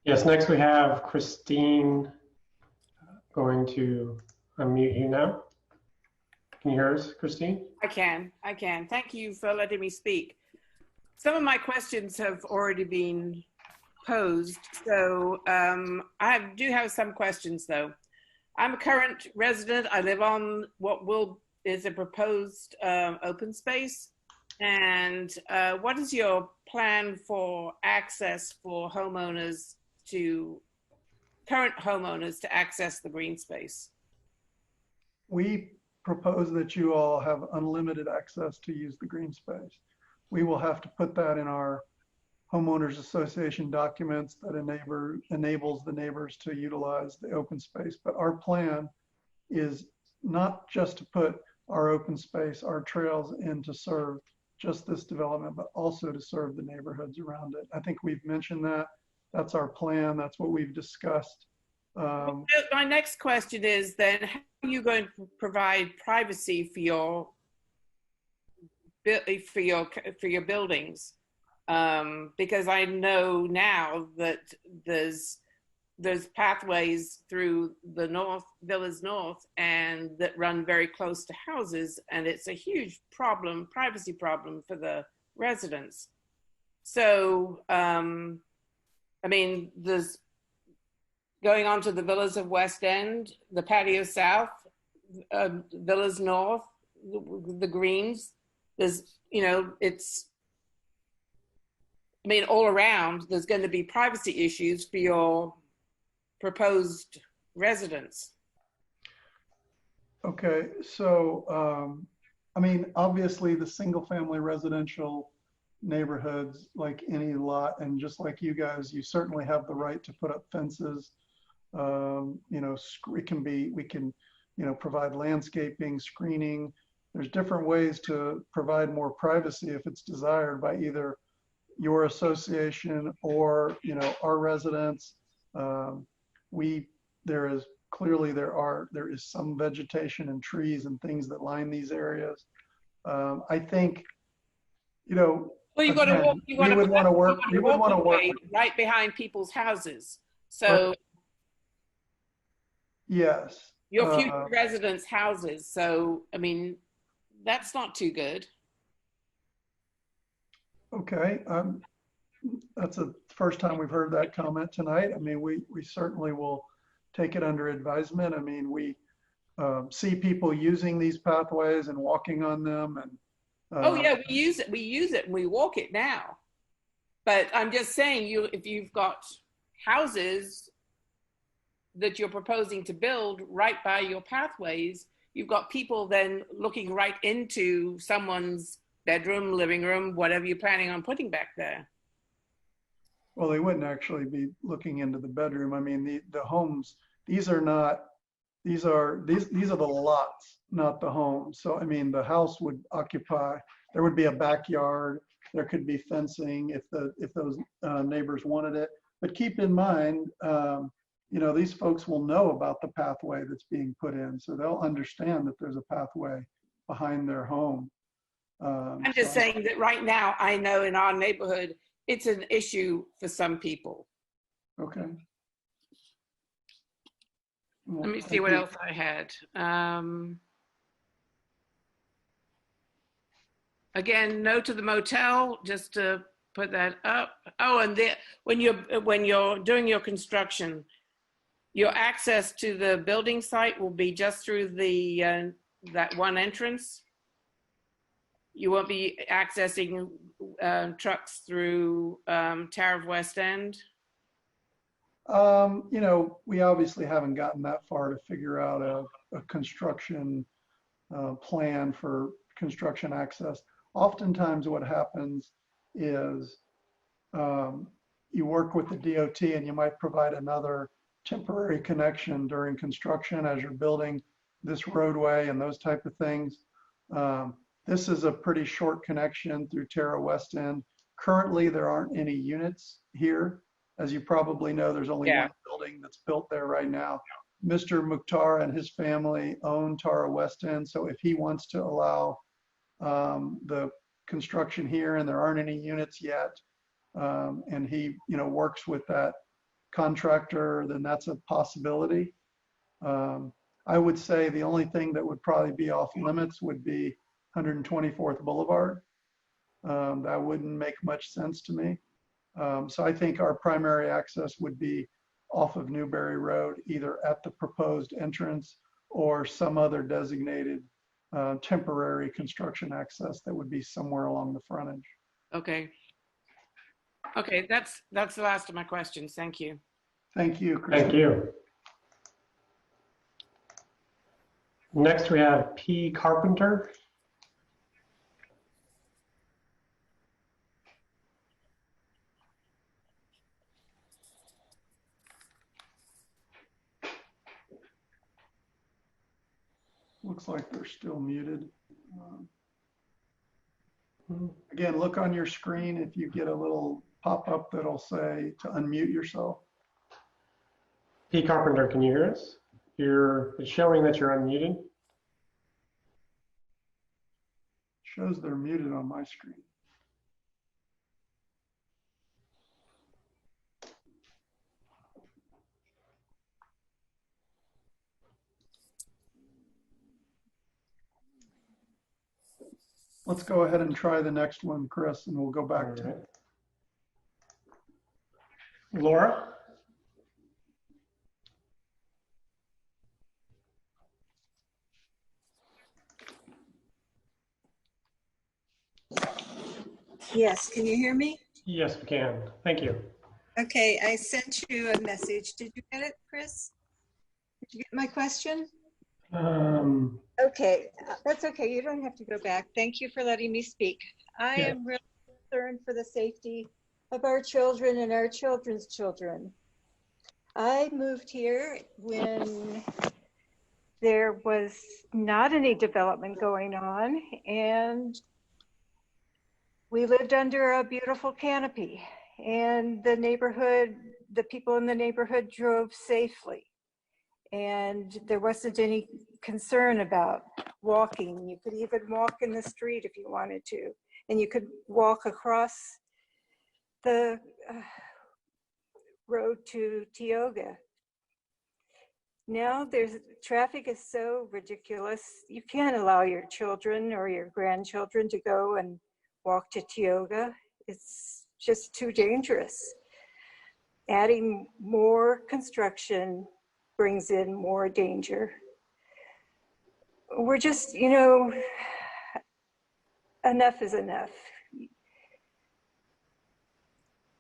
Yes, next we have Christine. Going to unmute you now. Can you hear us, Christine? I can. Thank you for letting me speak. Some of my questions have already been posed, so I do have some questions though. I'm a current resident. I live on what is a proposed open space. And what is your plan for access for current homeowners to access the green space? We propose that you all have unlimited access to use the green space. We will have to put that in our homeowners association documents that enables the neighbors to utilize the open space. But our plan is not just to put our open space, our trails in to serve just this development, but also to serve the neighborhoods around it. I think we've mentioned that. That's our plan. That's what we've discussed. My next question is then, how are you going to provide privacy for your buildings? Because I know now that there's pathways through the Villas North and that run very close to houses, and it's a huge privacy problem for the residents. So, I mean, there's going on to the Villas of West End, the Patio South, Villas North, the Greens. There's, all around, there's going to be privacy issues for your proposed residents. Okay, so, obviously the single family residential neighborhoods, like any lot, and just like you guys, you certainly have the right to put up fences. We can provide landscaping, screening. There's different ways to provide more privacy if it's desired by either your association or, our residents. There is some vegetation and trees and things that line these areas. I think, well, you got to work right behind people's houses. So yes, your future residents' houses. So, that's not too good. Okay, that's the first time we've heard that comment tonight. We certainly will take it under advisement. I mean, we see people using these pathways and walking on them, and Oh yeah, we use it and we walk it now. But I'm just saying, if you've got houses that you're proposing to build right by your pathways, you've got people then looking right into someone's bedroom, living room, whatever you're planning on putting back there. Well, they wouldn't actually be looking into the bedroom. I mean, the homes, these are the lots, not the homes. So, I mean, the house would occupy, there would be a backyard, there could be fencing if those neighbors wanted it. But keep in mind, you know, these folks will know about the pathway that's being put in, so they'll understand that there's a pathway behind their home. I'm just saying that right now, I know in our neighborhood, it's an issue for some people. Okay. Well, let me see what else I had. Again, no to the motel, just to put that up. Oh, and when you're doing your construction, your access to the building site will be just through the that one entrance. You won't be accessing trucks through Tower of West End. You know, we obviously haven't gotten that far to figure out a construction plan for construction access. Oftentimes what happens is you work with the DOT and you might provide another temporary connection during construction as you're building this roadway and those type of things. This is a pretty short connection through Terra West End. Currently, there aren't any units here. As you probably know, there's only one building that's built there right now. Mr. Mukhtar and his family own Tara West End, so if he wants to allow the construction here and there aren't any units yet, and he, you know, works with that contractor, then that's a possibility. I would say the only thing that would probably be off limits would be 124th Boulevard. That wouldn't make much sense to me. So I think our primary access would be off of Newberry Road, either at the proposed entrance or some other designated temporary construction access that would be somewhere along the frontage. Okay. Okay, that's the last of my questions. Thank you. Thank you, Christine. Thank you. Next, we have P. Carpenter. Looks like they're still muted. Again, look on your screen if you get a little pop-up that'll say to unmute yourself. P. Carpenter, can you hear us? It's showing that you're unmuted. Shows they're muted on my screen. Let's go ahead and try the next one, Chris, and we'll go back to it. Laura? Yes, can you hear me? Yes, we can. Thank you. Okay, I sent you a message. Did you get it, Chris? Did you get my question? Okay, that's okay. You don't have to go back. Thank you for letting me speak. I am really concerned for the safety of our children and our children's children. I moved here when there was not any development going on, and we lived under a beautiful canopy, and the neighborhood, the people in the neighborhood drove safely. And there wasn't any concern about walking. You could even walk in the street if you wanted to. And you could walk across the road to Tioga. Now traffic is so ridiculous. You can't allow your children or your grandchildren to go and walk to Tioga. It's just too dangerous. Adding more construction brings in more danger. We're just, you know, enough is enough.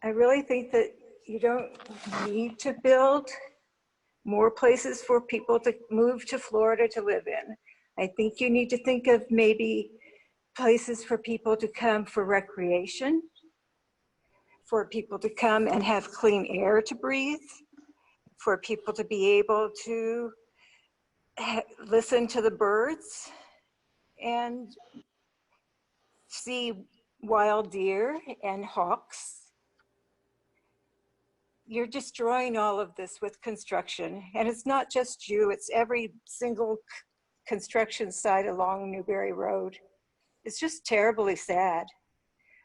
I really think that you don't need to build more places for people to move to Florida to live in. I think you need to think of maybe places for people to come for recreation, for people to come and have clean air to breathe, for people to be able to listen to the birds and see wild deer and hawks. You're destroying all of this with construction. And it's not just you, it's every single construction site along Newberry Road. It's just terribly sad.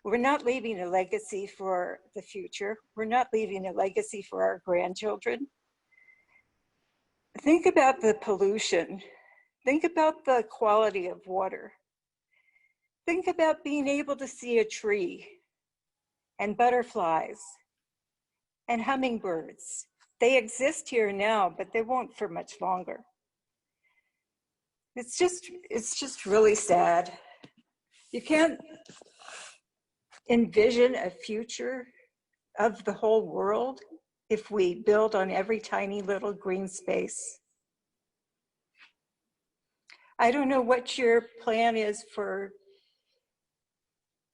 We're not leaving a legacy for the future. We're not leaving a legacy for our grandchildren. Think about the pollution. Think about the quality of water. Think about being able to see a tree and butterflies and hummingbirds. They exist here now, but they won't for much longer. It's just really sad. You can't envision a future of the whole world if we build on every tiny little green space. I don't know what your plan is for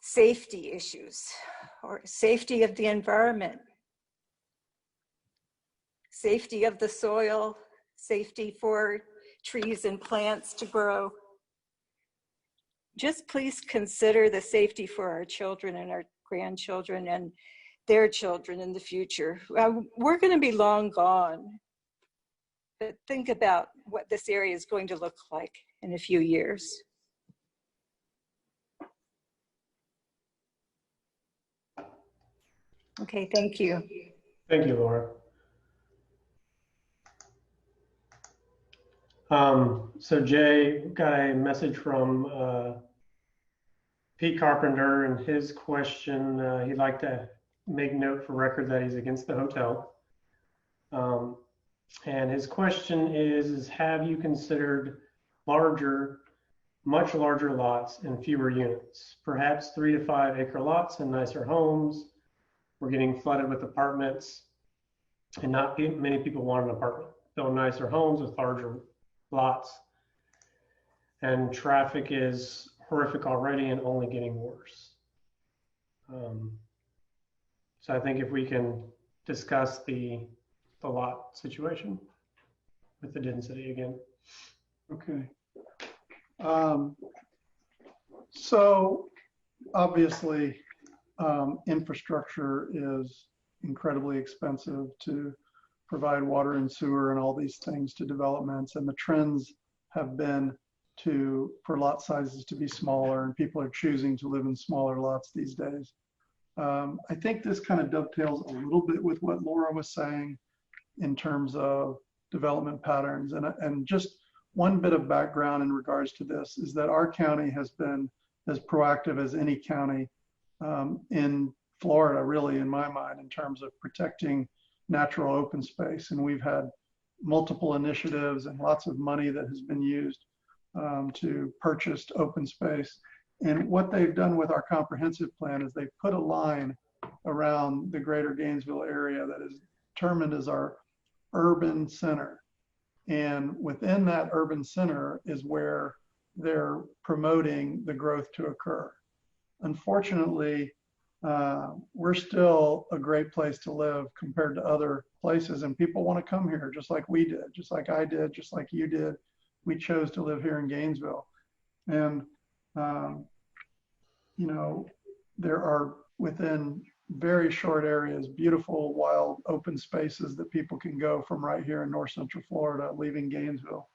safety issues or safety of the environment, safety of the soil, safety for trees and plants to grow. Just please consider the safety for our children and our grandchildren and their children in the future. We're going to be long gone, but think about what this area is going to look like in a few years. Okay, thank you. Thank you, Laura. So Jay, got a message from Pete Carpenter, and his question, he'd like to make note for record that he's against the hotel. And his question is have you considered much larger lots and fewer units, perhaps 3 to 5 acre lots and nicer homes? We're getting flooded with apartments and not many people want an apartment. Build nicer homes with larger lots. And traffic is horrific already and only getting worse. So I think if we can discuss the lot situation with the density again. Okay. So obviously, infrastructure is incredibly expensive to provide water and sewer and all these things to developments, and the trends have been for lot sizes to be smaller, and people are choosing to live in smaller lots these days. I think this kind of dovetails a little bit with what Laura was saying in terms of development patterns. And just one bit of background in regards to this is that our county has been as proactive as any county in Florida, really, in my mind, in terms of protecting natural open space. And we've had multiple initiatives and lots of money that has been used to purchase open space. And what they've done with our comprehensive plan is they've put a line around the greater Gainesville area that is determined as our urban center. And within that urban center is where they're promoting the growth to occur. Unfortunately, we're still a great place to live compared to other places, and people want to come here just like we did, just like I did, just like you did. We chose to live here in Gainesville. And you know, there are within very short areas, beautiful, wild, open spaces that people can go from right here in North Central Florida, leaving Gainesville.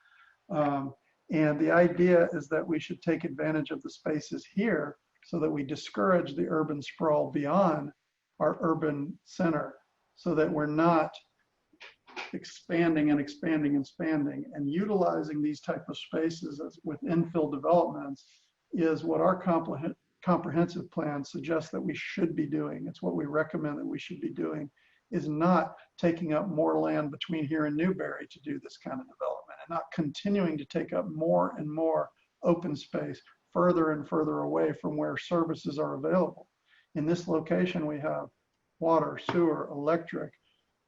And the idea is that we should take advantage of the spaces here so that we discourage the urban sprawl beyond our urban center, so that we're not expanding and expanding and expanding. And utilizing these type of spaces as with infill developments is what our comprehensive plan suggests that we should be doing. It's what we recommend that we should be doing, is not taking up more land between here and Newberry to do this kind of development, and not continuing to take up more and more open space further and further away from where services are available. In this location, we have water, sewer, electric.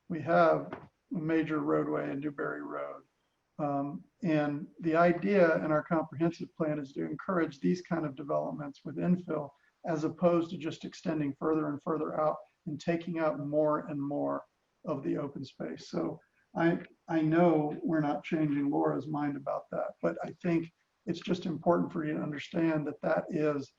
We have a major roadway in Newberry Road. And the idea in our comprehensive plan is to encourage these kind of developments with infill, as opposed to just extending further and further out and taking out more and more of the open space. So I know we're not changing Laura's mind about that, but I think it's just important for you to understand that that is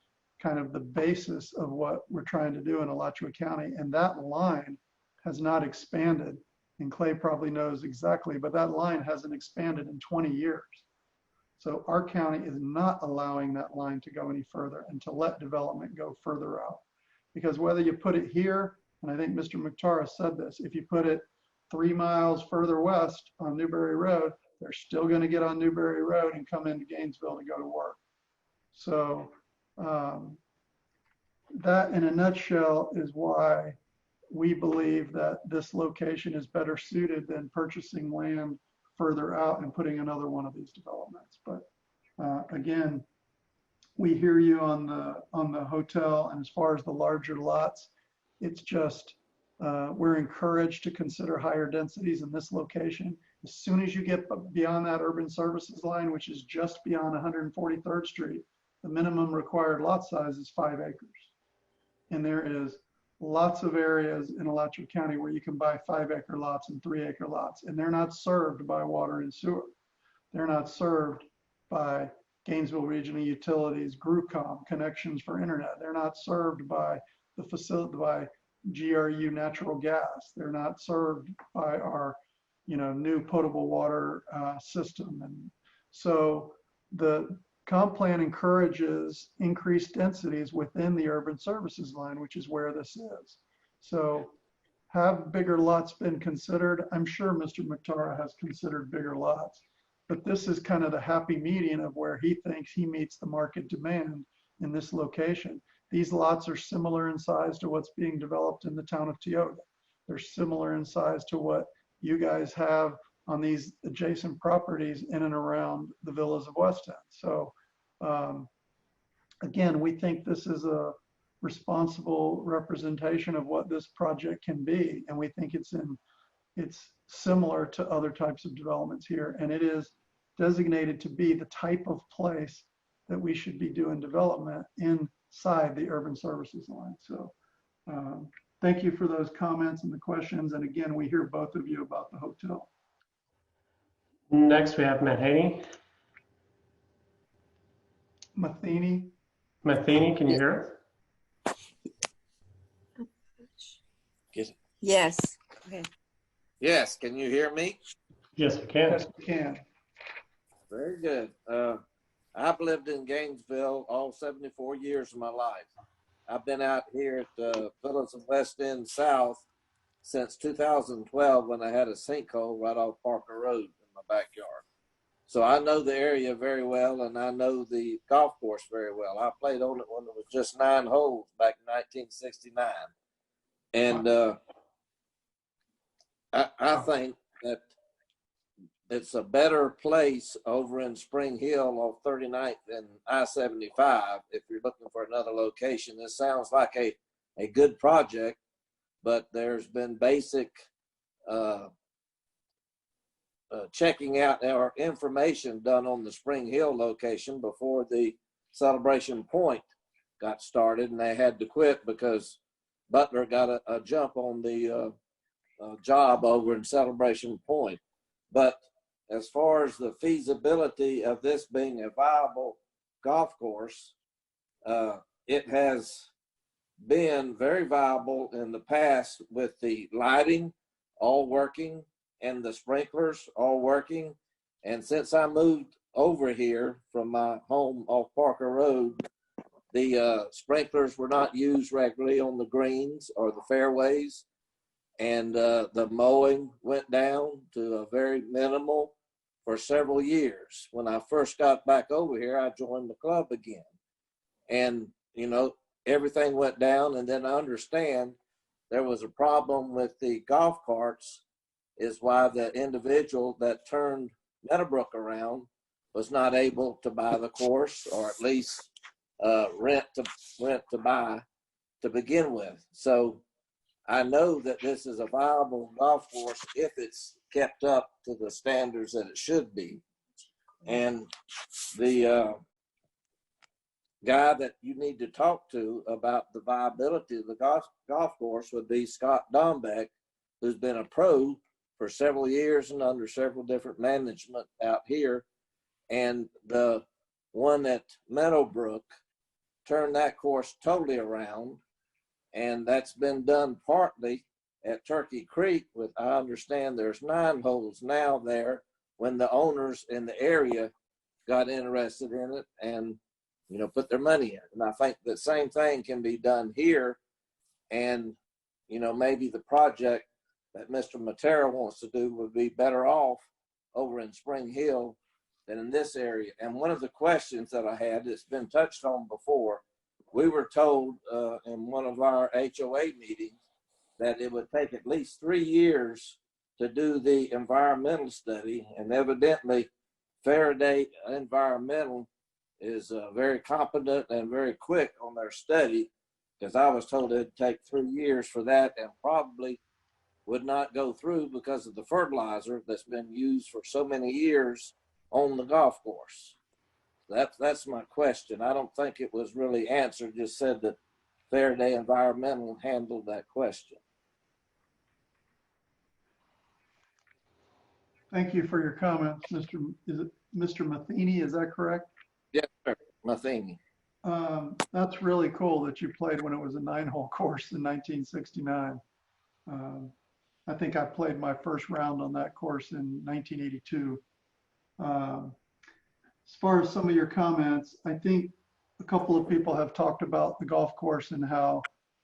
kind of the basis of what we're trying to do in Alachua County. And that line has not expanded. And Clay probably knows exactly, but that line hasn't expanded in 20 years. So our county is not allowing that line to go any further and to let development go further out. Because whether you put it here, and I think Mr. Mukhtar said this, if you put it 3 miles further west on Newberry Road, they're still going to get on Newberry Road and come into Gainesville to go to work. So that in a nutshell is why we believe that this location is better suited than purchasing land further out and putting another one of these developments. But again, we hear you on the hotel, and as far as the larger lots, it's just we're encouraged to consider higher densities in this location. As soon as you get beyond that urban services line, which is just beyond 143rd Street, the minimum required lot size is 5 acres. And there is lots of areas in Alachua County where you can buy 5-acre lots and 3-acre lots, and they're not served by water and sewer. They're not served by Gainesville Regional Utilities, GRUCOM, connections for internet. They're not served by the facility, by GRU natural gas. They're not served by our, new potable water system. And so the comp plan encourages increased densities within the urban services line, which is where this is. So have bigger lots been considered? I'm sure Mr. Mukhtar has considered bigger lots, but this is kind of the happy median of where he thinks he meets the market demand in this location. These lots are similar in size to what's being developed in the town of Tioga. They're similar in size to what you guys have on these adjacent properties in and around the villas of West End. So again, we think this is a responsible representation of what this project can be. And we think it's similar to other types of developments here. And it is designated to be the type of place that we should be doing development inside the urban services line. So thank you for those comments and the questions. And again, we hear both of you about the hotel. Next, we have Matheny. Matheny, can you hear us? Yes. Okay. Yes, can you hear me? Yes, we can. Yes, we can. Very good. I've lived in Gainesville all 74 years of my life. I've been out here at the Villas of West End South since 2012 when I had a sinkhole right off Parker Road in my backyard. So I know the area very well, and I know the golf course very well. I played on it when it was just 9 holes back in 1969. And I think that it's a better place over in Spring Hill off 39th and I-75 if you're looking for another location. This sounds like a good project, but there's been basic checking out our information done on the Spring Hill location before the Celebration Point got started, and they had to quit because Butler got a jump on the job over in Celebration Point. But as far as the feasibility of this being a viable golf course, it has been very viable in the past with the lighting all working and the sprinklers all working. And since I moved over here from my home off Parker Road, the sprinklers were not used regularly on the greens or the fairways. And the mowing went down to a very minimal for several years. When I first got back over here, I joined the club again. And, everything went down. And then I understand there was a problem with the golf carts is why the individual that turned Meadowbrook around was not able to buy the course, or at least rent to buy to begin with. So I know that this is a viable golf course if it's kept up to the standards that it should be. And the guy that you need to talk to about the viability of the golf course would be Scott Dombeck, who's been a pro for several years and under several different management out here. And the one at Meadowbrook turned that course totally around. And that's been done partly at Turkey Creek with, I understand there's 9 holes now there, when the owners in the area got interested in it and, you know, put their money in. And I think the same thing can be done here. And, you know, maybe the project that Mr. Matera wants to do would be better off over in Spring Hill than in this area. And one of the questions that I had that's been touched on before, we were told in one of our HOA meetings that it would take at least 3 years to do the environmental study. And evidently Faraday Environmental is very competent and very quick on their study, because I was told it'd take 3 years for that, and probably would not go through because of the fertilizer that's been used for so many years on the golf course. That's my question. I don't think it was really answered, just said that Faraday Environmental handled that question. Thank you for your comments, Mr. Matheny, is that correct? Yes, sir, Matheny. That's really cool that you played when it was a 9-hole course in 1969. I think I played my first round on that course in 1982. As far as some of your comments, I think a couple of people have talked about the golf course and how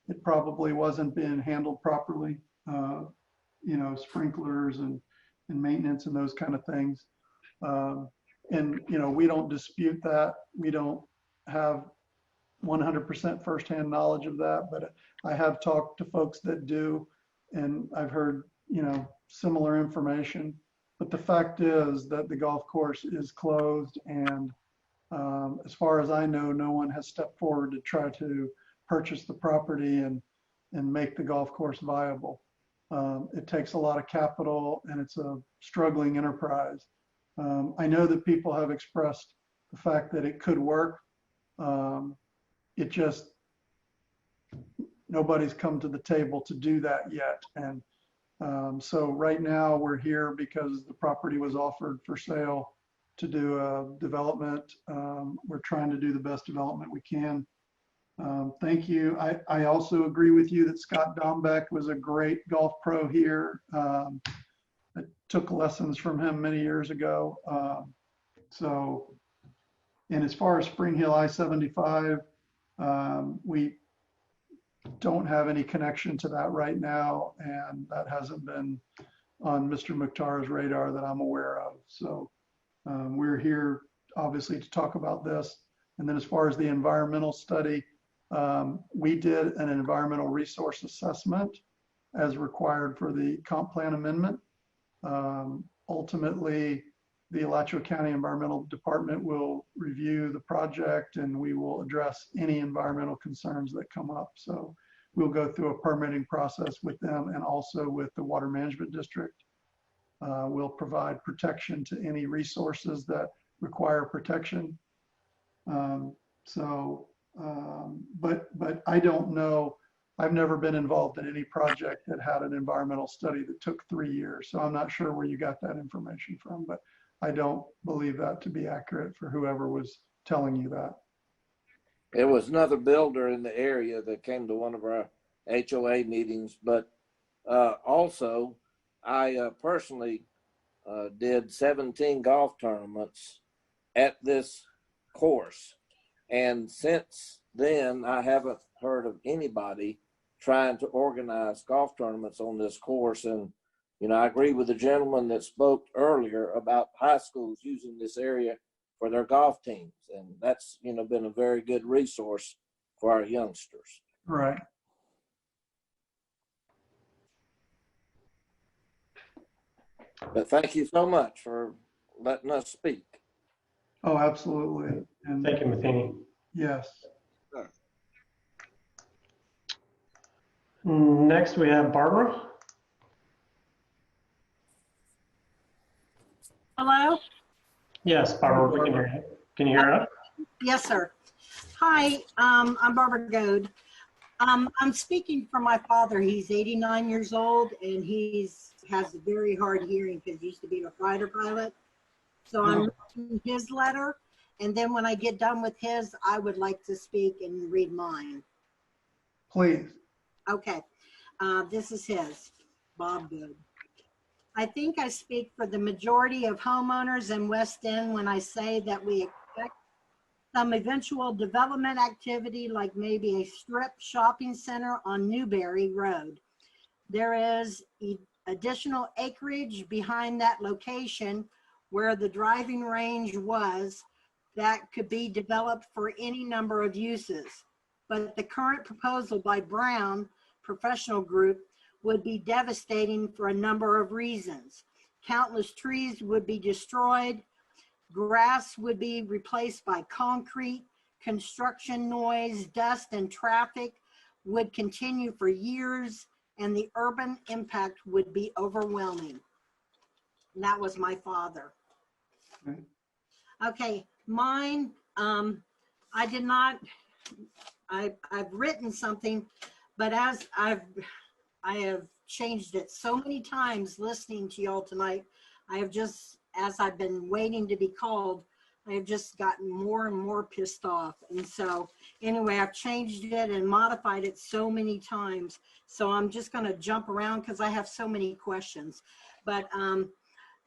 it probably wasn't being handled properly, you know, sprinklers and maintenance and those kind of things. And, you know, we don't dispute that. We don't have 100% firsthand knowledge of that, but I have talked to folks that do, and I've heard, you know, similar information. But the fact is that the golf course is closed, and as far as I know, no one has stepped forward to try to purchase the property and make the golf course viable. It takes a lot of capital, and it's a struggling enterprise. I know that people have expressed the fact that it could work. It just, nobody's come to the table to do that yet. And so right now we're here because the property was offered for sale to do a development. We're trying to do the best development we can. Thank you. I also agree with you that Scott Dombeck was a great golf pro here. I took lessons from him many years ago. And as far as Spring Hill I-75, we don't have any connection to that right now, and that hasn't been on Mr. Mukhtar's radar that I'm aware of. So we're here obviously to talk about this. And then as far as the environmental study, we did an environmental resource assessment as required for the comp plan amendment. Ultimately, the Alachua County Environmental Department will review the project, and we will address any environmental concerns that come up. So we'll go through a permitting process with them and also with the Water Management District. We'll provide protection to any resources that require protection. But I don't know, I've never been involved in any project that had an environmental study that took 3 years. So I'm not sure where you got that information from, but I don't believe that to be accurate for whoever was telling you that. It was another builder in the area that came to one of our HOA meetings, but also I personally did 17 golf tournaments at this course. And since then, I haven't heard of anybody trying to organize golf tournaments on this course. And, you know, I agree with the gentleman that spoke earlier about high schools using this area for their golf teams. And that's, you know, been a very good resource for our youngsters. Right. But thank you so much for letting us speak. Oh, absolutely. And Thank you, Matheny. yes. Next, we have Barbara. Hello? Yes, Barbara, we can hear you. Can you hear us? Yes, sir. Hi, I'm Barbara Goad. I'm speaking for my father. He's 89 years old and has a very hard hearing because he used to be a fighter pilot. So I'm reading his letter, and then when I get done with his, I would like to speak and read mine. Please. Okay, this is his, Bob Good. I think I speak for the majority of homeowners in West End when I say that we expect some eventual development activity, like maybe a strip shopping center on Newberry Road. There is additional acreage behind that location where the driving range was that could be developed for any number of uses. But the current proposal by Brown Professional Group would be devastating for a number of reasons. Countless trees would be destroyed, grass would be replaced by concrete, construction noise, dust, and traffic would continue for years, and the urban impact would be overwhelming. And that was my father. Okay, mine, I did not, I've written something, but as I have changed it so many times listening to y'all tonight, I have just, as I've been waiting to be called, I have just gotten more and more pissed off. And so anyway, I've changed it and modified it so many times. So I'm just gonna jump around because I have so many questions. But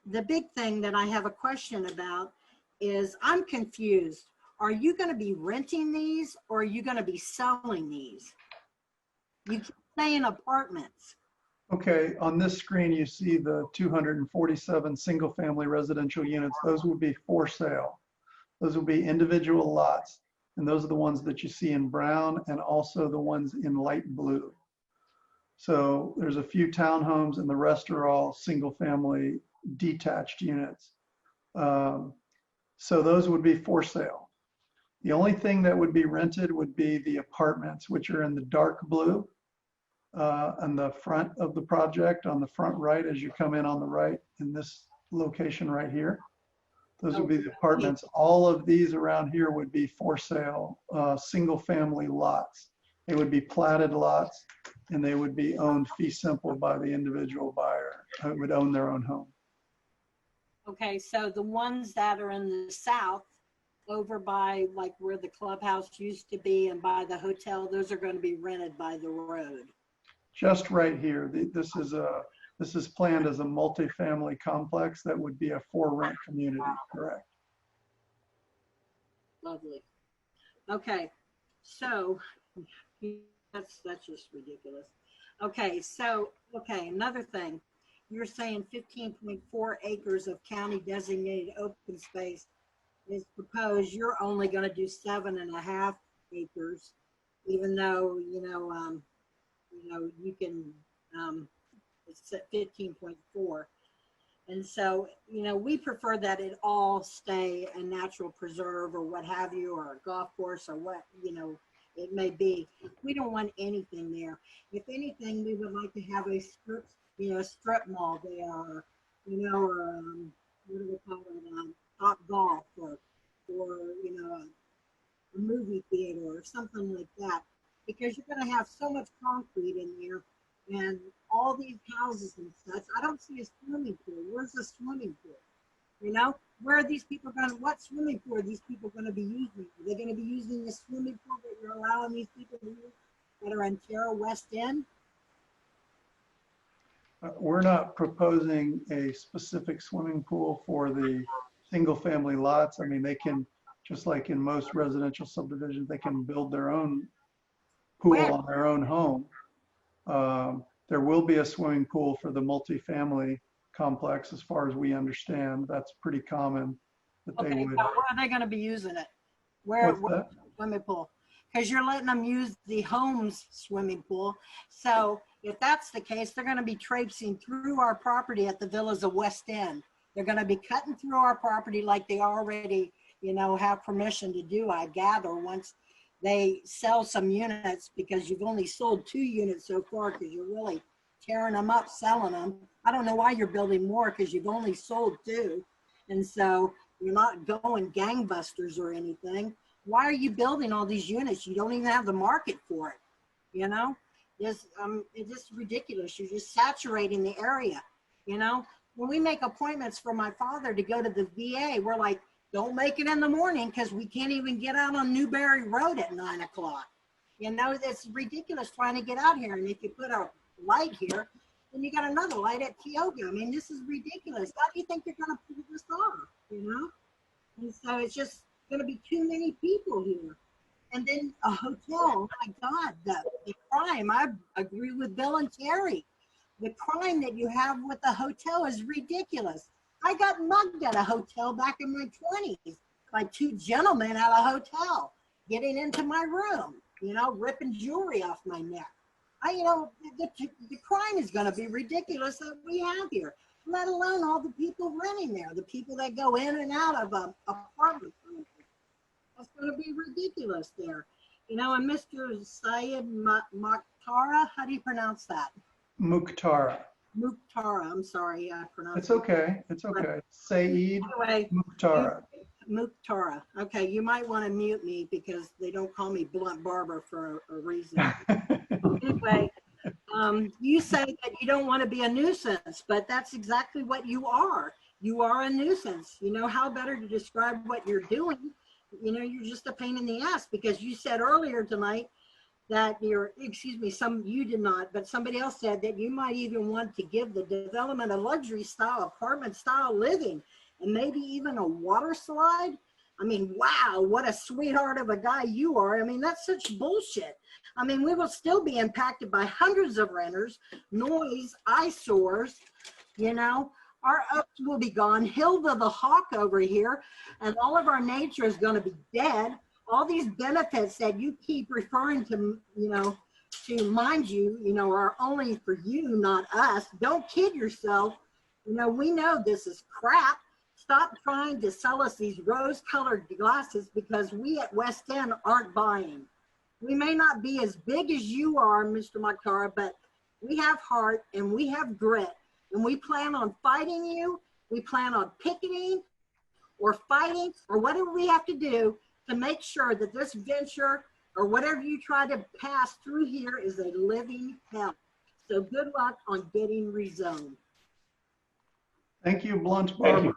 the big thing that I have a question about is I'm confused. Are you gonna be renting these or are you gonna be selling these? You keep saying apartments. Okay, on this screen, you see the 247 single-family residential units. Those would be for sale. Those would be individual lots, and those are the ones that you see in brown and also the ones in light blue. So there's a few townhomes, and the rest are all single-family detached units. So those would be for sale. The only thing that would be rented would be the apartments, which are in the dark blue. On the front of the project, on the front right, as you come in on the right in this location right here. Those would be the apartments. All of these around here would be for sale, single family lots. They would be platted lots and they would be owned fee simple by the individual buyer who would own their own home. Okay, so the ones that are in the south over by like where the clubhouse used to be and by the hotel, those are going to be rented by the road. Just right here. This is planned as a multifamily complex that would be a for rent community, correct? Lovely. Okay, so that's just ridiculous. Okay, so another thing. You're saying 15.4 acres of county designated open space is proposed. You're only going to do 7.5 acres, even though you can, it's at 15.4. And so, we prefer that it all stay a natural preserve or what have you, or a golf course or what, it may be. We don't want anything there. If anything, we would like to have a strip mall there, or what do we call it, Top Golf, or a movie theater or something like that. Because you're going to have so much concrete in there and all these houses and such. I don't see a swimming pool. Where's the swimming pool? Where are these people going? What swimming pool are these people going to be using? Are they going to be using the swimming pool that you're allowing these people to use that are in Terra West End? We're not proposing a specific swimming pool for the single family lots. I mean, they can, just like in most residential subdivisions, they can build their own pool on their own home. There will be a swimming pool for the multifamily complex, as far as we understand. That's pretty common that they would. Where are they going to be using it? Where swimming pool? Because you're letting them use the home's swimming pool. So if that's the case, they're going to be traipsing through our property at the Villas of West End. They're going to be cutting through our property like they already, you know, have permission to do, I gather, once they sell some units, because you've only sold 2 units so far because you're really tearing them up, selling them. I don't know why you're building more because you've only sold 2. And so you're not going gangbusters or anything. Why are you building all these units? You don't even have the market for it, you know? It's just ridiculous. You're just saturating the area, you know? When we make appointments for my father to go to the VA, we're like, don't make it in the morning because we can't even get out on Newberry Road at 9 o'clock. You know, it's ridiculous trying to get out here. And if you put a light here, then you got another light at Tioga. I mean, this is ridiculous. How do you think you're going to pull this off, you know? And so it's just going to be too many people here. And then a hotel, oh my God, the crime. I agree with Bill and Terry. The crime that you have with the hotel is ridiculous. I got mugged at a hotel back in my 20s by 2 gentlemen at a hotel getting into my room, you know, ripping jewelry off my neck. You know, the crime is going to be ridiculous that we have here, let alone all the people renting there, the people that go in and out of apartments. That's going to be ridiculous there. You know, and Mr. Syed Mukhtara, how do you pronounce that? Mukhtara. Mukhtara, I'm sorry, I pronounced It's okay. It's okay. Saeed anyway, Mukhtara. Mukhtara. Okay, you might want to mute me because they don't call me Blunt Barber for a reason. Anyway, you say that you don't want to be a nuisance, but that's exactly what you are. You are a nuisance. You know how better to describe what you're doing. You know, you're just a pain in the ass because you said earlier tonight that you did not, but somebody else said that you might even want to give the development a luxury style, apartment style living, and maybe even a water slide. I mean, wow, what a sweetheart of a guy you are. I mean, that's such bullshit. I mean, we will still be impacted by hundreds of renters, noise, eyesores, you know. Our oaks will be gone. Hilda the hawk over here, and all of our nature is going to be dead. All these benefits that you keep referring to, you know, to mind you, you know, are only for you, not us. Don't kid yourself. You know, we know this is crap. Stop trying to sell us these rose-colored glasses because we at West End aren't buying. We may not be as big as you are, Mr. Mukhtara, but we have heart and we have grit. And we plan on fighting you. We plan on picketing or fighting or whatever we have to do to make sure that this venture or whatever you try to pass through here is a living hell. So good luck on getting rezoned. Thank you, Blunt Barber.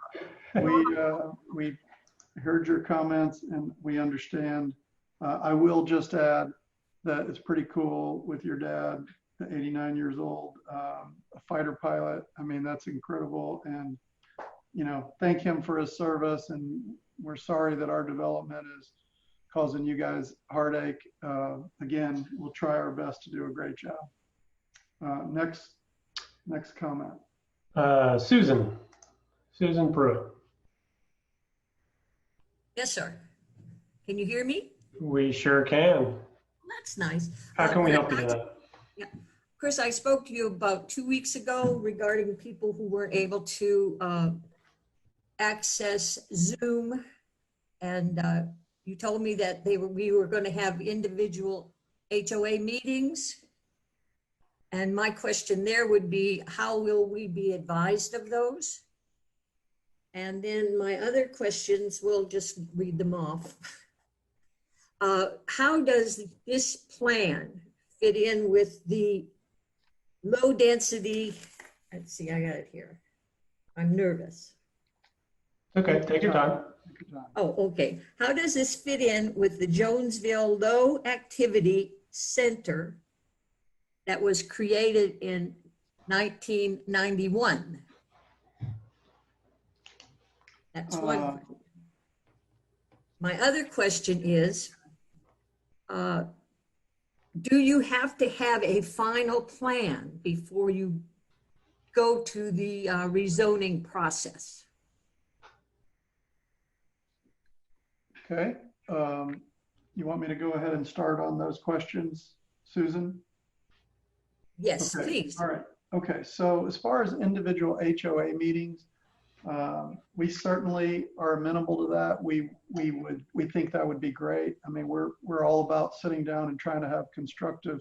We heard your comments and we understand. I will just add that it's pretty cool with your dad, 89 years old, a fighter pilot. I mean, that's incredible. And, you know, thank him for his service. And we're sorry that our development is causing you guys heartache. Again, we'll try our best to do a great job. Next comment. Susan Pruitt. Yes, sir. Can you hear me? We sure can. That's nice. How can we help you tonight? Yeah. Chris, I spoke to you about 2 weeks ago regarding people who weren't able to access Zoom. And you told me that we were going to have individual HOA meetings. And my question there would be, how will we be advised of those? And then my other questions, we'll just read them off. How does this plan fit in with the low density? Let's see, I got it here. I'm nervous. Okay, take your time. Oh, okay. How does this fit in with the Jonesville Low Activity Center that was created in 1991? That's one question. My other question is, do you have to have a final plan before you go to the rezoning process? Okay. You want me to go ahead and start on those questions, Susan? Yes, Okay, please. all right. Okay, so as far as individual HOA meetings, we certainly are amenable to that. We think that would be great. I mean, we're all about sitting down and trying to have constructive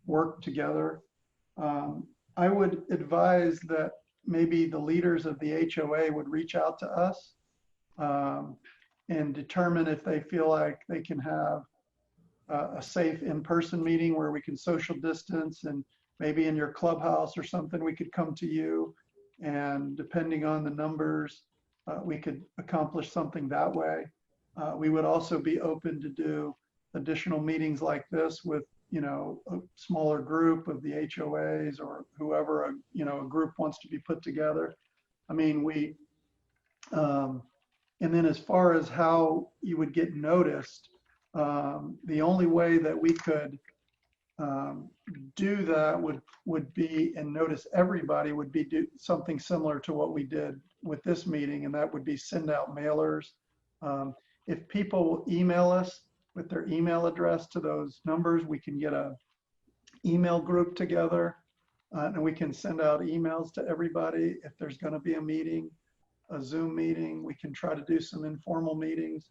work together. I would advise that maybe the leaders of the HOA would reach out to us and determine if they feel like they can have a safe in-person meeting where we can social distance, and maybe in your clubhouse or something, we could come to you, and depending on the numbers, we could accomplish something that way. We would also be open to do additional meetings like this with, you know, a smaller group of the HOAs or whoever, a group wants to be put together. I mean, and then as far as how you would get noticed, the only way that we could do that would be, and notice everybody, would be do something similar to what we did with this meeting, and that would be send out mailers. If people email us with their email address to those numbers, we can get a email group together, and we can send out emails to everybody. If there's going to be a meeting, a Zoom meeting, we can try to do some informal meetings.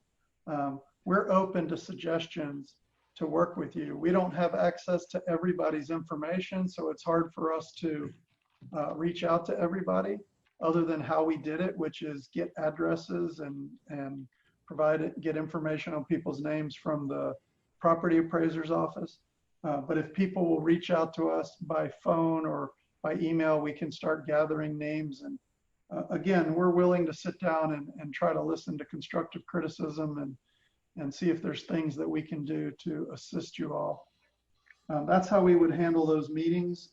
We're open to suggestions to work with you. We don't have access to everybody's information, so it's hard for us to reach out to everybody other than how we did it, which is get addresses and get information on people's names from the property appraiser's office. But if people will reach out to us by phone or by email, we can start gathering names. And again, we're willing to sit down and try to listen to constructive criticism and see if there's things that we can do to assist you all. That's how we would handle those meetings.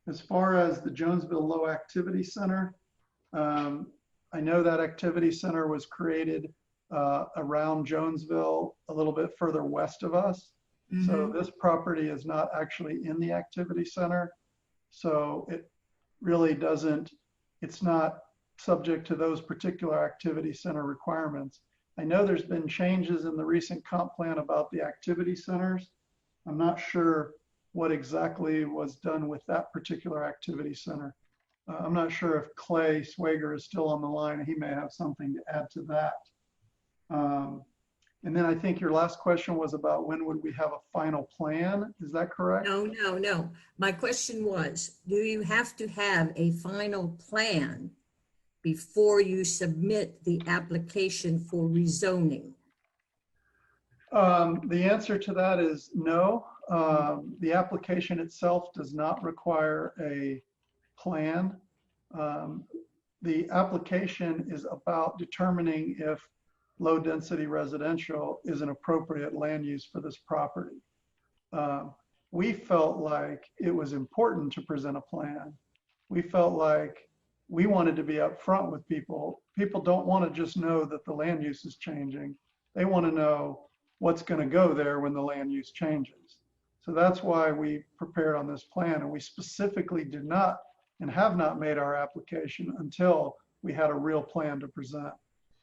As far as the Jonesville Low Activity Center, I know that activity center was created around Jonesville, a little bit further west of us. Mm-hmm. So this property is not actually in the activity center. So it really doesn't, it's not subject to those particular activity center requirements. I know there's been changes in the recent comp plan about the activity centers. I'm not sure what exactly was done with that particular activity center. I'm not sure if Clay Swager is still on the line. He may have something to add to that. And then I think your last question was about when would we have a final plan? Is that correct? No. My question was, do you have to have a final plan before you submit the application for rezoning? The answer to that is no. The application itself does not require a plan. The application is about determining if low density residential is an appropriate land use for this property. We felt like it was important to present a plan. We felt like we wanted to be upfront with people. People don't want to just know that the land use is changing. They want to know what's going to go there when the land use changes. So that's why we prepared on this plan, and we specifically did not and have not made our application until we had a real plan to present.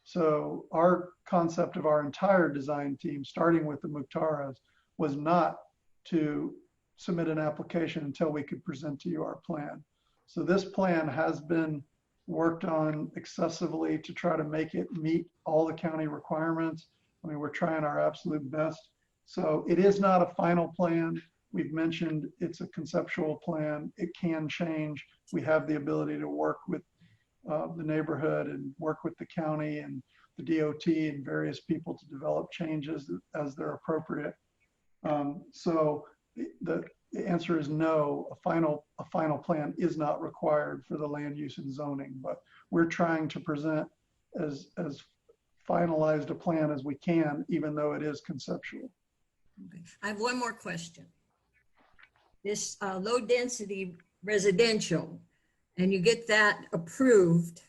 So our concept of our entire design team, starting with the Mukhtaras, was not to submit an application until we could present to you our plan. So this plan has been worked on excessively to try to make it meet all the county requirements. I mean, we're trying our absolute best. So it is not a final plan. We've mentioned it's a conceptual plan. It can change. We have the ability to work with the neighborhood and work with the county and the DOT and various people to develop changes as they're appropriate. So the answer is no. A final plan is not required for the land use and zoning, but we're trying to present as finalized a plan as we can, even though it is conceptual. Okay. I have one more question. This low density residential, and you get that approved,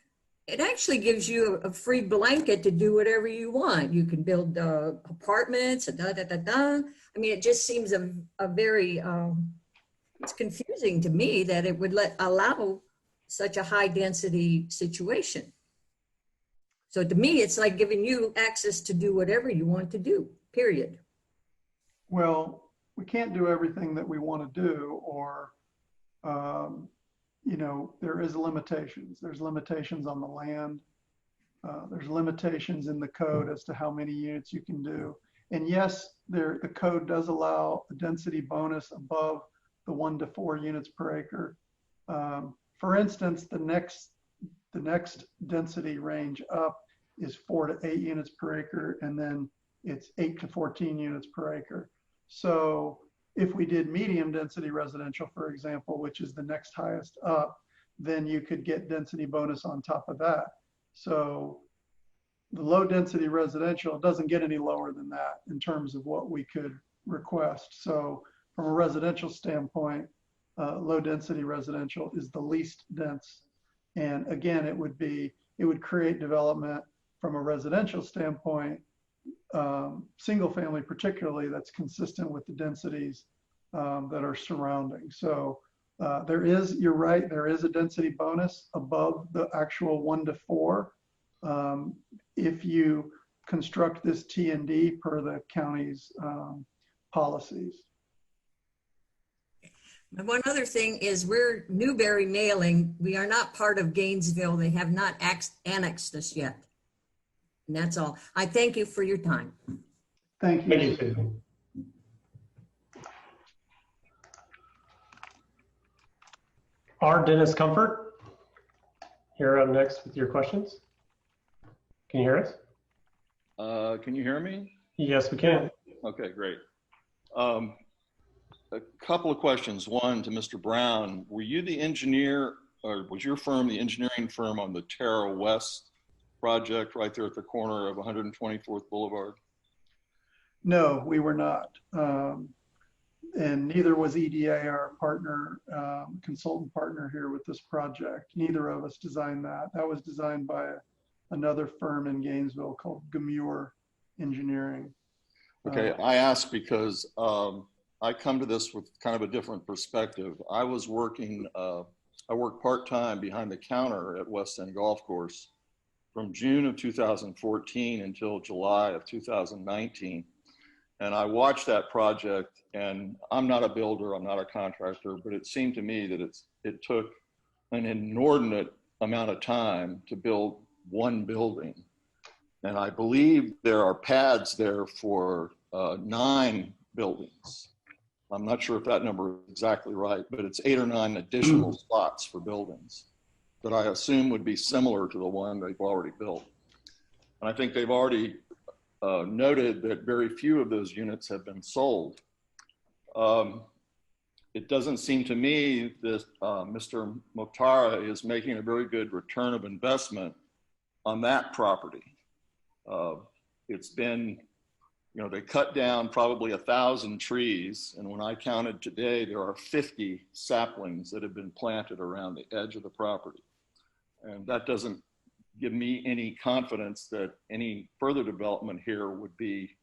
it actually gives you a free blanket to do whatever you want. You can build apartments, I mean, it just seems a very, it's confusing to me that it would allow such a high density situation. So to me, it's like giving you access to do whatever you want to do, period. Well, we can't do everything that we want to do, or you know, there is limitations. There's limitations on the land. There's limitations in the code as to how many units you can do. And yes, the code does allow a density bonus above the 1 to 4 units per acre. For instance, the next density range up is 4 to 8 units per acre, and then it's 8 to 14 units per acre. So if we did medium density residential, for example, which is the next highest up, then you could get density bonus on top of that. So the low density residential doesn't get any lower than that in terms of what we could request. So from a residential standpoint, low density residential is the least dense. And again, it would create development from a residential standpoint, single family particularly, that's consistent with the densities that are surrounding. So you're right, there is a density bonus above the actual 1 to 4 if you construct this T&D per the county's policies. And one other thing is we're Newberry mailing. We are not part of Gainesville. They have not annexed us yet. And that's all. I thank you for your time. Thank you. Thank you, Susan. R. Dennis Comfort, here up next with your questions. Can you hear us? Can you hear me? Yes, we can. Okay, great. A couple of questions. One to Mr. Brown. Were you the engineer, or was your firm the engineering firm on the Terra West project right there at the corner of 124th Boulevard? No, we were not. And neither was EDA, our partner, consultant partner here with this project. Neither of us designed that. That was designed by another firm in Gainesville called Gamure Engineering. Okay, I ask because I come to this with kind of a different perspective. I was working, I worked part-time behind the counter at West End Golf Course from June of 2014 until July of 2019. And I watched that project, and I'm not a builder, I'm not a contractor, but it seemed to me that it took an inordinate amount of time to build one building. And I believe there are pads there for 9 buildings. I'm not sure if that number is exactly right, but it's 8 or 9 additional spots for buildings that I assume would be similar to the one they've already built. And I think they've already noted that very few of those units have been sold. It doesn't seem to me that Mr. Motara is making a very good return of investment on that property. It's been, you know, they cut down probably 1,000 trees, and when I counted today, there are 50 saplings that have been planted around the edge of the property. And that doesn't give me any confidence that any further development here would be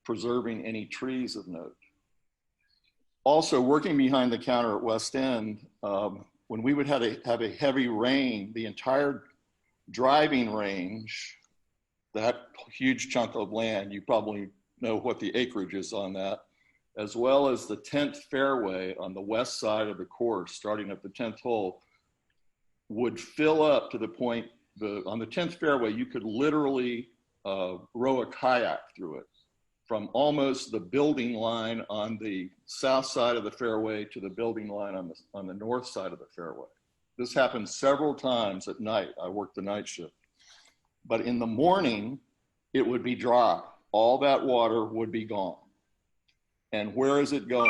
preserving any trees of note. Also, working behind the counter at West End, when we would have a heavy rain, the entire driving range, that huge chunk of land, you probably know what the acreage is on that, as well as the 10th fairway on the west side of the course, starting at the 10th hole, would fill up to the point, on the 10th fairway, you could literally row a kayak through it from almost the building line on the south side of the fairway to the building line on the north side of the fairway. This happened several times at night. I worked the night shift. But in the morning, it would be dry. All that water would be gone. And where is it going?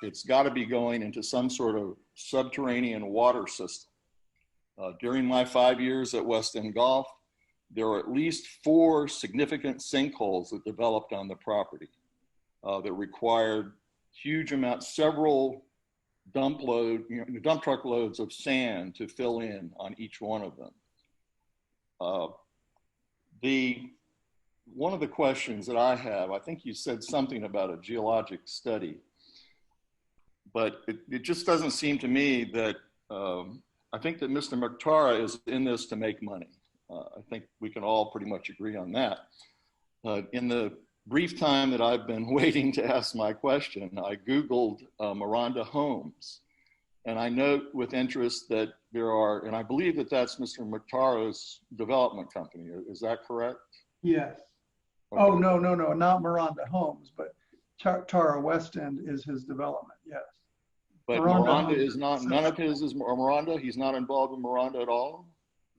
It's got to be going into some sort of subterranean water system. During my 5 years at West End Golf, there are at least 4 significant sinkholes that developed on the property that required huge amounts, several dump truck loads of sand to fill in on each one of them. One of the questions that I have, I think you said something about a geologic study, but it just doesn't seem to me that, I think that Mr. Motara is in this to make money. I think we can all pretty much agree on that. In the brief time that I've been waiting to ask my question, I Googled Miranda Homes. And I note with interest that there are, and I believe that that's Mr. Mukhtaro's development company. Is that correct? Yes. Okay. Oh, no, not Miranda Homes, but Tara West End is his development, yes. But Miranda is not, none of his is Miranda? He's not involved in Miranda at all?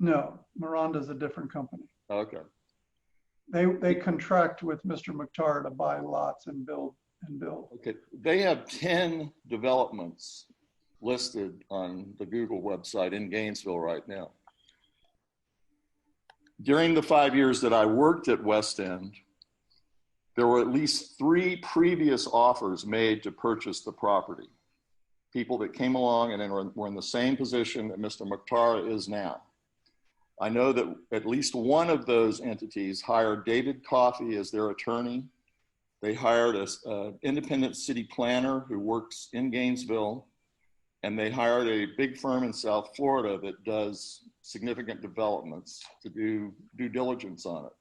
No, Miranda's a different company. Okay. They contract with Mr. Mukhtar to buy lots and build. Okay. They have 10 developments listed on the Google website in Gainesville right now. During the 5 years that I worked at West End, there were at least 3 previous offers made to purchase the property. People that came along and then were in the same position that Mr. Mukhtar is now. I know that at least one of those entities hired David Coffey as their attorney. They hired an independent city planner who works in Gainesville, and they hired a big firm in South Florida that does significant developments to do due diligence on it.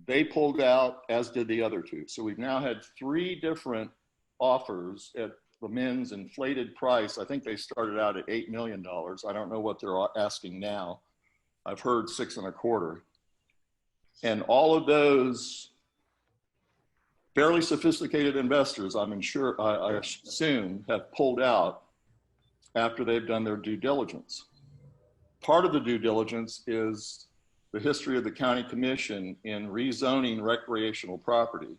They pulled out, as did the other 2. So we've now had 3 different offers at the men's inflated price. I think they started out at $8 million. I don't know what they're asking now. I've heard 6.25. And all of those fairly sophisticated investors, I assume, have pulled out after they've done their due diligence. Part of the due diligence is the history of the county commission in rezoning recreational property.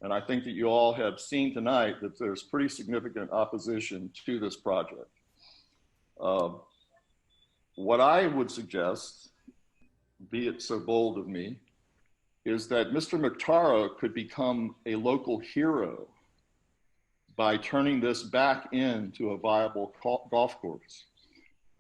And I think that you all have seen tonight that there's pretty significant opposition to this project. What I would suggest, be it so bold of me, is that Mr. Mukhtar could become a local hero by turning this back into a viable golf course.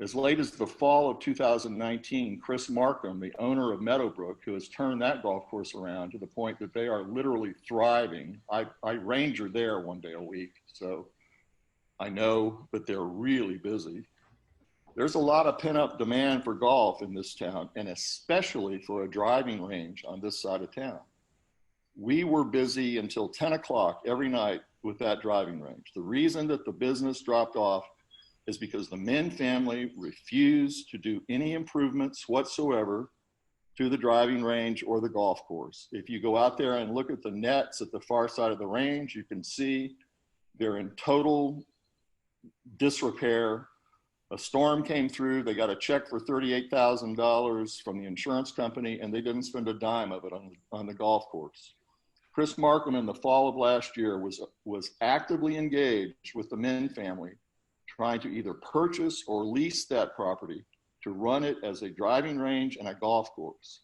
As late as the fall of 2019, Chris Markham, the owner of Meadowbrook, who has turned that golf course around to the point that they are literally thriving. I ranger there one day a week, so I know that they're really busy. There's a lot of pent-up demand for golf in this town, and especially for a driving range on this side of town. We were busy until 10 o'clock every night with that driving range. The reason that the business dropped off is because the Min family refused to do any improvements whatsoever to the driving range or the golf course. If you go out there and look at the nets at the far side of the range, you can see they're in total disrepair. A storm came through, they got a check for $38,000 from the insurance company, and they didn't spend a dime of it on the golf course. Chris Markham in the fall of last year was actively engaged with the Min family, trying to either purchase or lease that property to run it as a driving range and a golf course.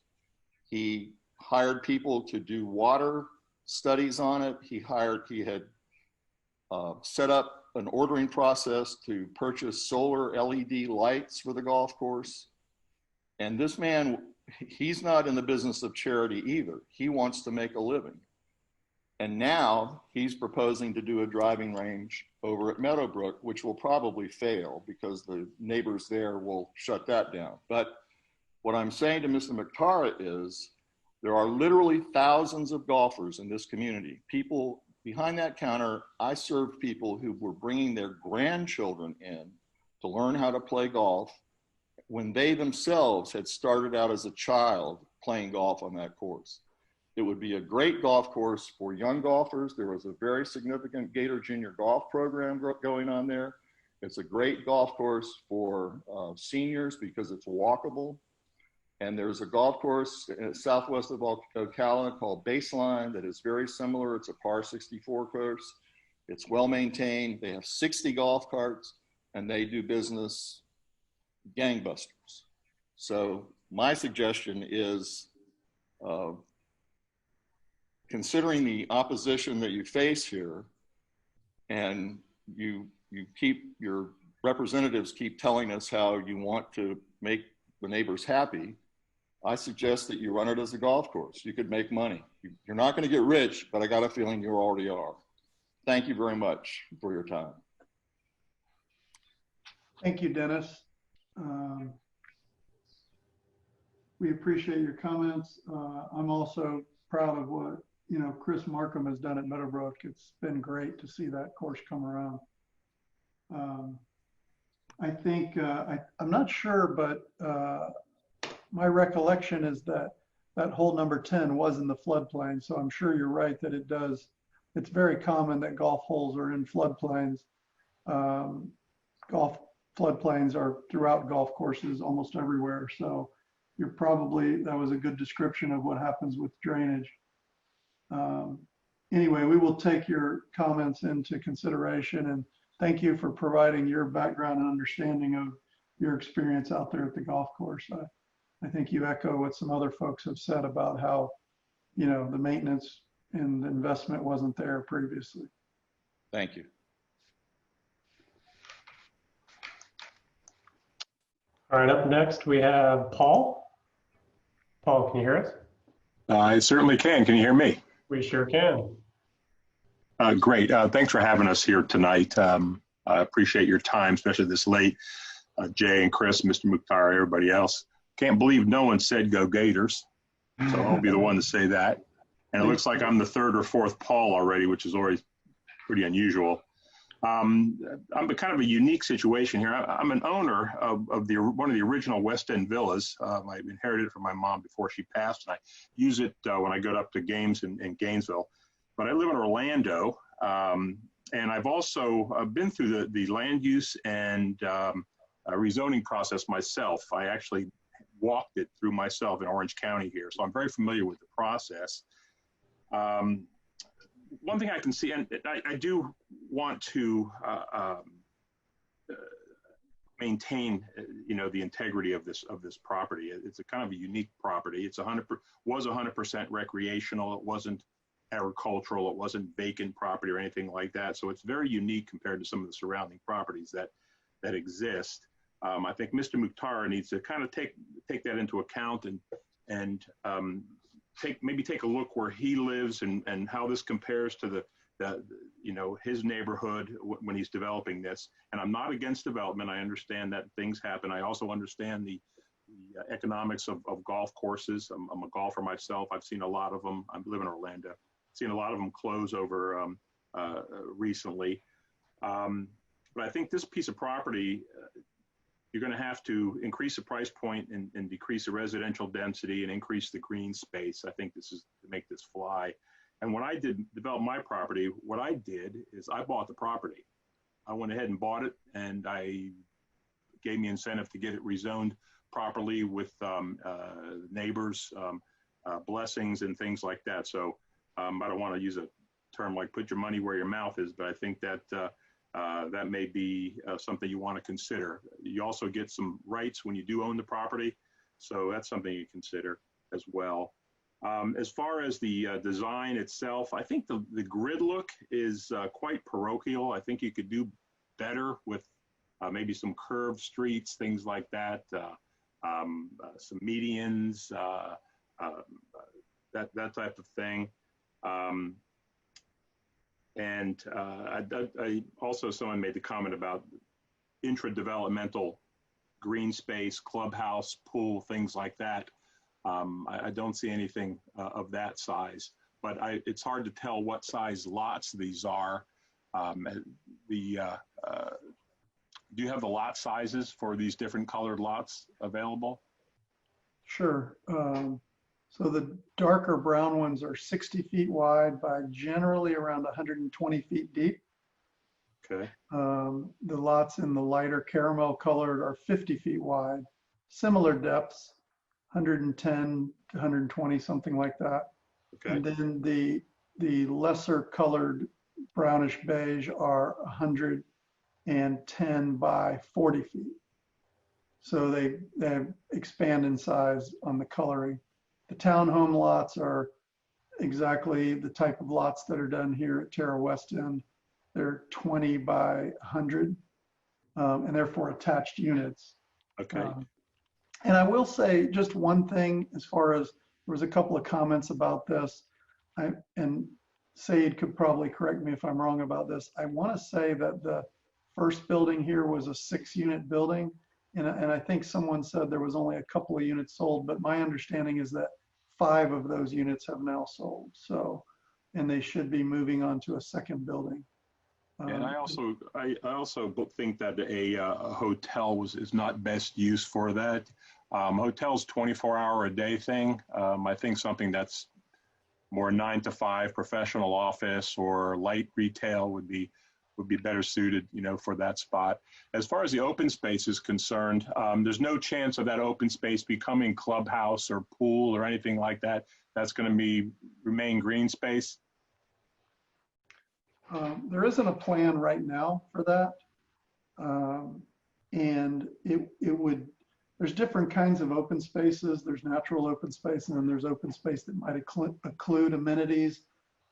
He hired people to do water studies on it. He had set up an ordering process to purchase solar LED lights for the golf course. And this man, he's not in the business of charity either. He wants to make a living. And now he's proposing to do a driving range over at Meadowbrook, which will probably fail because the neighbors there will shut that down. But what I'm saying to Mr. Mukhtar is there are literally thousands of golfers in this community. People behind that counter, I served people who were bringing their grandchildren in to learn how to play golf when they themselves had started out as a child playing golf on that course. It would be a great golf course for young golfers. There was a very significant Gator Junior golf program going on there. It's a great golf course for seniors because it's walkable. And there's a golf course southwest of Ocala called Baseline that is very similar. It's a par 64 course. It's well maintained. They have 60 golf carts and they do business gangbusters. So my suggestion is, considering the opposition that you face here, and your representatives keep telling us how you want to make the neighbors happy, I suggest that you run it as a golf course. You could make money. You're not going to get rich, but I got a feeling you already are. Thank you very much for your time. Thank you, Dennis. We appreciate your comments. I'm also proud of what Chris Markham has done at Meadowbrook. It's been great to see that course come around. I think, I'm not sure, but my recollection is that that hole number 10 was in the floodplain. So I'm sure you're right that it's very common that golf holes are in floodplains. Golf floodplains are throughout golf courses almost everywhere. So that was a good description of what happens with drainage. Anyway, we will take your comments into consideration, and thank you for providing your background and understanding of your experience out there at the golf course. I think you echo what some other folks have said about how, the maintenance and investment wasn't there previously. Thank you. All right, up next we have Paul. Paul, can you hear us? I certainly can. Can you hear me? We sure can. Great. Thanks for having us here tonight. I appreciate your time, especially this late. Jay and Chris, Mr. Mukhtar, everybody else. Can't believe no one said go Gators. So I'll be the one to say that. And it looks like I'm the third or fourth Paul already, which is always pretty unusual. I'm a kind of a unique situation here. I'm an owner of one of the original West End villas. I inherited it from my mom before she passed, and I use it when I go up to games in Gainesville. But I live in Orlando, and I've also been through the land use and rezoning process myself. I actually walked it through myself in Orange County here, so I'm very familiar with the process. One thing I can see, and I do want to maintain, the integrity of this property. It's a kind of a unique property. It's was 100% recreational. It wasn't agricultural. It wasn't vacant property or anything like that. So it's very unique compared to some of the surrounding properties that exist. I think Mr. Mukhtar needs to kind of take that into account and maybe take a look where he lives and how this compares to his neighborhood when he's developing this. And I'm not against development. I understand that things happen. I also understand the economics of golf courses. I'm a golfer myself. I've seen a lot of them. I live in Orlando. I've seen a lot of them close over recently. But I think this piece of property, you're going to have to increase the price point and decrease the residential density and increase the green space. I think this is to make this fly. And when I did develop my property, what I did is I bought the property. I went ahead and bought it, and I gave me incentive to get it rezoned properly with neighbors, blessings and things like that. So I don't want to use a term like put your money where your mouth is, but I think that that may be something you want to consider. You also get some rights when you do own the property, so that's something you consider as well. As far as the design itself, I think the grid look is quite parochial. I think you could do better with maybe some curved streets, things like that, some medians, that type of thing. And I also, someone made the comment about intra-developmental green space, clubhouse, pool, things like that. I don't see anything of that size, but it's hard to tell what size lots these are. Do you have the lot sizes for these different colored lots available? Sure. So the darker brown ones are 60 feet wide by generally around 120 feet deep. Okay. The lots in the lighter caramel colored are 50 feet wide, similar depths, 110 to 120, something like that. Okay. And then the lesser colored brownish beige are 110 by 40 feet. So they expand in size on the coloring. The townhome lots are exactly the type of lots that are done here at Terra West End. They're 20 by 100, and therefore attached units. Okay. And I will say just one thing, as far as there was a couple of comments about this, and Said could probably correct me if I'm wrong about this. I want to say that the first building here was a 6-unit building, and I think someone said there was only a couple of units sold, but my understanding is that 5 of those units have now sold. So and they should be moving on to a second building. And I also think that a hotel is not best use for that. Hotels 24-hour a day thing. I think something that's more 9 to 5 professional office or light retail would be better suited, for that spot. As far as the open space is concerned, there's no chance of that open space becoming clubhouse or pool or anything like that. That's going to remain green space. There isn't a plan right now for that. And there's different kinds of open spaces. There's natural open space, and then there's open space that might include amenities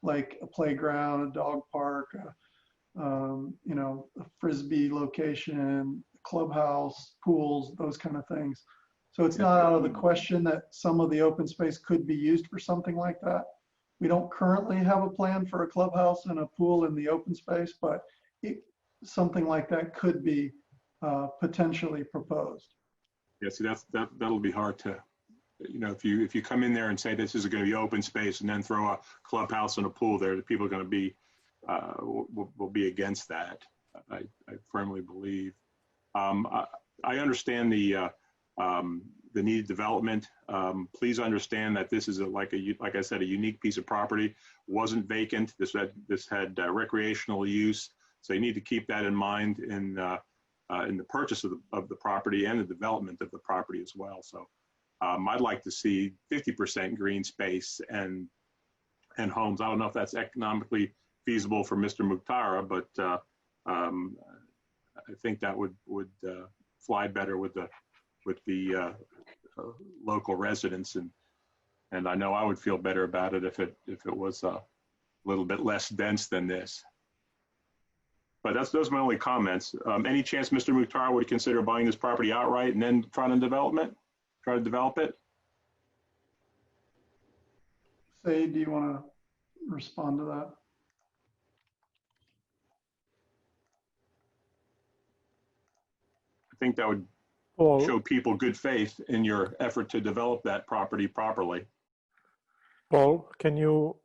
like a playground, a dog park, a Frisbee location, clubhouse, pools, those kind of things. So it's not out of the question that some of the open space could be used for something like that. We don't currently have a plan for a clubhouse and a pool in the open space, but something like that could be potentially proposed. Yeah, see, that'll be hard to, if you come in there and say this is going to be open space and then throw a clubhouse and a pool there, the people are going to be will be against that. I firmly believe. I understand the needed development. Please understand that this is like I said, a unique piece of property. Wasn't vacant. This had recreational use. So you need to keep that in mind in the purchase of the property and the development of the property as well. So I'd like to see 50% green space and homes. I don't know if that's economically feasible for Mr. Mukhtar, but I think that would fly better with the local residents, and I know I would feel better about it if it was a little bit less dense than this. But those are my only comments. Any chance Mr. Mukhtar would consider buying this property outright and then try to develop it? Say, do you want to respond to that? I think that would show people good faith in your effort to develop that property properly. Paul, can you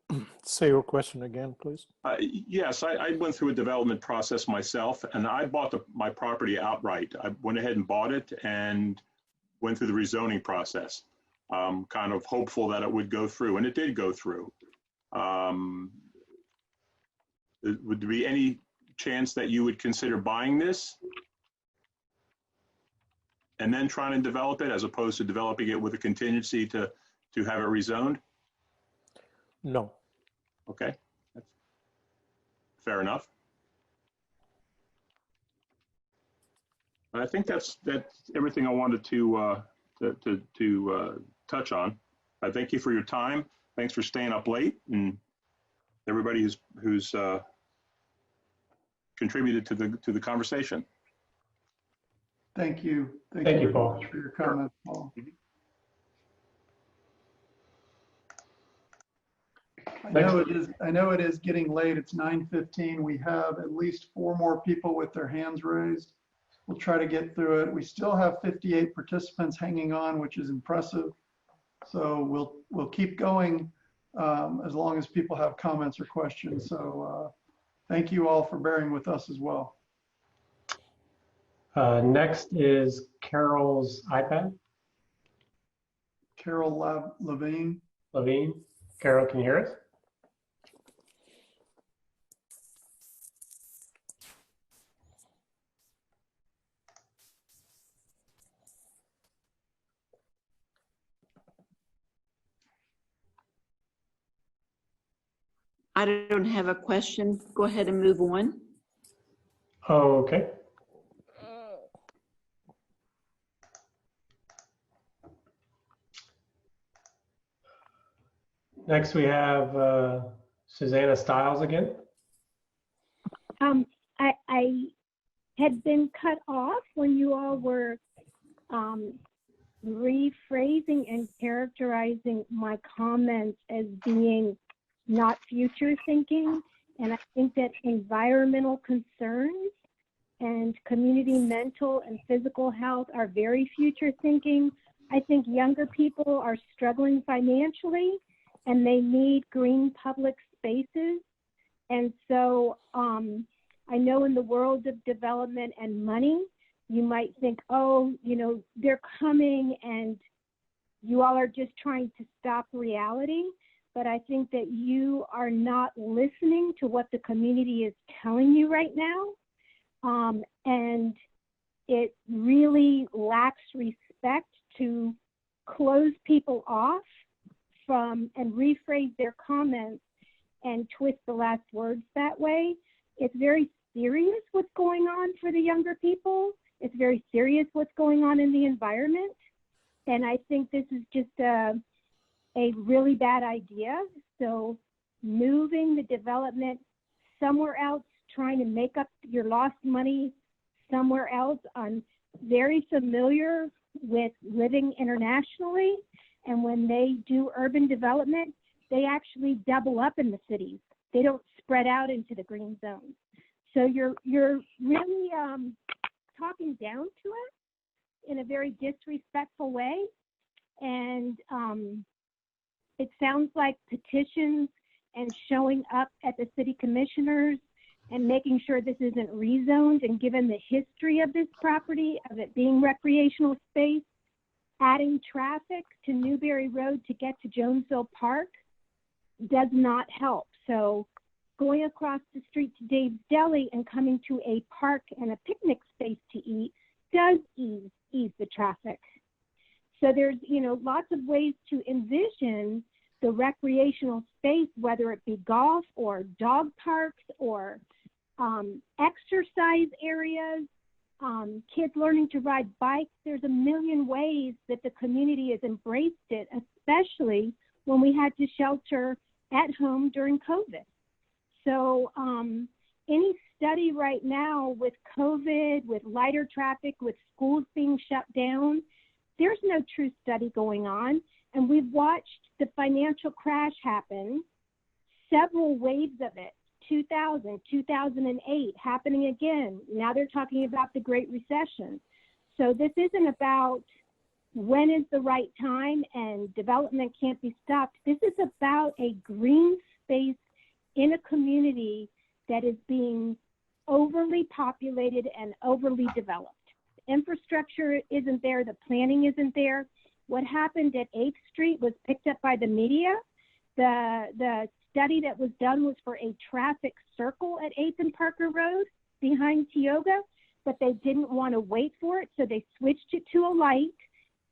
say your question again, please? Yes, I went through a development process myself, and I bought my property outright. I went ahead and bought it and went through the rezoning process, kind of hopeful that it would go through, and it did go through. Would there be any chance that you would consider buying this and then trying to develop it, as opposed to developing it with a contingency to have it rezoned? No. Okay, that's fair enough. I think that's everything I wanted to touch on. I thank you for your time. Thanks for staying up late, and everybody who's contributed to the conversation. Thank you. Thank you, very Paul. much for your comments, Paul. I know it is getting late. It's 9:15. We have at least 4 more people with their hands raised. We'll try to get through it. We still have 58 participants hanging on, which is impressive. So we'll keep going as long as people have comments or questions. So thank you all for bearing with us as well. Next is Carol's iPad. Carol Levine. Carol, can you hear us? I don't have a question. Go ahead and move on. Okay. Next, we have Susanna Stiles again. I had been cut off when you all were rephrasing and characterizing my comments as being not future thinking. And I think that environmental concerns and community mental and physical health are very future thinking. I think younger people are struggling financially, and they need green public spaces. And so I know in the world of development and money, you might think, oh, you know, they're coming and you all are just trying to stop reality. But I think that you are not listening to what the community is telling you right now. And it really lacks respect to close people off from and rephrase their comments and twist the last words that way. It's very serious what's going on for the younger people. It's very serious what's going on in the environment. And I think this is just a really bad idea. So moving the development somewhere else, trying to make up your lost money somewhere else. I'm very familiar with living internationally. And when they do urban development, they actually double up in the cities. They don't spread out into the green zones. So you're really talking down to it in a very disrespectful way. And it sounds like petitions and showing up at the city commissioners and making sure this isn't rezoned, and given the history of this property, of it being recreational space, adding traffic to Newberry Road to get to Jonesville Park does not help. So going across the street to Dave's Deli and coming to a park and a picnic space to eat does ease the traffic. So there's, you know, lots of ways to envision the recreational space, whether it be golf or dog parks or exercise areas, kids learning to ride bikes. There's a million ways that the community has embraced it, especially when we had to shelter at home during COVID. So any study right now with COVID, with lighter traffic, with schools being shut down, there's no true study going on. And we've watched the financial crash happen, several waves of it, 2000, 2008, happening again. Now they're talking about the Great Recession. So this isn't about when is the right time and development can't be stopped. This is about a green space in a community that is being overly populated and overly developed. The infrastructure isn't there, the planning isn't there. What happened at 8th Street was picked up by the media. The study that was done was for a traffic circle at 8th and Parker Road behind Tioga, but they didn't want to wait for it, so they switched it to a light,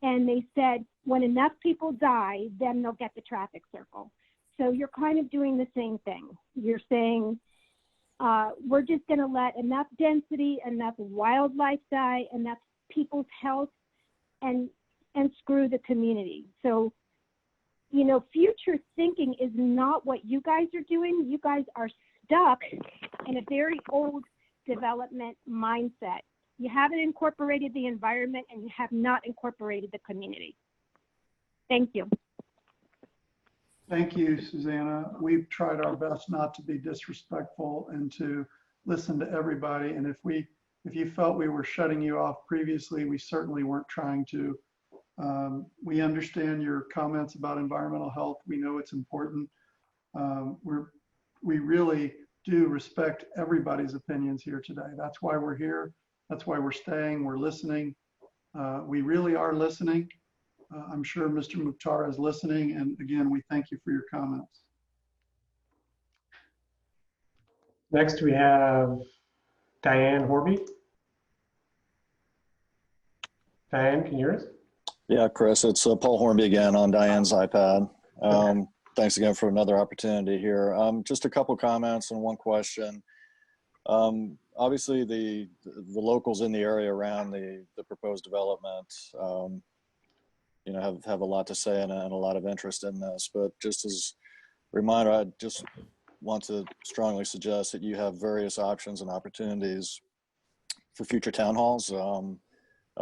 and they said when enough people die, then they'll get the traffic circle. So you're kind of doing the same thing. You're saying we're just going to let enough density, enough wildlife die, enough people's health, and screw the community. So, you know, future thinking is not what you guys are doing. You guys are stuck in a very old development mindset. You haven't incorporated the environment and you have not incorporated the community. Thank you. Thank you, Susanna. We've tried our best not to be disrespectful and to listen to everybody. And if you felt we were shutting you off previously, we certainly weren't trying to. We understand your comments about environmental health. We know it's important. We really do respect everybody's opinions here today. That's why we're here. That's why we're staying. We're listening. We really are listening. I'm sure Mr. Mukhtar is listening. And again, we thank you for your comments. Next, we have Diane Horby. Diane, can you hear us? Yeah, Chris, it's Paul Hornby again on Diane's iPad. Thanks again for another opportunity here. Just a couple comments and one question. Obviously, the locals in the area around the proposed development, you know, have a lot to say and a lot of interest in this. But just as a reminder, I just want to strongly suggest that you have various options and opportunities for future town halls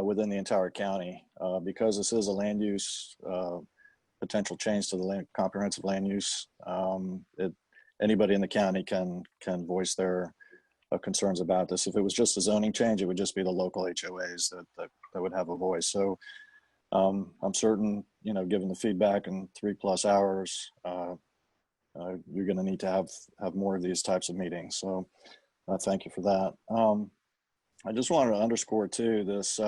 within the entire county, because this is a land use potential change to the comprehensive land use. Anybody in the county can voice their concerns about this. If it was just a zoning change, it would just be the local HOAs that would have a voice. So I'm certain, you know, given the feedback in 3+ hours, you're going to need to have more of these types of meetings. So thank you for that. I just wanted to underscore too, this,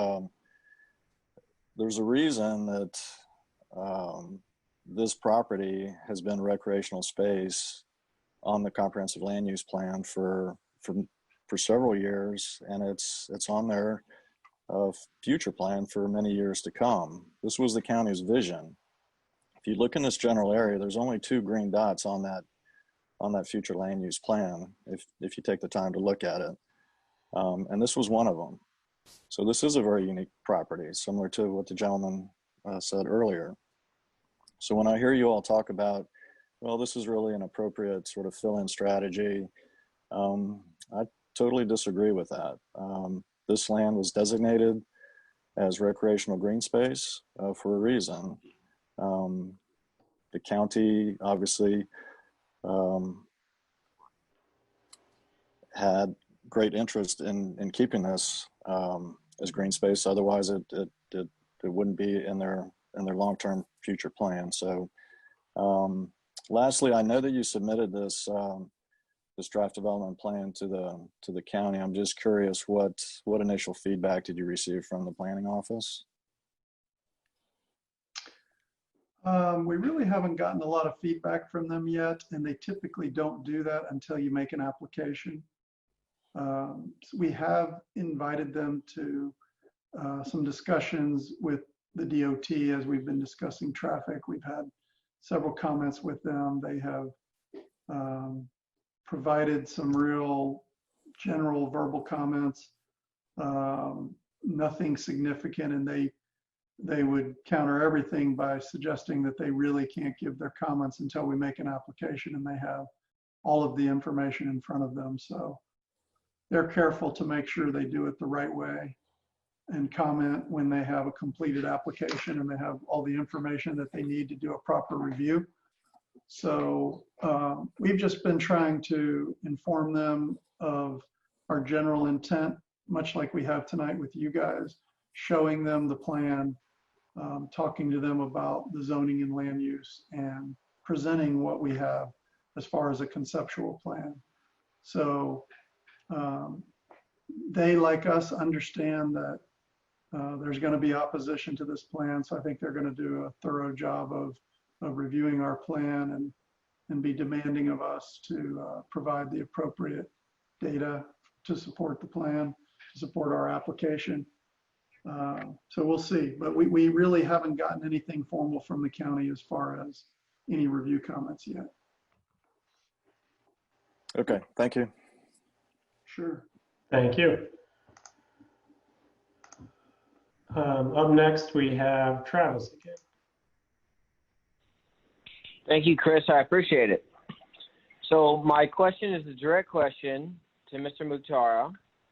there's a reason that this property has been recreational space on the comprehensive land use plan for several years, and it's on their future plan for many years to come. This was the county's vision. If you look in this general area, there's only 2 green dots on that future land use plan, if you take the time to look at it. And this was one of them. So this is a very unique property, similar to what the gentleman said earlier. So when I hear you all talk about, well, this is really an appropriate sort of fill-in strategy, I totally disagree with that. This land was designated as recreational green space for a reason. The county obviously had great interest in keeping this as green space. Otherwise, it wouldn't be in their long-term future plan. So, lastly, I know that you submitted this this draft development plan to the county. I'm just curious, what initial feedback did you receive from the planning office? We really haven't gotten a lot of feedback from them yet, and they typically don't do that until you make an application. So we have invited them to some discussions with the DOT as we've been discussing traffic. We've had several comments with them. They have provided some real general verbal comments, nothing significant, and they would counter everything by suggesting that they really can't give their comments until we make an application and they have all of the information in front of them. So they're careful to make sure they do it the right way and comment when they have a completed application and they have all the information that they need to do a proper review. So we've just been trying to inform them of our general intent, much like we have tonight with you guys, showing them the plan, talking to them about the zoning and land use, and presenting what we have as far as a conceptual plan. So they, like us, understand that there's going to be opposition to this plan. So I think they're going to do a thorough job of reviewing our plan and be demanding of us to provide the appropriate data to support the plan, to support our application. So we'll see, but we really haven't gotten anything formal from the county as far as any review comments yet. Okay, thank you. Sure. Thank you. Up next, we have Travis again. Thank you, Chris. I appreciate it. So my question is a direct question to Mr. Mutara.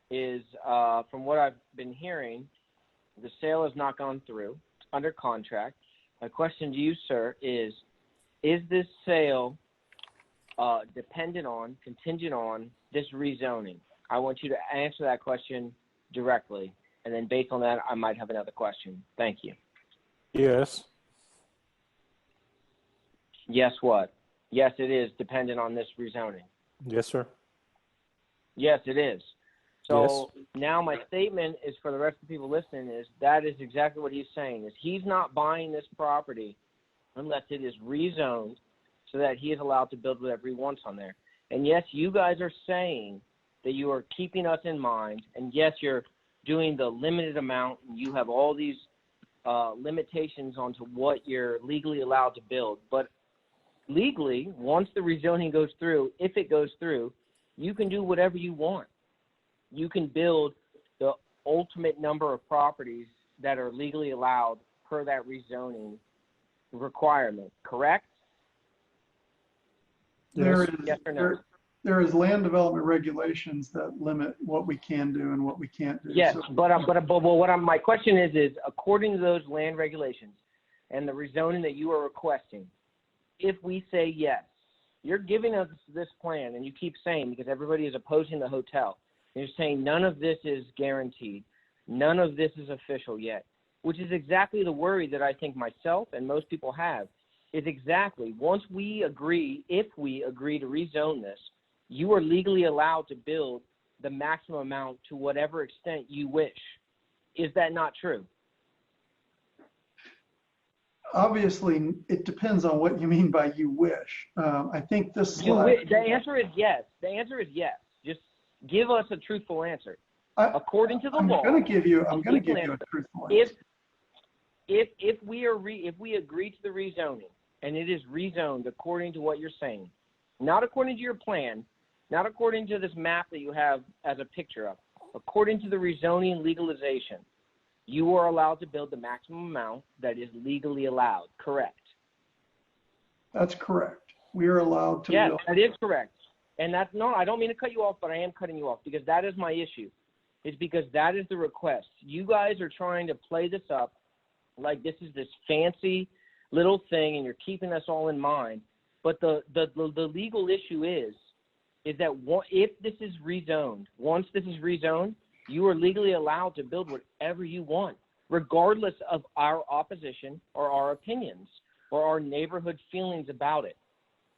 Is from what I've been hearing, the sale has not gone through. It's under contract. My question to you, sir, is this sale contingent on this rezoning? I want you to answer that question directly, and then based on that, I might have another question. Thank you. Yes. Yes, what? Yes, it is dependent on this rezoning. Yes, sir. Yes, it is. So yes. Now my statement is for the rest of the people listening is that is exactly what he's saying, is he's not buying this property unless it is rezoned so that he is allowed to build whatever he wants on there. And yes, you guys are saying that you are keeping us in mind, and yes, you're doing the limited amount, and you have all these limitations onto what you're legally allowed to build. But legally, once the rezoning goes through, if it goes through, you can do whatever you want. You can build the ultimate number of properties that are legally allowed per that rezoning requirement, correct? There is, yes or no? there is land development regulations that limit what we can do and what we can't do. Yes, so, my question is according to those land regulations and the rezoning that you are requesting, if we say yes, you're giving us this plan, and you keep saying, because everybody is opposing the hotel, and you're saying none of this is guaranteed, none of this is official yet, which is exactly the worry that I think myself and most people have, is exactly, once we agree, if we agree to rezone this, you are legally allowed to build the maximum amount to whatever extent you wish. Is that not true? Obviously, it depends on what you mean by you wish. I think this slide. The answer is yes. The answer is yes. Just give us a truthful answer. According to the law, I'm going to give you a truthful answer. If we agree to the rezoning and it is rezoned according to what you're saying, not according to your plan, not according to this map that you have as a picture of, according to the rezoning legalization, you are allowed to build the maximum amount that is legally allowed, correct? That's correct. We are allowed to yes, build. That is correct. And that's no, I don't mean to cut you off, but I am cutting you off because that is my issue. It's because that is the request. You guys are trying to play this up like this is this fancy little thing and you're keeping us all in mind. But the legal issue is that if this is rezoned, once this is rezoned, you are legally allowed to build whatever you want, regardless of our opposition or our opinions or our neighborhood feelings about it.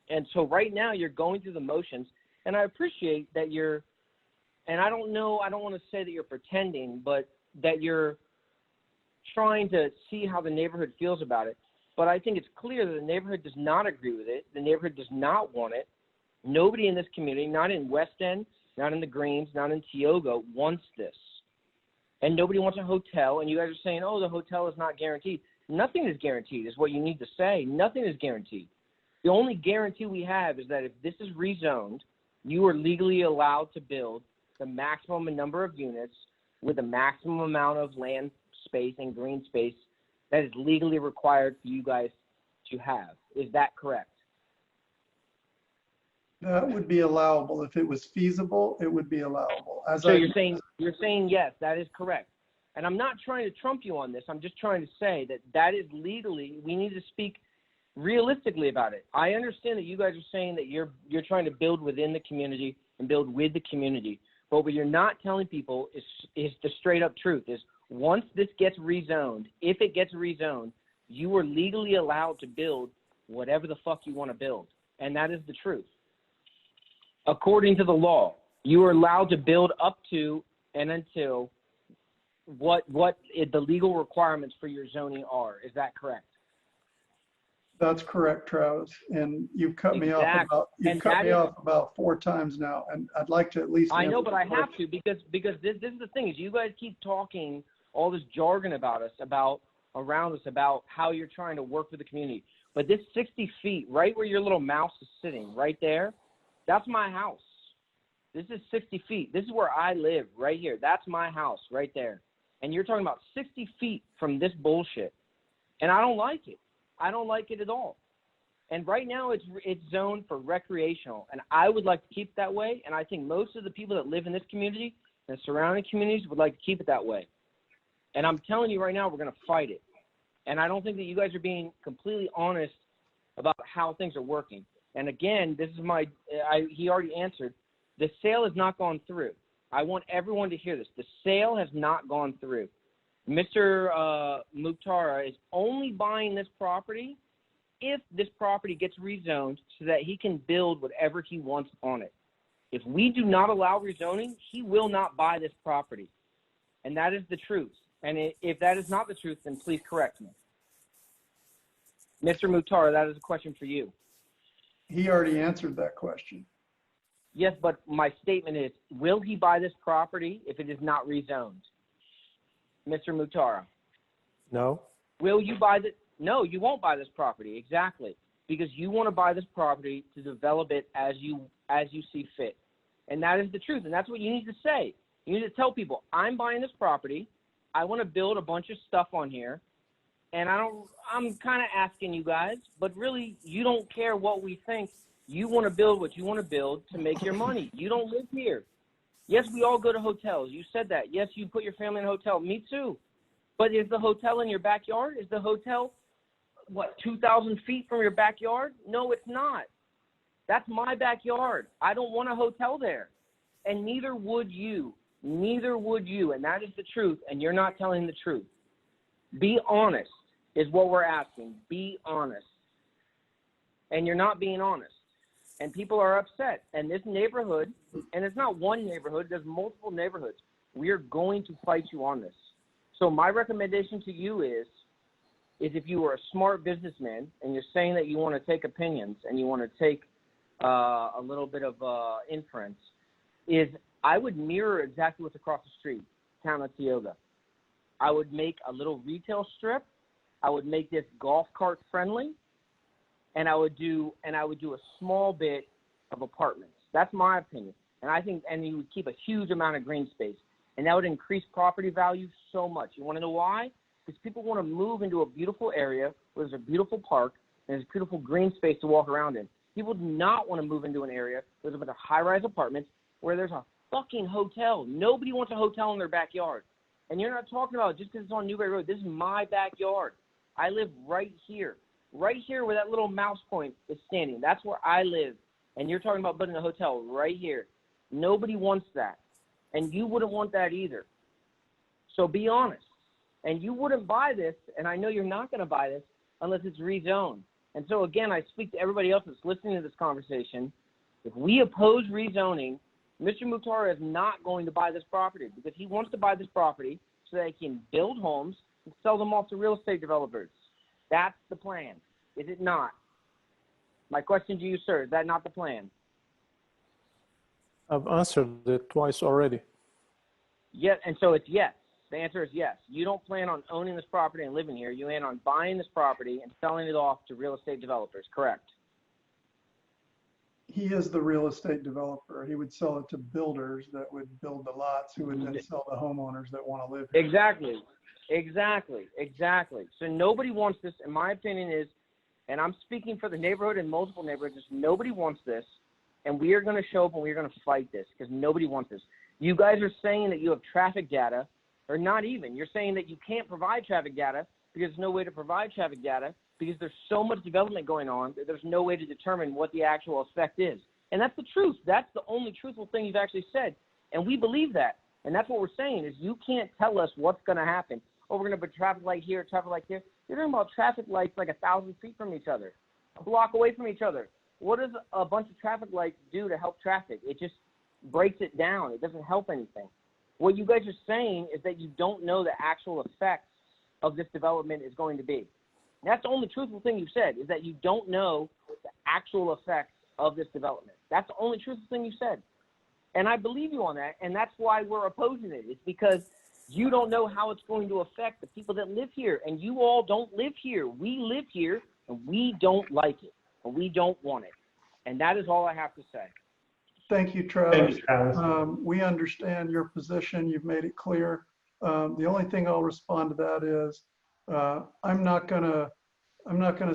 And so right now you're going through the motions, and I appreciate that you're, and I don't want to say that you're pretending, but that you're trying to see how the neighborhood feels about it. But I think it's clear that the neighborhood does not agree with it. The neighborhood does not want it. Nobody in this community, not in West End, not in the Greens, not in Tioga, wants this. And nobody wants a hotel, and you guys are saying, oh, the hotel is not guaranteed. Nothing is guaranteed is what you need to say. Nothing is guaranteed. The only guarantee we have is that if this is rezoned, you are legally allowed to build the maximum number of units with the maximum amount of land space and green space that is legally required for you guys to have. Is that correct? That would be allowable. If it was feasible, it would be allowable. You're saying yes, that is correct. And I'm not trying to trump you on this. I'm just trying to say that is legally, we need to speak realistically about it. I understand that you guys are saying that you're trying to build within the community and build with the community. But what you're not telling people is the straight up truth is once this gets rezoned, if it gets rezoned, you are legally allowed to build whatever the fuck you want to build. And that is the truth. According to the law, you are allowed to build up to and until what the legal requirements for your zoning are. Is that correct? That's correct, Travis. And you've cut me off about 4 times now, and I'd like to at least. I know, but I have to because this is the thing is you guys keep talking all this jargon about us, around us, about how you're trying to work with the community. But this 60 feet, right where your little mouse is sitting, right there, that's my house. This is 60 feet. This is where I live, right here. That's my house, right there. And you're talking about 60 feet from this bullshit. And I don't like it. I don't like it at all. And right now it's zoned for recreational. And I would like to keep it that way. And I think most of the people that live in this community and surrounding communities would like to keep it that way. And I'm telling you right now, we're going to fight it. And I don't think that you guys are being completely honest about how things are working. And again, this is he already answered. The sale has not gone through. I want everyone to hear this. The sale has not gone through. Mr. Mukhtar is only buying this property if this property gets rezoned so that he can build whatever he wants on it. If we do not allow rezoning, he will not buy this property. And that is the truth. And if that is not the truth, then please correct me. Mr. Mukhtar, that is a question for you. He already answered that question. Yes, but my statement is, will he buy this property if it is not rezoned? Mr. Mukhtar. No. Will you buy No, you won't buy this property. Exactly. Because you want to buy this property to develop it as you see fit. And that is the truth. And that's what you need to say. You need to tell people, I'm buying this property. I want to build a bunch of stuff on here. And I'm kind of asking you guys, but really you don't care what we think. You want to build what you want to build to make your money. You don't live here. Yes, we all go to hotels. You said that. Yes, you put your family in a hotel. Me too. But is the hotel in your backyard? Is the hotel, 2,000 feet from your backyard? No, it's not. That's my backyard. I don't want a hotel there. And neither would you. Neither would you. And that is the truth. And you're not telling the truth. Be honest is what we're asking. Be honest. and you're not being honest. And people are upset. And this neighborhood, and it's not one neighborhood, there's multiple neighborhoods. We are going to fight you on this. So my recommendation to you is if you are a smart businessman and you're saying that you want to take opinions and you want to take a little bit of inference, is I would mirror exactly what's across the street, town of Tioga. I would make a little retail strip. I would make this golf cart friendly, and I would do a small bit of apartments. That's my opinion. And you would keep a huge amount of green space, and that would increase property value so much. You want to know why? Because people want to move into a beautiful area where there's a beautiful park and there's beautiful green space to walk around in. People do not want to move into an area where there's a bunch of high-rise apartments where there's a fucking hotel. Nobody wants a hotel in their backyard. And you're not talking about just because it's on Newberry Road. This is my backyard. I live right here where that little mouse point is standing. That's where I live. And you're talking about building a hotel right here. Nobody wants that. And you wouldn't want that either. So be honest. And you wouldn't buy this, and I know you're not going to buy this unless it's rezoned. And so, again, I speak to everybody else that's listening to this conversation. If we oppose rezoning, Mr. Mukhtar is not going to buy this property because he wants to buy this property so that he can build homes and sell them off to real estate developers. That's the plan. Is it not? My question to you, sir, is that not the plan? I've answered it twice already. Yeah, and so it's yes. The answer is yes. You don't plan on owning this property and living here. You plan on buying this property and selling it off to real estate developers, correct? He is the real estate developer. He would sell it to builders that would build the lots who would then sell to homeowners that want to live here. Exactly. So nobody wants this, in my opinion is, and I'm speaking for the neighborhood and multiple neighborhoods, nobody wants this, and we are going to show up and we're going to fight this because nobody wants this. You guys are saying that you have traffic data, or not even. You're saying that you can't provide traffic data because there's no way to provide traffic data because there's so much development going on that there's no way to determine what the actual effect is. And that's the truth. That's the only truthful thing you've actually said. And we believe that. And that's what we're saying is you can't tell us what's going to happen. Oh, we're going to put traffic light here, traffic light here. You're talking about traffic lights like 1,000 feet from each other, a block away from each other. What does a bunch of traffic lights do to help traffic? It just breaks it down. It doesn't help anything. What you guys are saying is that you don't know the actual effects of this development is going to be. That's the only truthful thing you've said, is that you don't know the actual effects of this development. That's the only truthful thing you said. And I believe you on that, and that's why we're opposing it. It's because you don't know how it's going to affect the people that live here, and you all don't live here. We live here, and we don't like it, and we don't want it. And that is all I have to say. Thank you, Travis. Thank you, Travis. We understand your position. You've made it clear. The only thing I'll respond to that is I'm not gonna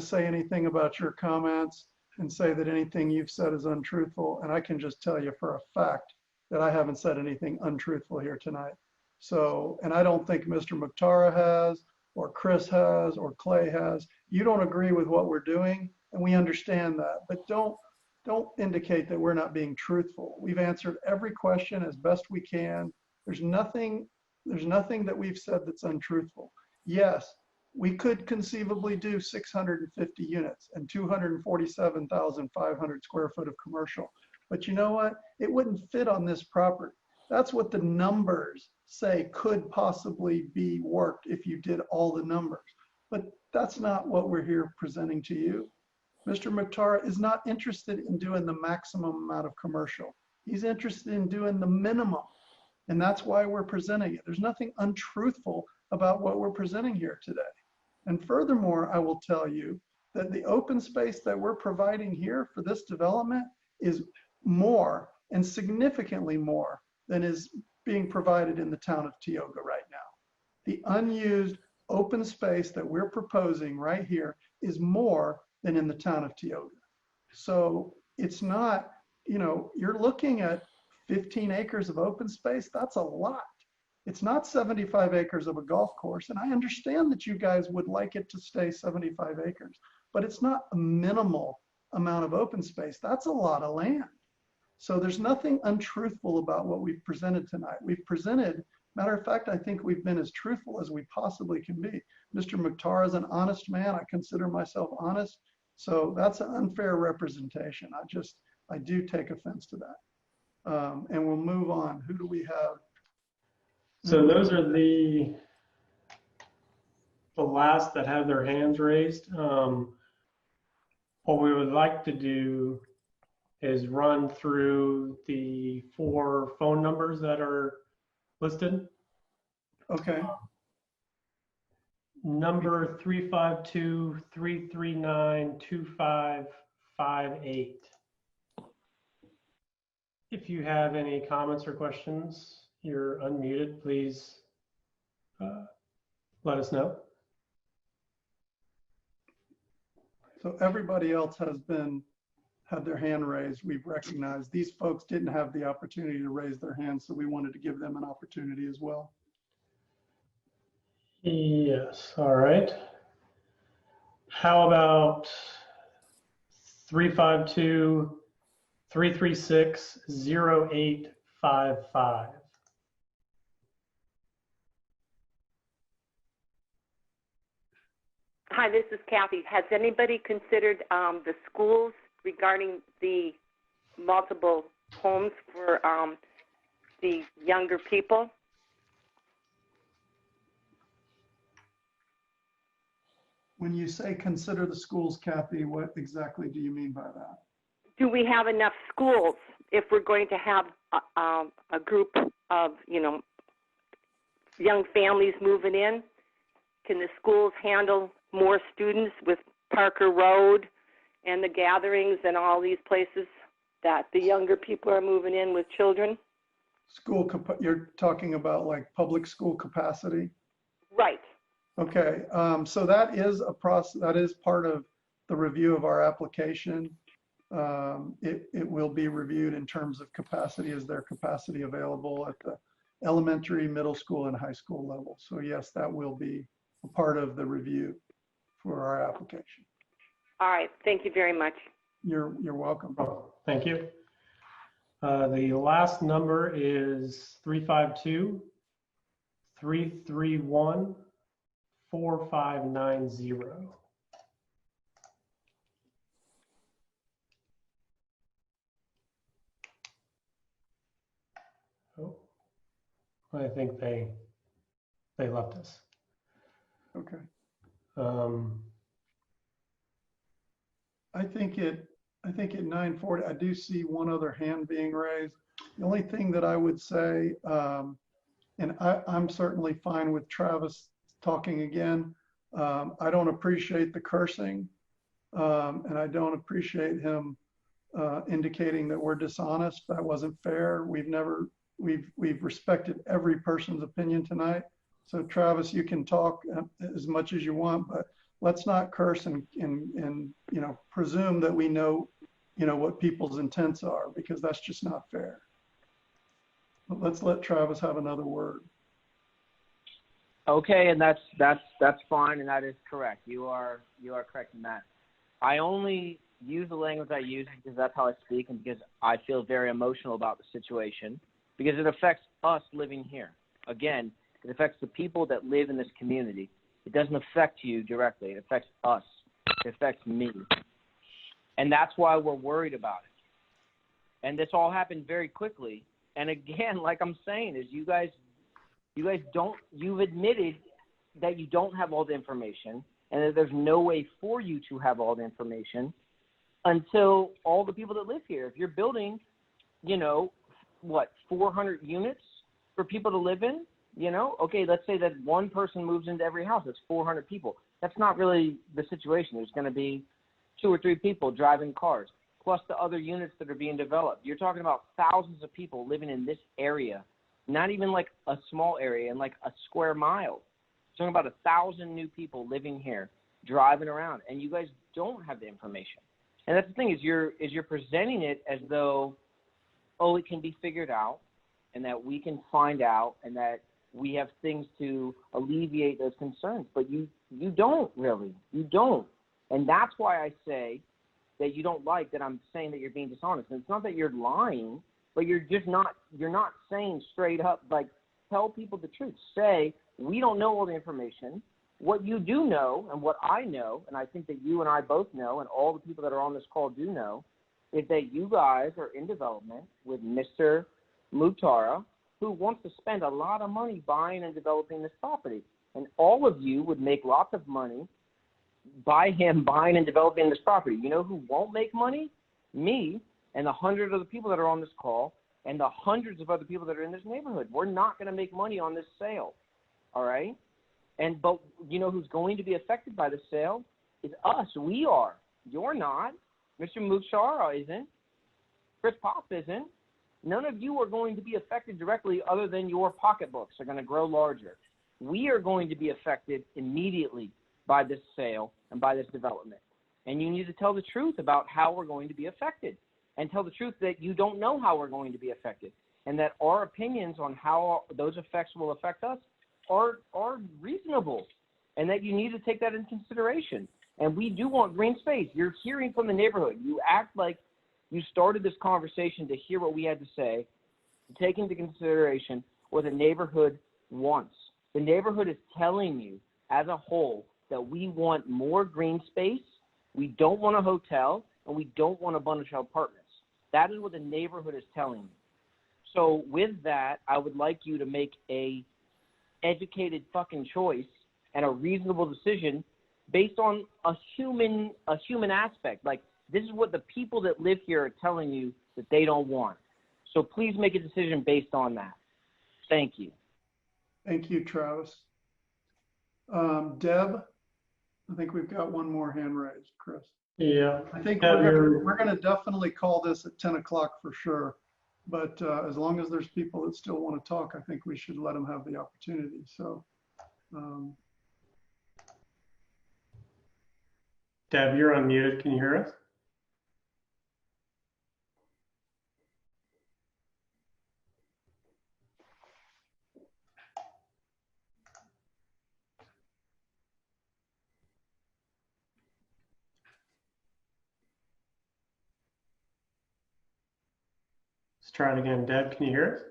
say anything about your comments and say that anything you've said is untruthful. And I can just tell you for a fact that I haven't said anything untruthful here tonight. So, and I don't think Mr. Mukhtar has, or Chris has, or Clay has. You don't agree with what we're doing, and we understand that. But don't indicate that we're not being truthful. We've answered every question as best we can. There's nothing that we've said that's untruthful. Yes, we could conceivably do 650 units and 247,500 square foot of commercial. But you know what? It wouldn't fit on this property. That's what the numbers say could possibly be worked if you did all the numbers. But that's not what we're here presenting to you. Mr. Mukhtar is not interested in doing the maximum amount of commercial. He's interested in doing the minimum. And that's why we're presenting it. There's nothing untruthful about what we're presenting here today. And furthermore, I will tell you that the open space that we're providing here for this development is more and significantly more than is being provided in the town of Tioga right now. The unused open space that we're proposing right here is more than in the town of Tioga. So it's not, you're looking at 15 acres of open space. That's a lot. It's not 75 acres of a golf course. And I understand that you guys would like it to stay 75 acres, but it's not a minimal amount of open space. That's a lot of land. So there's nothing untruthful about what we've presented tonight. We've presented, matter of fact, I think we've been as truthful as we possibly can be. Mr. Mukhtar is an honest man. I consider myself honest. So that's an unfair representation. I do take offense to that. And we'll move on. Who do we have? So those are the last that have their hands raised. What we would like to do is run through the 4 phone numbers that are listed. Okay. Number 352-339-2558. If you have any comments or questions, you're unmuted. Please let us know. So everybody else has had their hand raised. We've recognized these folks didn't have the opportunity to raise their hands, so we wanted to give them an opportunity as well. Yes, all right. How about 352-336-0855? Hi, this is Kathy. Has anybody considered the schools regarding the multiple homes for the younger people? When you say consider the schools, Kathy, what exactly do you mean by that? Do we have enough schools if we're going to have a group of, young families moving in? Can the schools handle more students with Parker Road and the gatherings and all these places that the younger people are moving in with children? You're talking about like public school capacity? Right. Okay, so that is a process, that is part of the review of our application. It will be reviewed in terms of capacity. Is there capacity available at the elementary, middle school, and high school level? So yes, that will be a part of the review for our application. All right, thank you very much. You're welcome. Oh, thank you. The last number is 352-331-4590. Oh, I think they left us. Okay. I think at 9:40, I do see one other hand being raised. The only thing that I would say, and I'm certainly fine with Travis talking again. I don't appreciate the cursing, and I don't appreciate him indicating that we're dishonest. That wasn't fair. We've respected every person's opinion tonight. So Travis, you can talk as much as you want, but let's not curse and presume that we know what people's intents are, because that's just not fair. But let's let Travis have another word. Okay, and that's fine, and that is correct. You are correct in that. I only use the language I use because that's how I speak, and because I feel very emotional about the situation, because it affects us living here. Again, it affects the people that live in this community. It doesn't affect you directly. It affects us. It affects me. And that's why we're worried about it. And this all happened very quickly. And again, like I'm saying, is you've admitted that you don't have all the information, and that there's no way for you to have all the information until all the people that live here. If you're building, 400 units for people to live in, okay, let's say that one person moves into every house. That's 400 people. That's not really the situation. There's going to be 2 or 3 people driving cars, plus the other units that are being developed. You're talking about thousands of people living in this area, not even like a small area in like a square mile. You're talking about 1,000 new people living here, driving around, and you guys don't have the information. And that's the thing, is you're presenting it as though, oh, it can be figured out, and that we can find out, and that we have things to alleviate those concerns. But you don't really. You don't. And that's why I say that you don't like that I'm saying that you're being dishonest. And it's not that you're lying, but you're not saying straight up, like, tell people the truth. Say, we don't know all the information. What you do know, and what I know, and I think that you and I both know, and all the people that are on this call do know, is that you guys are in development with Mr. Mutara, who wants to spend a lot of money buying and developing this property. And all of you would make lots of money by him buying and developing this property. You know who won't make money? Me and the hundreds of the people that are on this call and the hundreds of other people that are in this neighborhood. We're not going to make money on this sale, all right? But you know who's going to be affected by the sale? Is us. We are. You're not. Mr. Mutara isn't. Chris Pop isn't. None of you are going to be affected directly other than your pocketbooks are going to grow larger. We are going to be affected immediately by this sale and by this development. And you need to tell the truth about how we're going to be affected, and tell the truth that you don't know how we're going to be affected, and that our opinions on how those effects will affect us are reasonable, and that you need to take that into consideration. And we do want green space. You're hearing from the neighborhood. You act like you started this conversation to hear what we had to say, to take into consideration what the neighborhood wants. The neighborhood is telling you as a whole that we want more green space, we don't want a hotel, and we don't want a bunch of apartments. That is what the neighborhood is telling you. So with that, I would like you to make a educated fucking choice and a reasonable decision based on a human aspect. Like, this is what the people that live here are telling you that they don't want. So please make a decision based on that. Thank you. Thank you, Travis. Deb, I think we've got one more hand raised, Chris. Yeah. I think Deb, we're going to definitely call this at 10 o'clock for sure. But as long as there's people that still want to talk, I think we should let them have the opportunity. So, Deb, you're unmuted. Can you hear us? Let's try it again. Deb, can you hear us?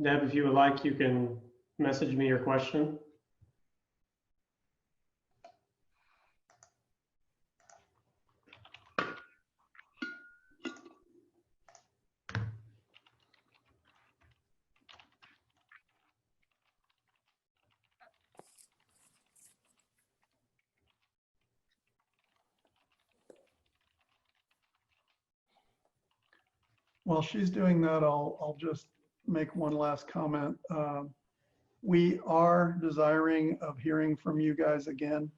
Deb, if you would like, you can message me your question. while she's doing that, I'll just make one last comment. We are desiring of hearing from you guys again,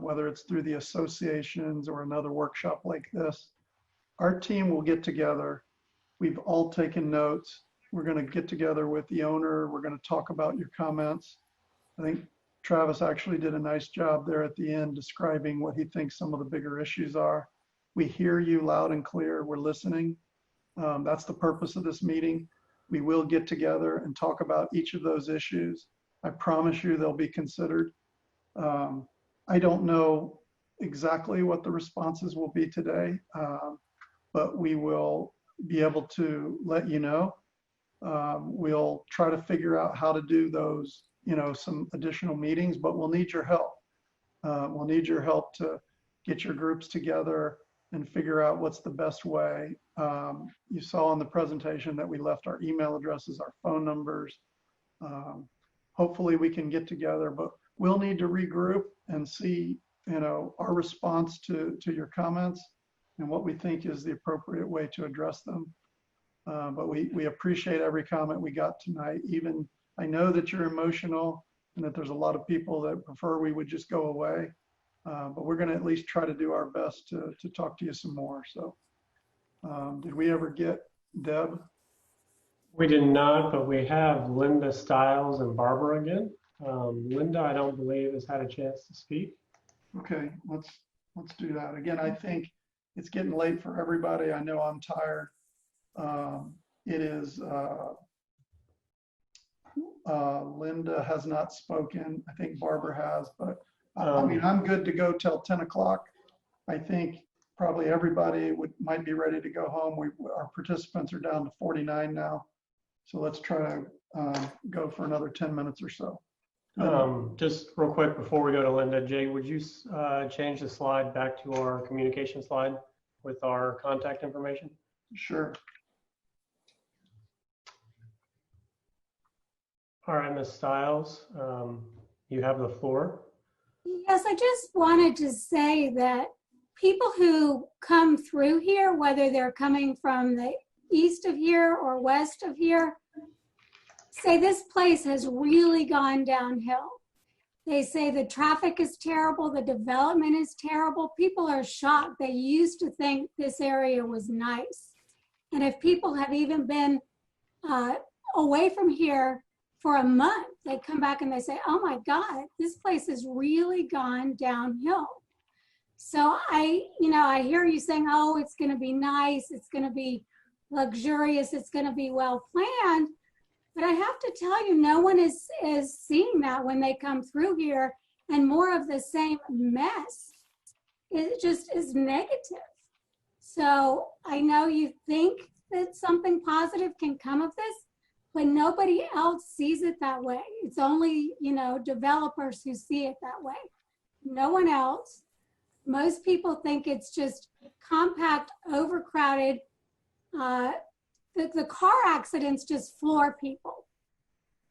whether it's through the associations or another workshop like this. Our team will get together. We've all taken notes. We're going to get together with the owner. We're going to talk about your comments. I think Travis actually did a nice job there at the end describing what he thinks some of the bigger issues are. We hear you loud and clear. We're listening. That's the purpose of this meeting. We will get together and talk about each of those issues. I promise you they'll be considered. I don't know exactly what the responses will be today, but we will be able to let you know. We'll try to figure out how to do those, some additional meetings, but we'll need your help. We'll need your help to get your groups together and figure out what's the best way. You saw in the presentation that we left our email addresses, our phone numbers. Hopefully we can get together, but we'll need to regroup and see, our response to your comments and what we think is the appropriate way to address them. But we appreciate every comment we got tonight. Even I know that you're emotional and that there's a lot of people that prefer we would just go away. But we're going to at least try to do our best to talk to you some more. So did we ever get Deb? We did not, but we have Linda Stiles and Barbara again. Linda, I don't believe, has had a chance to speak. Okay, let's do that. Again, I think it's getting late for everybody. I know I'm tired. It is, Linda has not spoken. I think Barbara has, but I mean, I'm good to go till 10 o'clock. I think probably everybody might be ready to go home. Our participants are down to 49 now. So let's try to go for another 10 minutes or so. Just real quick before we go to Linda, Jay, would you change the slide back to our communication slide with our contact information? Sure. All right, Ms. Stiles, you have the floor. Yes, I just wanted to say that people who come through here, whether they're coming from the east of here or west of here, say this place has really gone downhill. They say the traffic is terrible, the development is terrible. People are shocked. They used to think this area was nice. And if people have even been away from here for a month, they come back and they say, oh my God, this place has really gone downhill. So I hear you saying, oh, it's gonna be nice, it's gonna be luxurious, it's gonna be well planned. But I have to tell you, no one is seeing that when they come through here, and more of the same mess. It just is negative. So I know you think that something positive can come of this, but nobody else sees it that way. It's only, developers who see it that way. No one else. Most people think it's just compact, overcrowded. The car accidents just floor people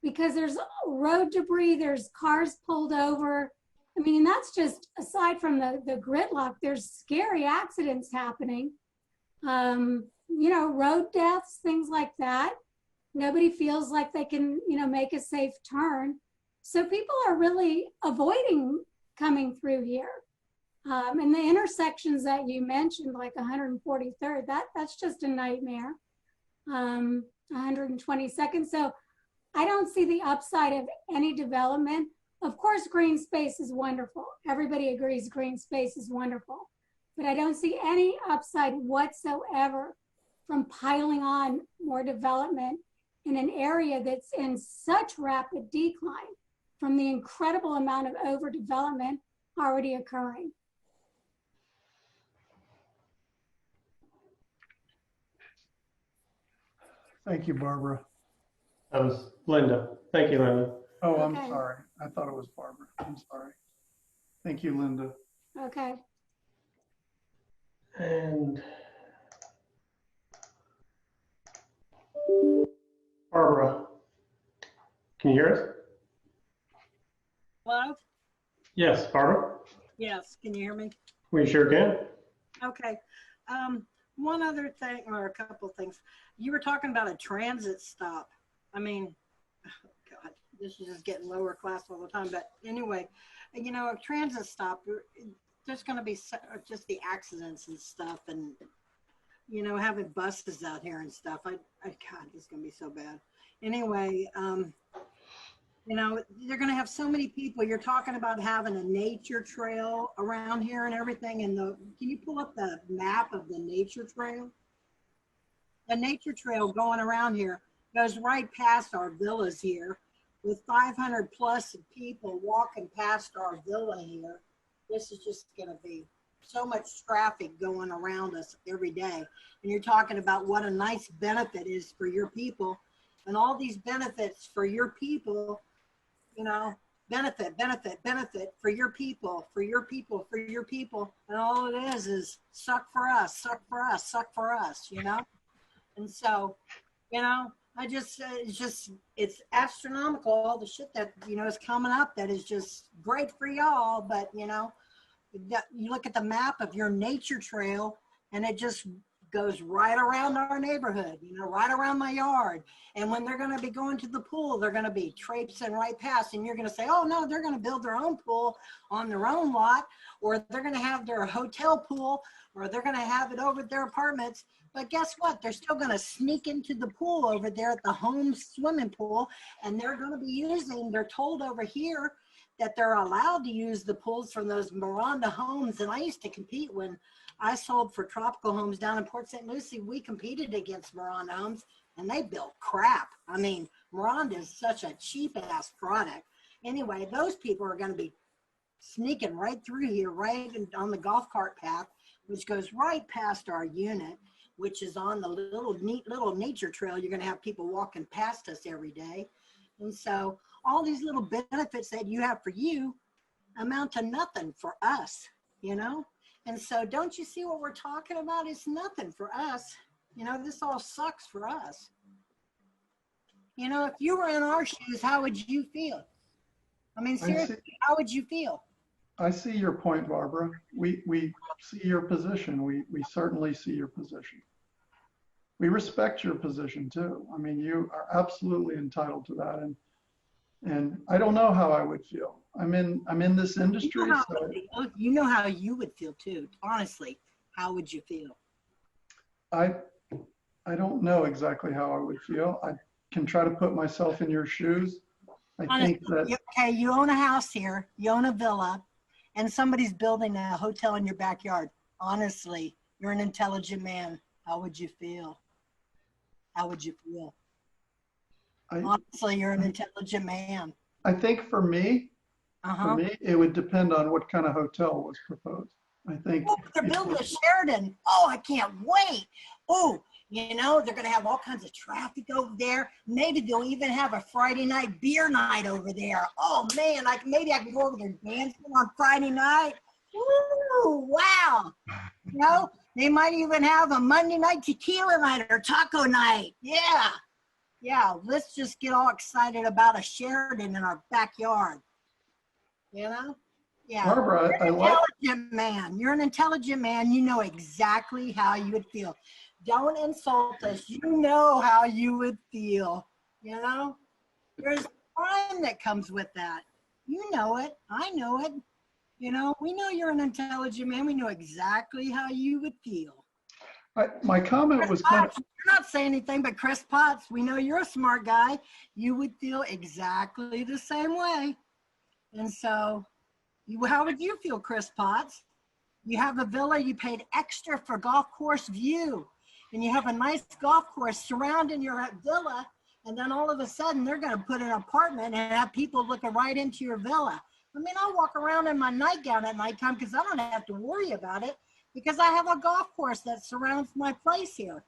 because there's road debris, there's cars pulled over. I mean, that's just, aside from the gridlock, there's scary accidents happening. Road deaths, things like that. Nobody feels like they can, make a safe turn. So people are really avoiding coming through here. And the intersections that you mentioned, like 143rd, that's just a nightmare. 122nd. So I don't see the upside of any development. Of course, green space is wonderful. Everybody agrees green space is wonderful. But I don't see any upside whatsoever from piling on more development in an area that's in such rapid decline from the incredible amount of overdevelopment already occurring. Thank you, Barbara. That was Linda. Thank you, Linda. Oh, I'm sorry. I thought it was Barbara. I'm sorry. Thank you, Linda. Okay. And Barbara, can you hear us? Hello? Yes, Barbara? Yes, can you hear me? We sure can. Okay. One other thing, or a couple things. You were talking about a transit stop. I mean, oh God, this is just getting lower class all the time. But anyway, a transit stop, there's going to be just the accidents and stuff, and having buses out here and stuff. God, this is going to be so bad. Anyway, they're going to have so many people. You're talking about having a nature trail around here and everything. And can you pull up the map of the nature trail? The nature trail going around here goes right past our villas here, with 500 plus people walking past our villa here. This is just going to be so much traffic going around us every day. And you're talking about what a nice benefit is for your people, and all these benefits for your people. Benefit for your people, for your people, for your people. And all it is suck for us, suck for us, suck for us, And so, it's astronomical, all the shit that, is coming up that is just great for y'all. But, you look at the map of your nature trail and it just goes right around our neighborhood, right around my yard. And when they're going to be going to the pool, they're going to be traipsing right past, and you're going to say, oh no, they're going to build their own pool on their own lot, or they're going to have their hotel pool, or they're going to have it over at their apartments. But guess what? They're still going to sneak into the pool over there at the home swimming pool, and they're going to be they're told over here that they're allowed to use the pools from those Miranda homes. And I used to compete when I sold for Tropical Homes down in Port St. Lucie. We competed against Miranda Homes, and they built crap. I mean, Miranda is such a cheap-ass product. Anyway, those people are going to be sneaking right through here, right on the golf cart path, which goes right past our unit, which is on the neat little nature trail. You're going to have people walking past us every day. And so all these little benefits that you have for you amount to nothing for us, you know? And so don't you see what we're talking about? It's nothing for us. You know, this all sucks for us. You know, if you were in our shoes, how would you feel? I mean, seriously, how would you feel? I see your point, Barbara. We see your position. We certainly see your position. We respect your position too. I mean, you are absolutely entitled to that. And I don't know how I would feel. I'm in this industry. You know how you would feel too. Honestly, how would you feel? I don't know exactly how I would feel. I can try to put myself in your shoes. I think that. Okay, you own a house here, you own a villa, and somebody's building a hotel in your backyard. Honestly, you're an intelligent man. How would you feel? How would you feel? Honestly, you're an intelligent man. I think for me, it would depend on what kind of hotel was proposed. I think. Oh, they're building a Sheraton. Oh, I can't wait. Oh, you know, they're going to have all kinds of traffic over there. Maybe they'll even have a Friday night beer night over there. Oh, man, maybe I can go over there dancing on Friday night. Ooh, wow. You know, they might even have a Monday night tequila night or taco night. Yeah. Yeah, let's just get all excited about a Sheraton in our backyard. You know? Yeah. Barbara, You're an intelligent man. You're an intelligent man. You know exactly how you would feel. Don't insult us. You know how you would feel. You know? There's fun that comes with that. You know it. I know it. You know, we know you're an intelligent man. We know exactly how you would feel. My comment was kind of. You're not saying anything, but Chris Potts, we know you're a smart guy. You would feel exactly the same way. And so, how would you feel, Chris Potts? You have a villa, you paid extra for golf course view, and you have a nice golf course surrounding your villa, and then all of a sudden they're going to put an apartment and have people looking right into your villa. I mean, I walk around in my nightgown at nighttime because I don't have to worry about it because I have a golf course that surrounds my place here.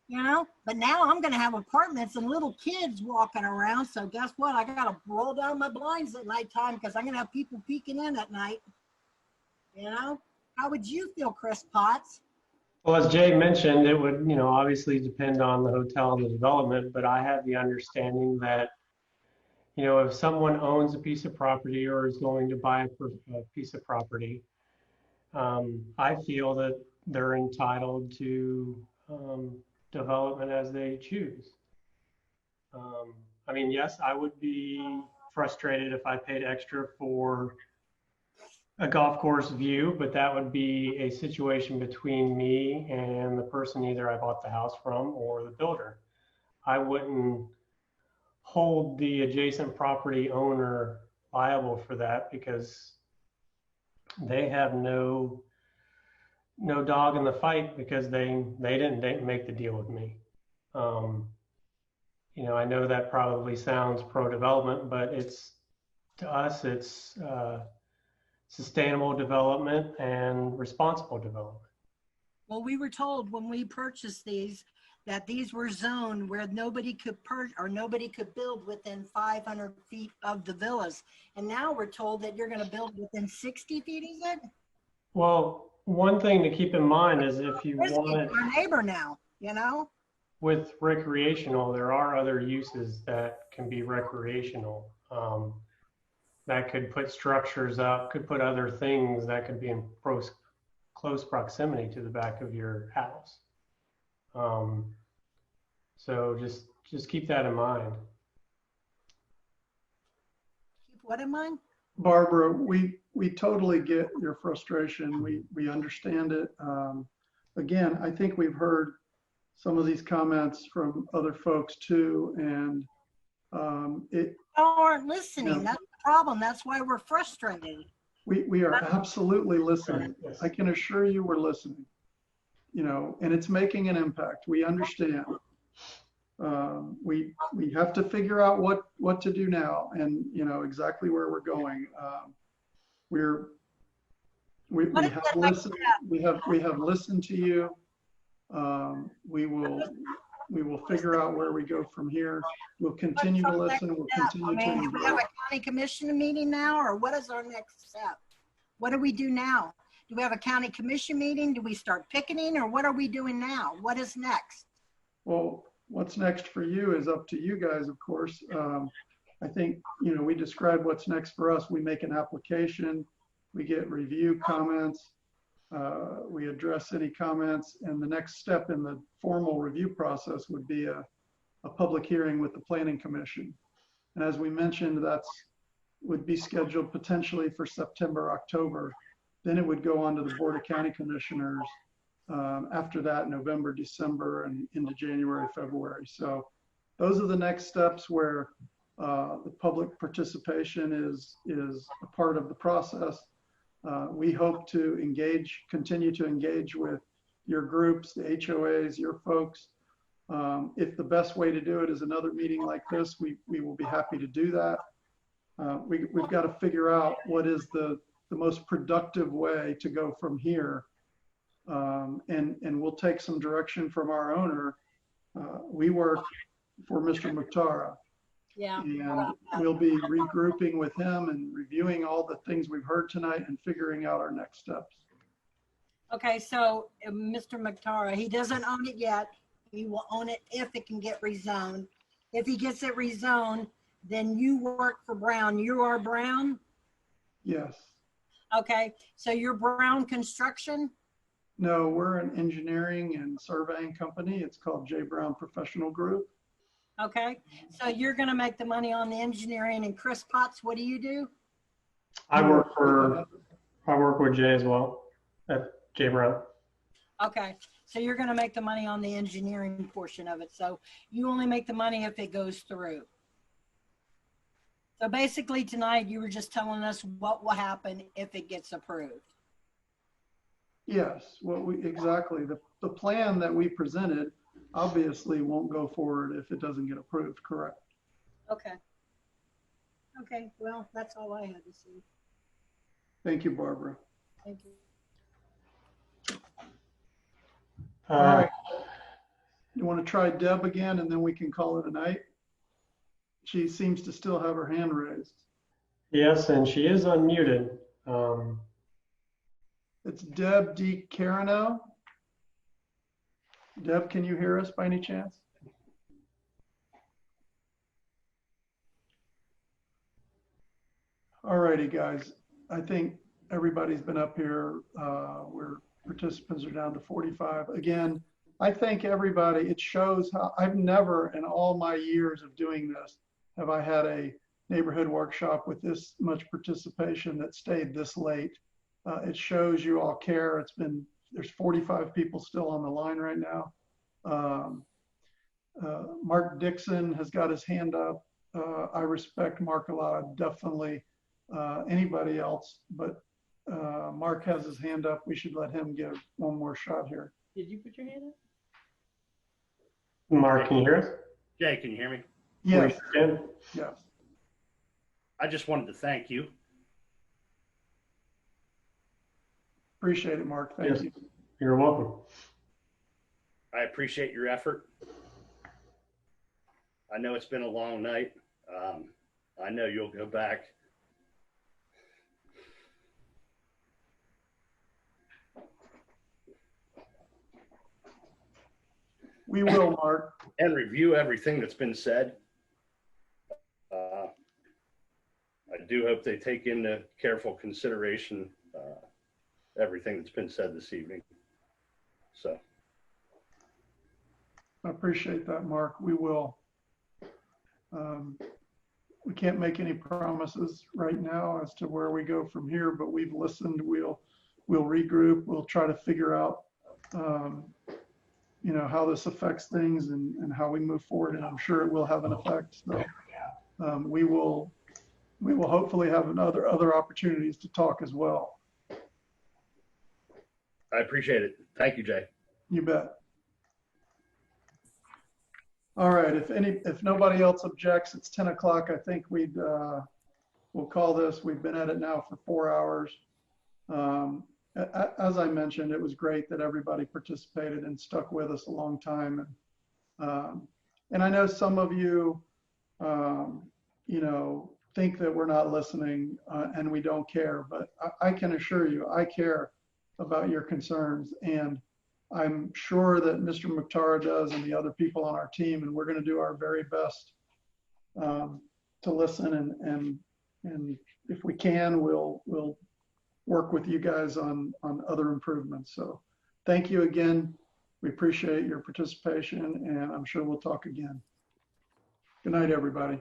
You know, but now I'm going to have apartments and little kids walking around. So guess what? I got to roll down my blinds at nighttime because I'm going to have people peeking in at night. You know, how would you feel, Chris Potts? Well, as Jay mentioned, it would, you know, obviously depend on the hotel and the development, but I have the understanding that, you know, if someone owns a piece of property or is going to buy a piece of property, I feel that they're entitled to development as they choose. I mean, yes, I would be frustrated if I paid extra for a golf course view, but that would be a situation between me and the person either I bought the house from or the builder. I wouldn't hold the adjacent property owner liable for that because they have no dog in the fight because they didn't make the deal with me. You know, I know that probably sounds pro-development, but to us, it's sustainable development and responsible development. Well, we were told when we purchased these that these were zoned where nobody could nobody could build within 500 feet of the villas. And now we're told that you're going to build within 60 feet, is it? Well, one thing to keep in mind is if you want our neighbor now, you know, with recreational, there are other uses that can be recreational. That could put structures up, could put other things that could be in close proximity to the back of your house. So just keep that in mind. Keep what in mind? Barbara, we totally get your frustration. We understand it. Again, I think we've heard some of these comments from other folks too, and aren't listening. That's the problem. That's why we're frustrated. We are absolutely listening. I can assure you we're listening. You know, and it's making an impact. We understand. We have to figure out what to do now, and you know exactly where we're going. We have listened. We have listened to you. We will figure out where we go from here. We'll continue to listen. We'll continue to Do engage. we have a county commission meeting now, or what is our next step? What do we do now? Do we have a county commission meeting? Do we start picketing, or what are we doing now? What is next? Well, what's next for you is up to you guys, of course. I think, we described what's next for us. We make an application, we get review comments, we address any comments, and the next step in the formal review process would be a public hearing with the Planning Commission. And as we mentioned, would be scheduled potentially for September, October. Then it would go on to the Board of County Commissioners. After that, November, December, and into January, February. So those are the next steps where the public participation is a part of the process. We hope to continue to engage with your groups, the HOAs, your folks. If the best way to do it is another meeting like this, we will be happy to do that. We've got to figure out what is the most productive way to go from here. And we'll take some direction from our owner. We work for Mr. Muhtara. Yeah. And we'll be regrouping with him and reviewing all the things we've heard tonight and figuring out our next steps. Okay, so Mr. Muhtara, he doesn't own it yet. He will own it if it can get rezoned. If he gets it rezoned, then you work for Brown. You are Brown? Yes. Okay, so you're Brown Construction? No, we're an engineering and surveying company. It's called J. Brown Professional Group. Okay, so you're going to make the money on the engineering. And Chris Potts, what do you do? I work with Jay as well at J. Brown. Okay, so you're going to make the money on the engineering portion of it. So you only make the money if it goes through. So basically tonight you were just telling us what will happen if it gets approved. Yes, exactly. The plan that we presented obviously won't go forward if it doesn't get approved, correct? Okay. Okay, well, that's all I had to say. Thank you, Barbara. Thank you. All right. You want to try Deb again and then we can call it a night? She seems to still have her hand raised. Yes, and she is unmuted. It's Deb D. Carano. Deb, can you hear us by any chance? All righty, guys. I think everybody's been up here. Where participants are down to 45. Again, I thank everybody. It shows how I've never in all my years of doing this have I had a neighborhood workshop with this much participation that stayed this late. It shows you all care. There's 45 people still on the line right now. Mark Dixon has got his hand up. I respect Mark a lot, definitely. Anybody else, but Mark has his hand up. We should let him give one more shot here. Did you put your hand up? Mark, can you hear us? Jay, can you hear me? Yes. Yes. I just wanted to thank you. Appreciate it, Mark. Thank you. You're welcome. I appreciate your effort. I know it's been a long night. I know you'll go back. We will, Mark. And review everything that's been said. I do hope they take into careful consideration everything that's been said this evening. So. I appreciate that, Mark. We will. We can't make any promises right now as to where we go from here, but we've listened. We'll regroup. We'll try to figure out, how this affects things and how we move forward. And I'm sure it will have an effect. So we will hopefully have other opportunities to talk as well. I appreciate it. Thank you, Jay. You bet. All right. If nobody else objects, it's 10 o'clock. I think we'll call this. We've been at it now for 4 hours. as I mentioned, it was great that everybody participated and stuck with us a long time. And I know some of you, you know, think that we're not listening and we don't care, but I can assure you, I care about your concerns. And I'm sure that Mr. Mukhtar does and the other people on our team, and we're going to do our very best to listen. And if we can, we'll work with you guys on other improvements. So thank you again. We appreciate your participation, and I'm sure we'll talk again. Good night, everybody.